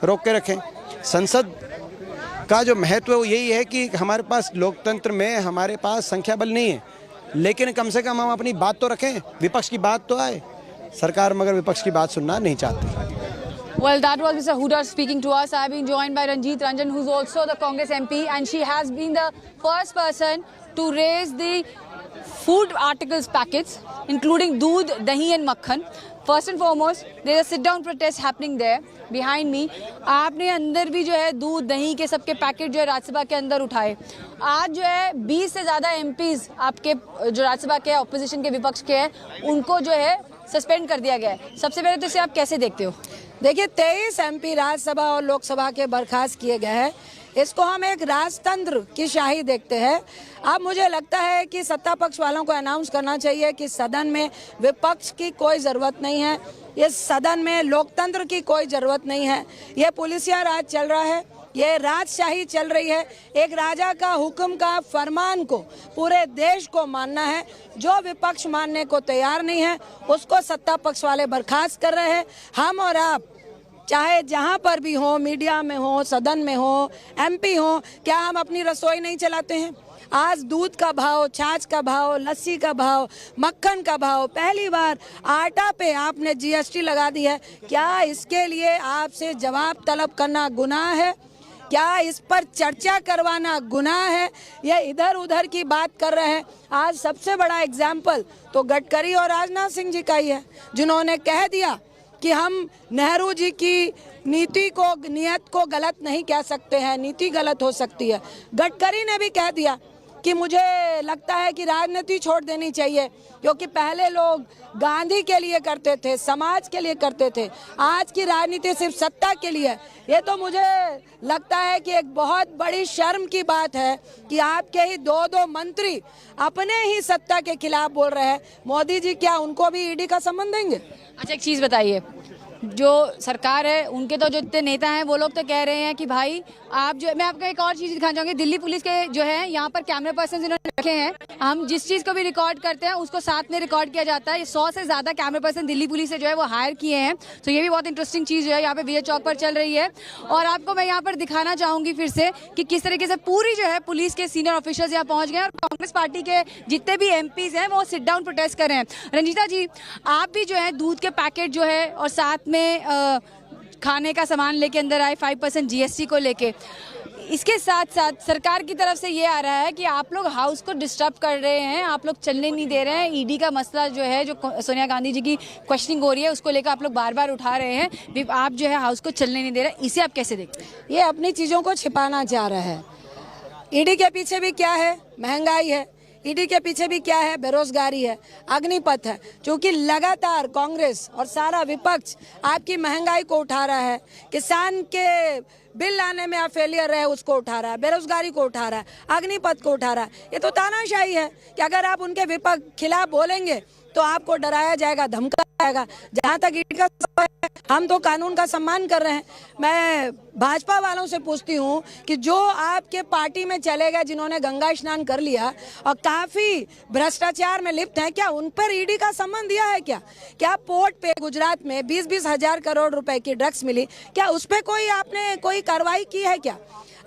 Speaker 12: रोक के रखें. संसद का जो महत्व है वो यही है कि हमारे पास लोकतंत्र में हमारे पास संख्या बल नहीं है, लेकिन कम से कम हम अपनी बात तो रखें, विपक्ष की बात तो आए। सरकार मगर विपक्ष की बात सुनना नहीं चाहती।
Speaker 4: Well, that was Mr. Huda speaking to us. I have been joined by Ranjit Ranjan, who's also the Congress MP, and she has been the first person to raise the food articles packets, including doodh, dahi and makhan. First and foremost, there is a sit-down protest happening there behind me. आपने अंदर भी जो है दूध दही के सबके packet जो है राज्यसभा के अंदर उठाए। आज जो है 20 से ज़्यादा MPs आपके जो राज्यसभा के ऑपोजिशन के विपक्ष के हैं, उनको जो है सस्पेंड कर दिया गया है। सबसे पहले तो इसे आप कैसे देखते हो?
Speaker 13: देखिए, 23 MP राज्यसभा और लोकसभा के बर्खास्त किए गए हैं। इसको हम एक राजतंत्र की शाही देखते हैं। अब मुझे लगता है कि सत्ता पक्ष वालों को अनाउंस करना चाहिए कि सदन में विपक्ष की कोई ज़रूरत नहीं है, इस सदन में लोकतंत्र की कोई ज़रूरत नहीं है। ये पुलिसिया राज चल रहा है, ये राजशाही चल रही है। एक राजा का हुक्म का फरमान को पूरे देश को मानना है। जो विपक्ष मानने को तैयार नहीं है उसको सत्ता पक्ष वाले बर्खास्त कर रहे हैं। हम और आप चाहे जहां पर भी हो, मीडिया में हो, सदन में हो, MP हो, क्या हम अपनी रसोई नहीं चलाते हैं? आज दूध का भाव, छाछ का भाव, लस्सी का भाव, मक्खन का भाव, पहली बार आटा पे आपने GST लगा दी है। क्या इसके लिए आपसे जवाब तलब करना गुनाह है? क्या इस पर चर्चा करवाना गुनाह है? ये इधर उधर की बात कर रहे हैं। आज सबसे बड़ा एग्जाम्पल तो गडकरी और राजनाथ सिंह जी का ही है, जिन्होंने कह दिया कि हम नेहरू जी की नीति को, नियत को गलत नहीं कह सकते हैं, नीति गलत हो सकती है। गडकरी ने भी कह दिया कि मुझे लगता है कि राजनीति छोड़ देनी चाहिए, क्योंकि पहले लोग गांधी के लिए करते थे, समाज के लिए करते थे, आज की राजनीति सिर्फ सत्ता के लिए। ये तो मुझे लगता है कि एक बहुत बड़ी शर्म की बात है कि आपके ही दो मंत्री अपने ही सत्ता के खिलाफ बोल रहे हैं। मोदी जी क्या उनको भी ED का संबंध देंगे?
Speaker 4: अच्छा, एक चीज़ बताइए, जो सरकार है उनके तो जो इतने नेता हैं वो लोग तो कह रहे हैं कि भाई आप जो, मैं आपको एक और चीज़ दिखाना चाहूँगी, दिल्ली पुलिस के जो है यहाँ पर कैमरा पर्सन इन्होंने रखे हैं। हम जिस चीज़ को भी रिकॉर्ड करते हैं उसको साथ में रिकॉर्ड किया जाता है। 100 से ज़्यादा कैमरा पर्सन दिल्ली पुलिस से जो है वो हायर किए हैं। तो ये भी बहुत इंटरेस्टिंग चीज़ जो है यहाँ पे विजय चौक पर चल रही है। और आपको मैं यहाँ पर दिखाना चाहूँगी फिर से कि किस तरीके से पूरी जो है पुलिस के सीनियर ऑफिसर्स यहाँ पहुँच गए और कांग्रेस पार्टी के जितने भी MPs हैं वो सिट डाउन प्रोटेस्ट कर रहे हैं। रंजीता जी, आप भी जो है दूध के पैकेट जो है और साथ में खाने का सामान लेके अंदर आए 5% GST को लेके, इसके साथ साथ सरकार की तरफ से ये आ रहा है कि आप लोग हाउस को डिस्टर्ब कर रहे हैं, आप लोग चलने नहीं दे रहे हैं। ED का मसला जो है, जो सोनिया गांधी जी की क्वेश्चनिंग हो रही है, उसको लेकर आप लोग बार बार उठा रहे हैं, आप जो है हाउस को चलने नहीं दे रहे। इसे आप कैसे देखते हैं?
Speaker 13: ये अपनी चीज़ों को छिपाना चाह रहा है। ED के पीछे भी क्या है? महंगाई है। ED के पीछे भी क्या है? बेरोजगारी है, अग्निपथ है। क्योंकि लगातार कांग्रेस और सारा विपक्ष आपकी महंगाई को उठा रहा है, किसान के बिल लाने में आप फेलियर रहे उसको उठा रहा है, बेरोजगारी को उठा रहा है, अग्निपथ को उठा रहा है। ये तो तानाशाही है कि अगर आप उनके विपक्ष खिलाफ बोलेंगे तो आपको डराया जाएगा, धमकाया जाएगा। जहाँ तक ED का सवाल है, हम तो कानून का सम्मान कर रहे हैं। मैं भाजपा वालों से पूछती हूँ कि जो आपके पार्टी में चले गए, जिन्होंने गंगा स्नान कर लिया और काफी भ्रष्टाचार में लिप्त हैं, क्या उन पर ED का सम्मान दिया है? क्या पोर्ट पे गुजरात में 20-20 हजार करोड़ रुपए की ड्रग्स मिली, क्या उस पर आपने कोई कार्रवाई की है क्या?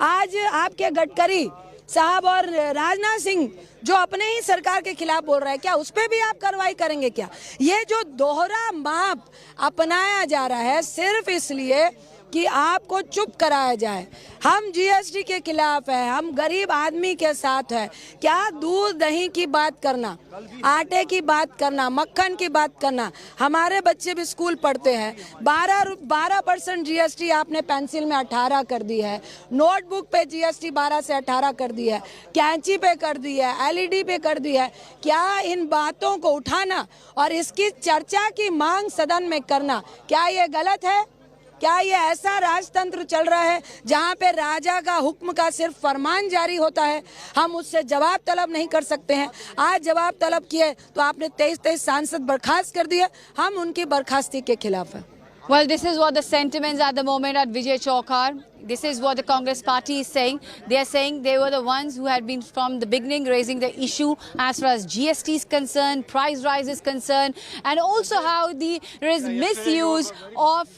Speaker 13: आज आपके गडकरी साहब और राजनाथ सिंह जो अपने ही सरकार के खिलाफ बोल रहे हैं, क्या उस पर भी आप कार्रवाई करेंगे क्या? ये जो दोहरा माप अपनाया जा रहा है सिर्फ इसलिए कि आपको चुप कराया जाए। हम GST के खिलाफ है, हम गरीब आदमी के साथ है। क्या दूध दही की बात करना, आटे की बात करना, मक्खन की बात करना, हमारे बच्चे भी स्कूल पढ़ते हैं। 12% GST आपने पेंसिल में 18 कर दी है, नोटबुक पे GST 12 से 18 कर दी है, कैंची पे कर दी है, LED पे कर दी है। क्या इन बातों को उठाना और इसकी चर्चा की मांग सदन में करना, क्या ये गलत है? क्या ये ऐसा राजतंत्र चल रहा है जहाँ पे राजा का हुक्म का सिर्फ फरमान जारी होता है? हम उससे जवाब तलब नहीं कर सकते हैं। आज जवाब तलब किए तो आपने 23 सांसद बर्खास्त कर दिए, हम उनकी बर्खास्ती के खिलाफ हैं।
Speaker 4: Well, this is what the sentiments at the moment at Vijay Chowk are. This is what the Congress party is saying. They are saying they were the ones who had been from the beginning raising the issue as far as GST is concerned, price rise is concerned, and also how there is misuse of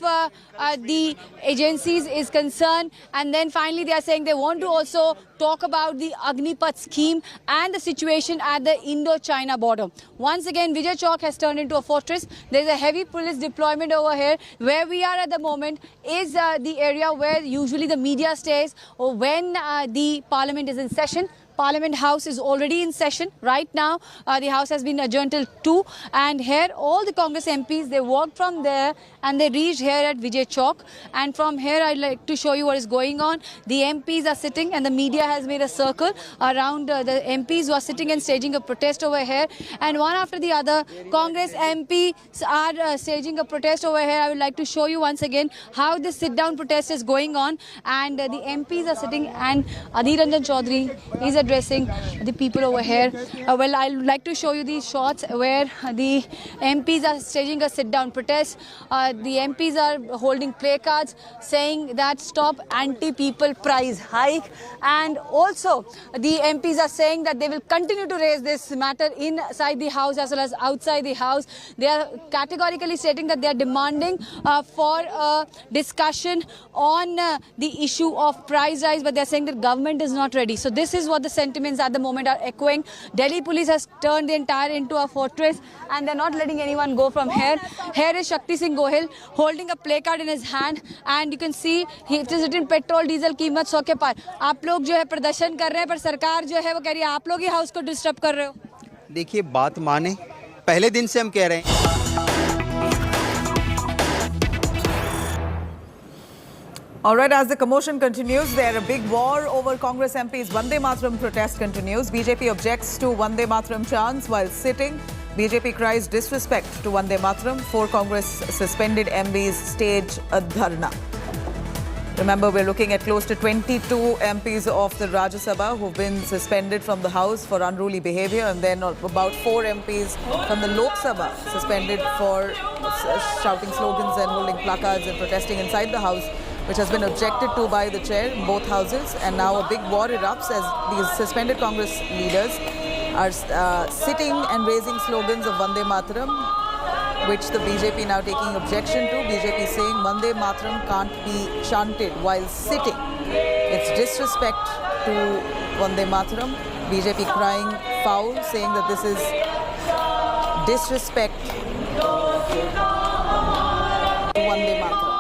Speaker 4: the agencies is concerned. And then finally they are saying they want to also talk about the Agnipath scheme and the situation at the Indo-China border. Once again, Vijay Chowk has turned into a fortress. There is a heavy police deployment over here. Where we are at the moment is the area where usually the media stays or when the Parliament is in session. Parliament House is already in session right now. The House has been adjourned till 2, and here all the Congress MPs, they walked from there and they reached here at Vijay Chowk. And from here I'd like to show you what is going on. The MPs are sitting and the media has made a circle around the MPs who are sitting and staging a protest over here. And one after the other, Congress MPs are staging a protest over here. I would like to show you once again how this sit-down protest is going on. And the MPs are sitting, and Adhir Ranjan Chaudhary is addressing the people over here. Well, I would like to show you these shots where the MPs are staging a sit-down protest. The MPs are holding placards saying that stop anti-people price hike, and also the MPs are saying that they will continue to raise this matter inside the House as well as outside the House. They are categorically stating that they are demanding for a discussion on the issue of price rise, but they are saying that government is not ready. So this is what the sentiments at the moment are echoing. Delhi police has turned the entire into a fortress and they're not letting anyone go from here. Here is Shakti Singh Gohil holding a placard in his hand, and you can see it is written petrol diesel कीमत 100 के पार. आप लोग जो है प्रदर्शन कर रहे हैं, पर सरकार जो है वो कह रही है आप लोग ही हाउस को डिस्टर्ब कर रहे हो.
Speaker 15: देखिए बात माने, पहले दिन से हम कह रहे हैं.
Speaker 17: All right, as the commotion continues, there a big war over Congress MPs. Vande Mataram protest continues. BJP objects to Vande Mataram chants while sitting. BJP cries disrespect to Vande Mataram. 4 Congress suspended MPs stage a dharna. Remember, we're looking at close to 22 MPs of the Rajya Sabha who've been suspended from the House for unruly behavior, and then about 4 MPs from the Lok Sabha suspended for shouting slogans and holding placards and protesting inside the House, which has been objected to by the chair in both houses. And now a big war erupts as these suspended Congress leaders are sitting and raising slogans of Vande Mataram, which the BJP now taking objection to. BJP saying Vande Mataram can't be chanted while sitting. It's disrespect to Vande Mataram. BJP crying foul, saying that this is disrespect to Vande Mataram.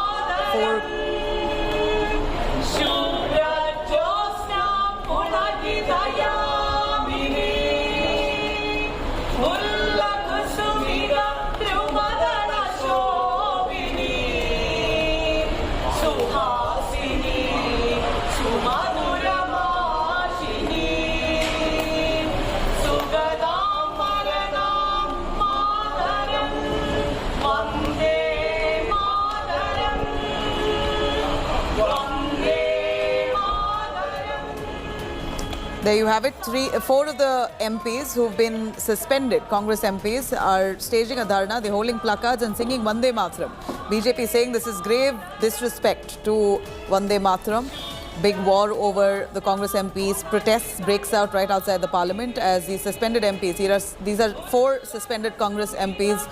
Speaker 17: There you have it. 4 of the MPs who've been suspended, Congress MPs, are staging a dharna. They're holding placards and singing Vande Mataram. BJP saying this is grave disrespect to Vande Mataram. Big war over the Congress MPs. Protests breaks out right outside the Parliament as the suspended MPs. These are 4 suspended Congress MPs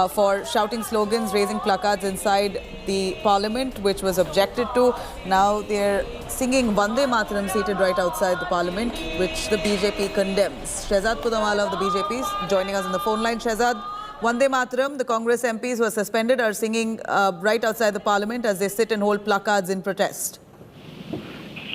Speaker 17: for shouting slogans, raising placards inside the Parliament, which was objected to. Now they're singing Vande Mataram seated right outside the Parliament, which the BJP condemns. Shehzad Pudamala of the BJP is joining us on the phone line. Shehzad, Vande Mataram, the Congress MPs who are suspended are singing right outside the Parliament as they sit and hold placards in protest.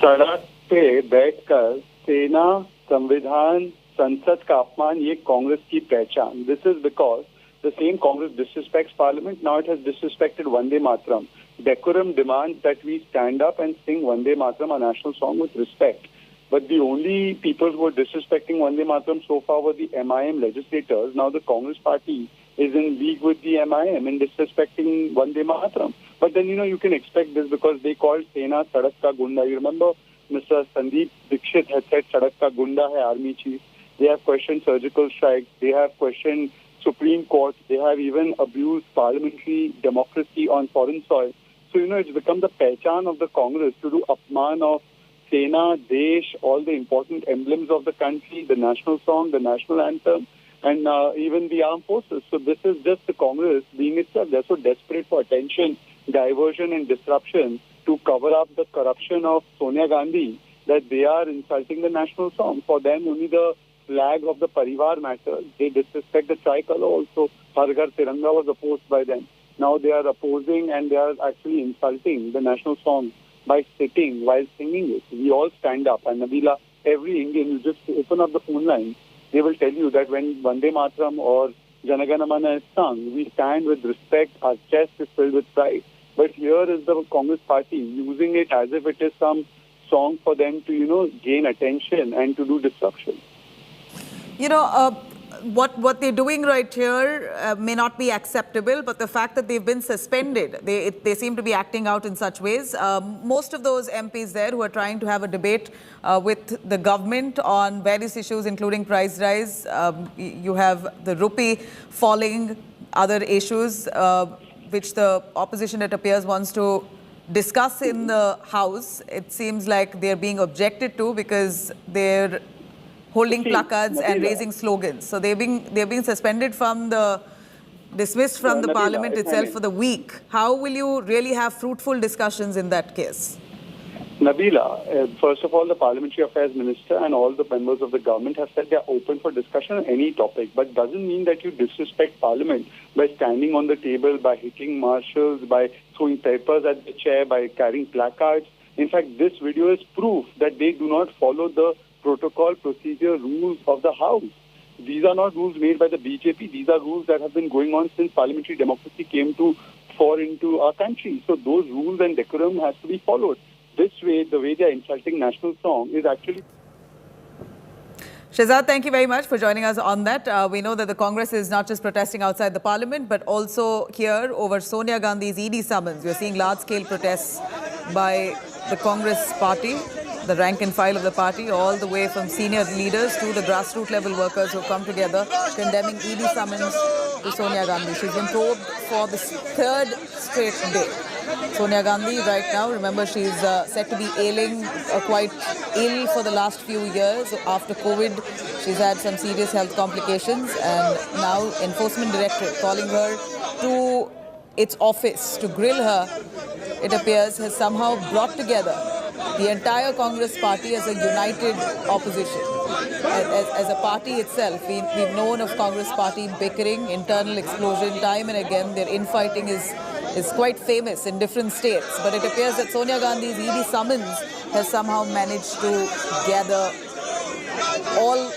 Speaker 21: सड़क पे बैठकर सेना, संविधान, संसद का अपमान, ये कांग्रेस की पहचान. This is because the same Congress disrespects Parliament. Now it has disrespected Vande Mataram. Decorum demands that we stand up and sing Vande Mataram, our national song, with respect. But the only people who are disrespecting Vande Mataram so far were the MIM legislators. Now the Congress party is in league with the MIM in disrespecting Vande Mataram. But then, you can expect this because they called Sena Sadak Ka Gunda. You remember Mr. Sandeep Dikshit had said Sadak Ka Gunda hai army chief. They have questioned surgical strikes. They have questioned Supreme Court. They have even abused parliamentary democracy on foreign soil. So, it's become the pehchan of the Congress to do apman of Sena, Desh, all the important emblems of the country, the national song, the national anthem, and even the armed forces. So this is just the Congress being itself. They're so desperate for attention, diversion and disruption to cover up the corruption of Sonia Gandhi that they are insulting the national song. For them, only the flag of the Parivar matters. They disrespect the tricolor also. Har Ghar Tiranga was opposed by them. Now they are opposing and they are actually insulting the national song by sitting while singing it. We all stand up. And Nabila, every Indian, you just open up the phone line, they will tell you that when Vande Mataram or Jana Gana Mana is sung, we stand with respect, our chest is filled with pride. But here is the Congress party using it as if it is some song for them to, gain attention and to do disruption.
Speaker 17: What they're doing right here may not be acceptable, but the fact that they've been suspended, they seem to be acting out in such ways. Most of those MPs there who are trying to have a debate with the government on various issues, including price rise, you have the rupee falling, other issues which the opposition, it appears, wants to discuss in the House. It seems like they're being objected to because they're holding placards and raising slogans. So they're being suspended from dismissed from the Parliament itself for the week. How will you really have fruitful discussions in that case?
Speaker 21: Nabila, first of all, the Parliamentary Affairs Minister and all the members of the government have said they are open for discussion on any topic, but doesn't mean that you disrespect Parliament by standing on the table, by hitting marshals, by throwing papers at the chair, by carrying placards. In fact, this video is proof that they do not follow the protocol, procedure, rules of the House. These are not rules made by the BJP. These are rules that have been going on since parliamentary democracy came to fore into our country. So those rules and decorum has to be followed. This way, the way they are insulting national song is actually...
Speaker 17: Shehzad, thank you very much for joining us on that. We know that the Congress is not just protesting outside the Parliament, but also here over Sonia Gandhi's ED summons. We're seeing large-scale protests by the Congress party, the rank and file of the party, all the way from senior leaders to the grassroots level workers who come together condemning ED summons to Sonia Gandhi. She's been probed for this third straight day. Sonia Gandhi right now, remember, she's said to be ailing, quite ill for the last few years. After COVID, she's had some serious health complications, and now Enforcement Directorate calling her to its office to grill her, it appears, has somehow brought together the entire Congress party as a united opposition. As a party itself, we've known of Congress party bickering, internal explosion, time and again. Their infighting is quite famous in different states. But it appears that Sonia Gandhi's ED summons has somehow managed to gather all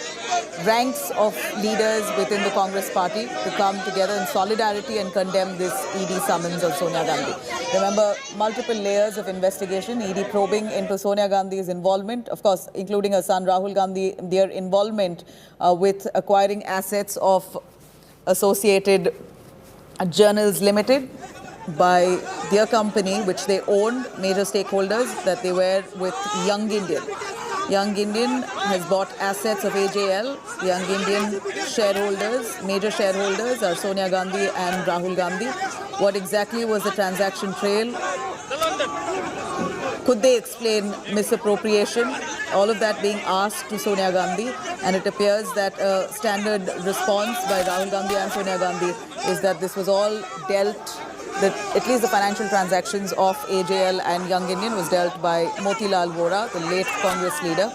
Speaker 17: ranks of leaders within the Congress party to come together in solidarity and condemn this ED summons of Sonia Gandhi. Remember, multiple layers of investigation, ED probing into Sonia Gandhi's involvement, of course, including her son Rahul Gandhi, their involvement with acquiring assets of Associated Journals Limited by their company, which they owned, major stakeholders that they were with Young Indian. Young Indian has bought assets of AJL. Young Indian shareholders, major shareholders are Sonia Gandhi and Rahul Gandhi. What exactly was the transaction trail? Could they explain misappropriation? All of that being asked to Sonia Gandhi, and it appears that a standard response by Rahul Gandhi and Sonia Gandhi is that this was all dealt, that at least the financial transactions of AJL and Young Indian was dealt by Motilal Vora, the late Congress leader.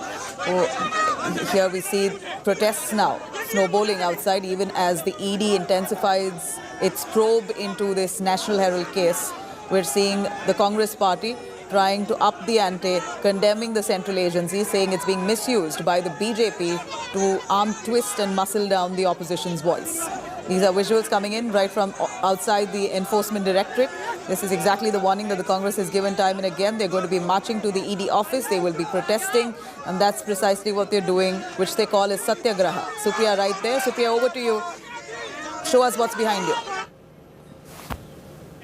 Speaker 17: Here we see protests now snowballing outside, even as the ED intensifies its probe into this National Herald case. We're seeing the Congress party trying to up the ante, condemning the central agency, saying it's being misused by the BJP to arm twist and muscle down the opposition's voice. These are visuals coming in right from outside the Enforcement Directorate. This is exactly the warning that the Congress has given time and again. They're going to be marching to the ED office. They will be protesting, and that's precisely what they're doing, which they call as Satyagraha. Supriya right there. Supriya, over to you. Show us what's behind you.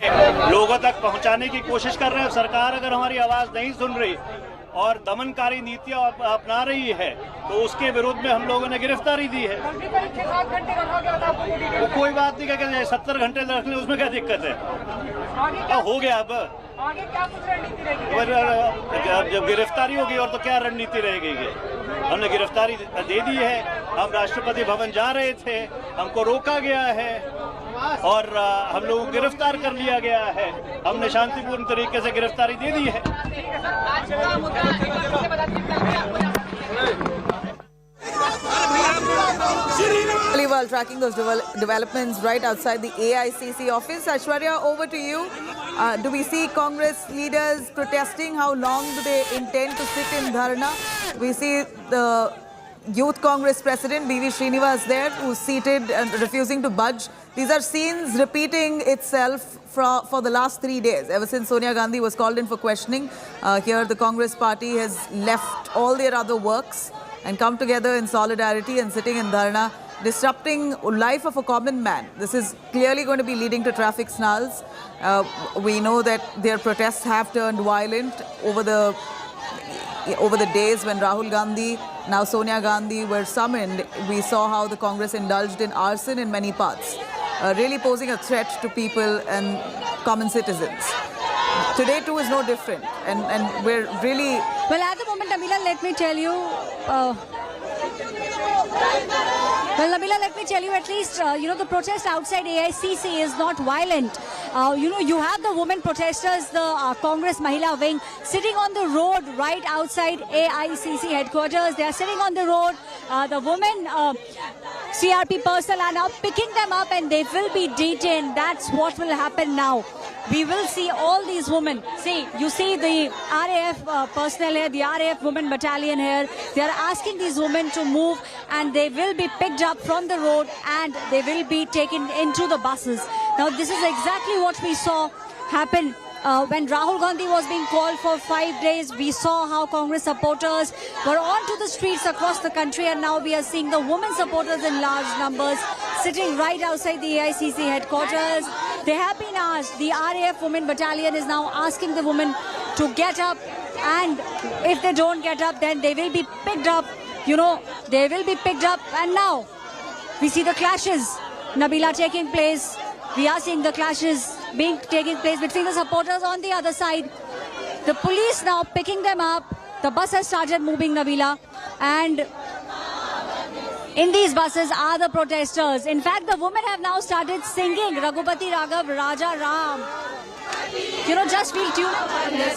Speaker 7: लोगों तक पहुंचाने की कोशिश कर रहे हैं। सरकार अगर हमारी आवाज नहीं सुन रही और दमनकारी नीतियां अपना रही है तो उसके विरोध में हम लोगों ने गिरफ्तारी दी है। वो कोई बात नहीं, क्या 70 घंटे रख ले, उसमें क्या दिक्कत है? हो गया अब। जब गिरफ्तारी होगी और तो क्या रणनीति रहेगी? हमने गिरफ्तारी दे दी है, हम राष्ट्रपति भवन जा रहे थे, हमको रोका गया है और हम लोगों को गिरफ्तार कर लिया गया है। हमने शांतिपूर्ण तरीके से गिरफ्तारी दे दी है।
Speaker 17: While tracking those developments right outside the AICC office, Aishwarya, over to you. Do we see Congress leaders protesting? How long do they intend to sit in dharna? We see the Youth Congress President B.V. Srinivas there, who's seated and refusing to budge. These are scenes repeating itself for the last 3 days. Ever since Sonia Gandhi was called in for questioning, here the Congress party has left all their other works and come together in solidarity and sitting in dharna, disrupting life of a common man. This is clearly going to be leading to traffic snarls. We know that their protests have turned violent over the days when Rahul Gandhi, now Sonia Gandhi were summoned. We saw how the Congress indulged in arson in many parts, really posing a threat to people and common citizens. Today too is no different, and we're really...
Speaker 20: Well, at the moment, Nabila, let me tell you... Nabila, let me tell you, at least, the protest outside AICC is not violent. You have the women protesters, the Congress Mahila wing, sitting on the road right outside AICC headquarters. They are sitting on the road. The women CRP personnel are now picking them up and they will be detained. That's what will happen now. We will see all these women. See, you see the RAF personnel here, the RAF women battalion here. They are asking these women to move and they will be picked up from the road and they will be taken into the buses. Now, this is exactly what we saw happen when Rahul Gandhi was being called for 5 days. We saw how Congress supporters were onto the streets across the country, and now we are seeing the women supporters in large numbers sitting right outside the AICC headquarters. They have been asked, the RAF Women Battalion is now asking the women to get up, and if they don't get up, then they will be picked up. They will be picked up, and now we see the clashes, Nabila, taking place. We are seeing the clashes taking place between the supporters on the other side. The police now picking them up. The bus has started moving, Nabila, and in these buses are the protesters. In fact, the women have now started singing Raghupati Raghav Raja Ram. Just feel tune.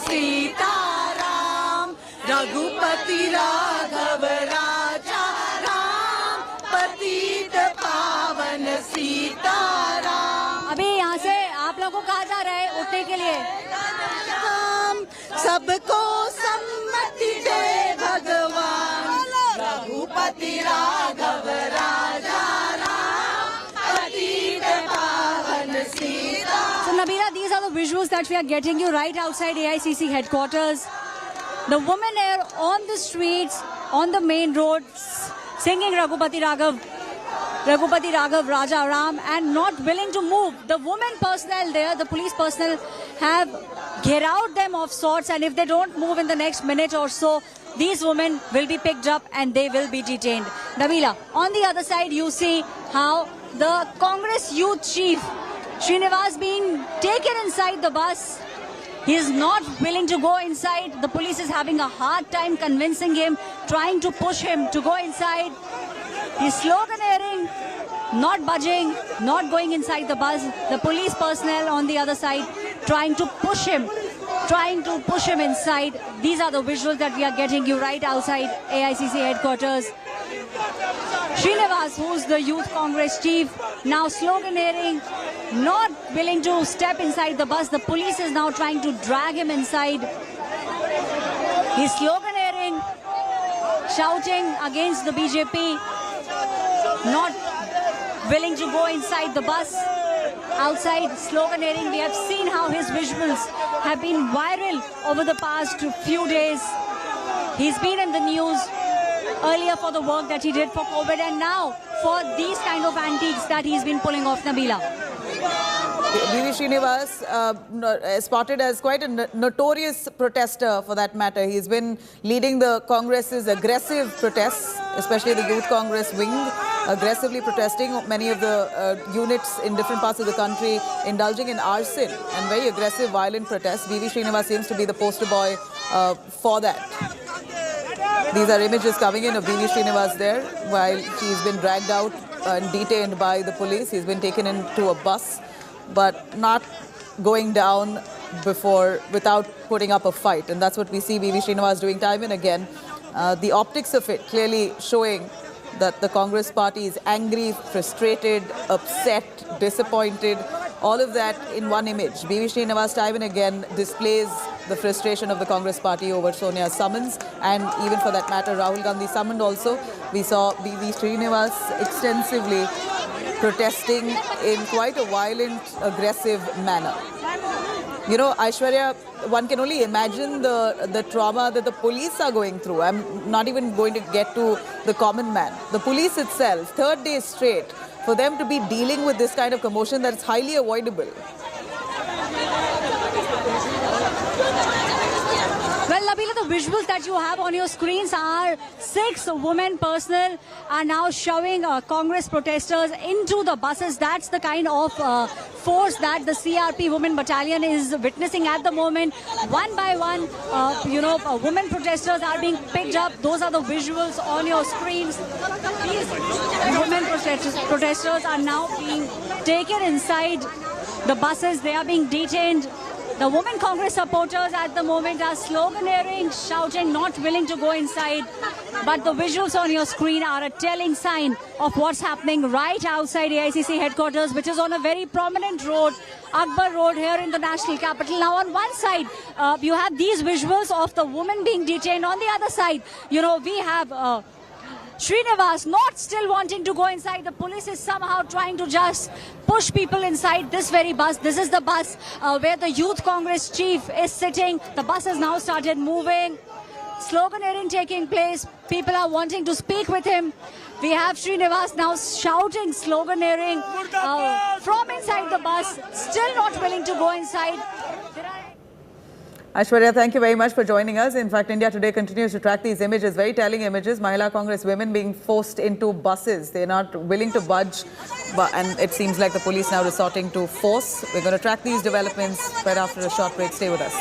Speaker 1: Sita Ram, Raghupati Raghav Raja Ram, Patit Pavan Sita Ram.
Speaker 20: अभी यहाँ से आप लोगों को कहा जा रहा है उठने के लिए.
Speaker 1: सबको सम्मति दे भगवान, रघुपति राघव राजा राम, पतित पावन Sita.
Speaker 20: So Nabila, these are the visuals that we are getting you right outside AICC headquarters. The women are on the streets, on the main roads, singing Raghupati Raghav Raja Ram, and not willing to move. The women personnel there, the police personnel, have gherowed them of sorts, and if they don't move in the next minute or so, these women will be picked up and they will be detained. Nabila, on the other side, you see how the Congress youth chief, Srinivas, being taken inside the bus. He is not willing to go inside. The police is having a hard time convincing him, trying to push him to go inside. He's sloganeering, not budging, not going inside the bus. The police personnel on the other side trying to push him inside. These are the visuals that we are getting you right outside AICC headquarters. Srinivas, who's the Youth Congress chief, now sloganeering, not willing to step inside the bus. The police is now trying to drag him inside. He's sloganeering, shouting against the BJP, not willing to go inside the bus. Outside, sloganeering. We have seen how his visuals have been viral over the past few days. He's been in the news earlier for the work that he did for COVID, and now for these kind of antiques that he's been pulling off, Nabila.
Speaker 17: V.V. Srinivas, spotted as quite a notorious protester for that matter. He's been leading the Congress's aggressive protests, especially the Youth Congress wing, aggressively protesting. Many of the units in different parts of the country indulging in arson and very aggressive, violent protests. V.V. Srinivas seems to be the poster boy for that. These are images coming in of V.V. Srinivas there while he's been dragged out and detained by the police. He's been taken into a bus, but not going down without putting up a fight. And that's what we see V.V. Srinivas doing time and again. The optics of it clearly showing that the Congress party is angry, frustrated, upset, disappointed, all of that in one image. V.V. Srinivas time and again displays the frustration of the Congress party over Sonia's summons, and even for that matter, Rahul Gandhi summoned also. We saw V.V. Srinivas extensively protesting in quite a violent, aggressive manner. You know, Aishwarya, one can only imagine the trauma that the police are going through. I'm not even going to get to the common man. The police itself, third day straight, for them to be dealing with this kind of commotion that is highly avoidable.
Speaker 20: Well, Nabila, the visuals that you have on your screens are 6 women personnel are now shoving Congress protesters into the buses. That's the kind of force that the CRP Women Battalion is witnessing at the moment. One by one, women protesters are being picked up. Those are the visuals on your screens. These women protesters are now being taken inside the buses. They are being detained. The women Congress supporters at the moment are sloganeering, shouting, not willing to go inside. But the visuals on your screen are a telling sign of what's happening right outside AICC headquarters, which is on a very prominent road, Akbar Road, here in the national capital. Now, on one side, you have these visuals of the woman being detained. On the other side, we have Srinivas not still wanting to go inside. The police is somehow trying to just push people inside this very bus. This is the bus where the Youth Congress chief is sitting. The bus has now started moving. Sloganeering taking place. People are wanting to speak with him. We have Srinivas now shouting, sloganeering from inside the bus, still not willing to go inside.
Speaker 17: Aishwarya, thank you very much for joining us. In fact, India Today continues to track these images, very telling images. Mahila Congress women being forced into buses. They're not willing to budge, and it seems like the police now resorting to force. We're going to track these developments right after a short break. Stay with us.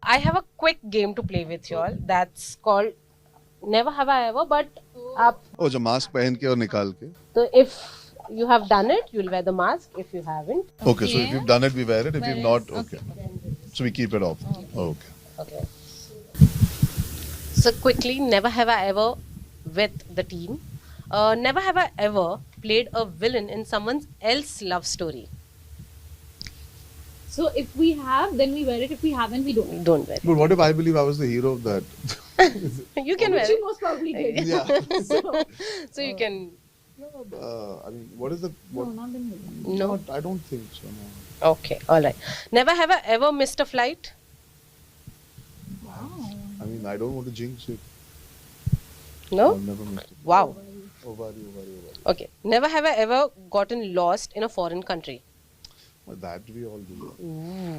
Speaker 6: I have a quick game to play with you all. That's called Never Have I Ever, but
Speaker 19: जो mask पहन के और निकाल के.
Speaker 6: So if you have done it, you'll wear the mask. If you haven't.
Speaker 19: Okay, so if you've done it, we wear it. If you've not, okay. So we keep it off. Okay.
Speaker 6: Okay. So quickly, never have I ever with the team. Never have I ever played a villain in someone else's love story.
Speaker 16: So if we have, then we wear it. If we haven't, we don't.
Speaker 6: Don't wear it.
Speaker 19: But what if I believe I was the hero of that?
Speaker 6: You can wear it.
Speaker 16: You most probably did.
Speaker 19: Yeah.
Speaker 6: So you can.
Speaker 19: I mean, what is the... What?
Speaker 16: No, not in the
Speaker 6: No.
Speaker 19: Not, I don't think so, no.
Speaker 6: Okay, alright. Never have I ever missed a flight?
Speaker 16: Wow.
Speaker 19: I mean, I don't want to jinx it.
Speaker 6: No?
Speaker 19: I've never missed it.
Speaker 6: Wow.
Speaker 19: Ovari.
Speaker 6: Okay. Never have I ever gotten lost in a foreign country?
Speaker 19: But that we all do.
Speaker 6: Ooh.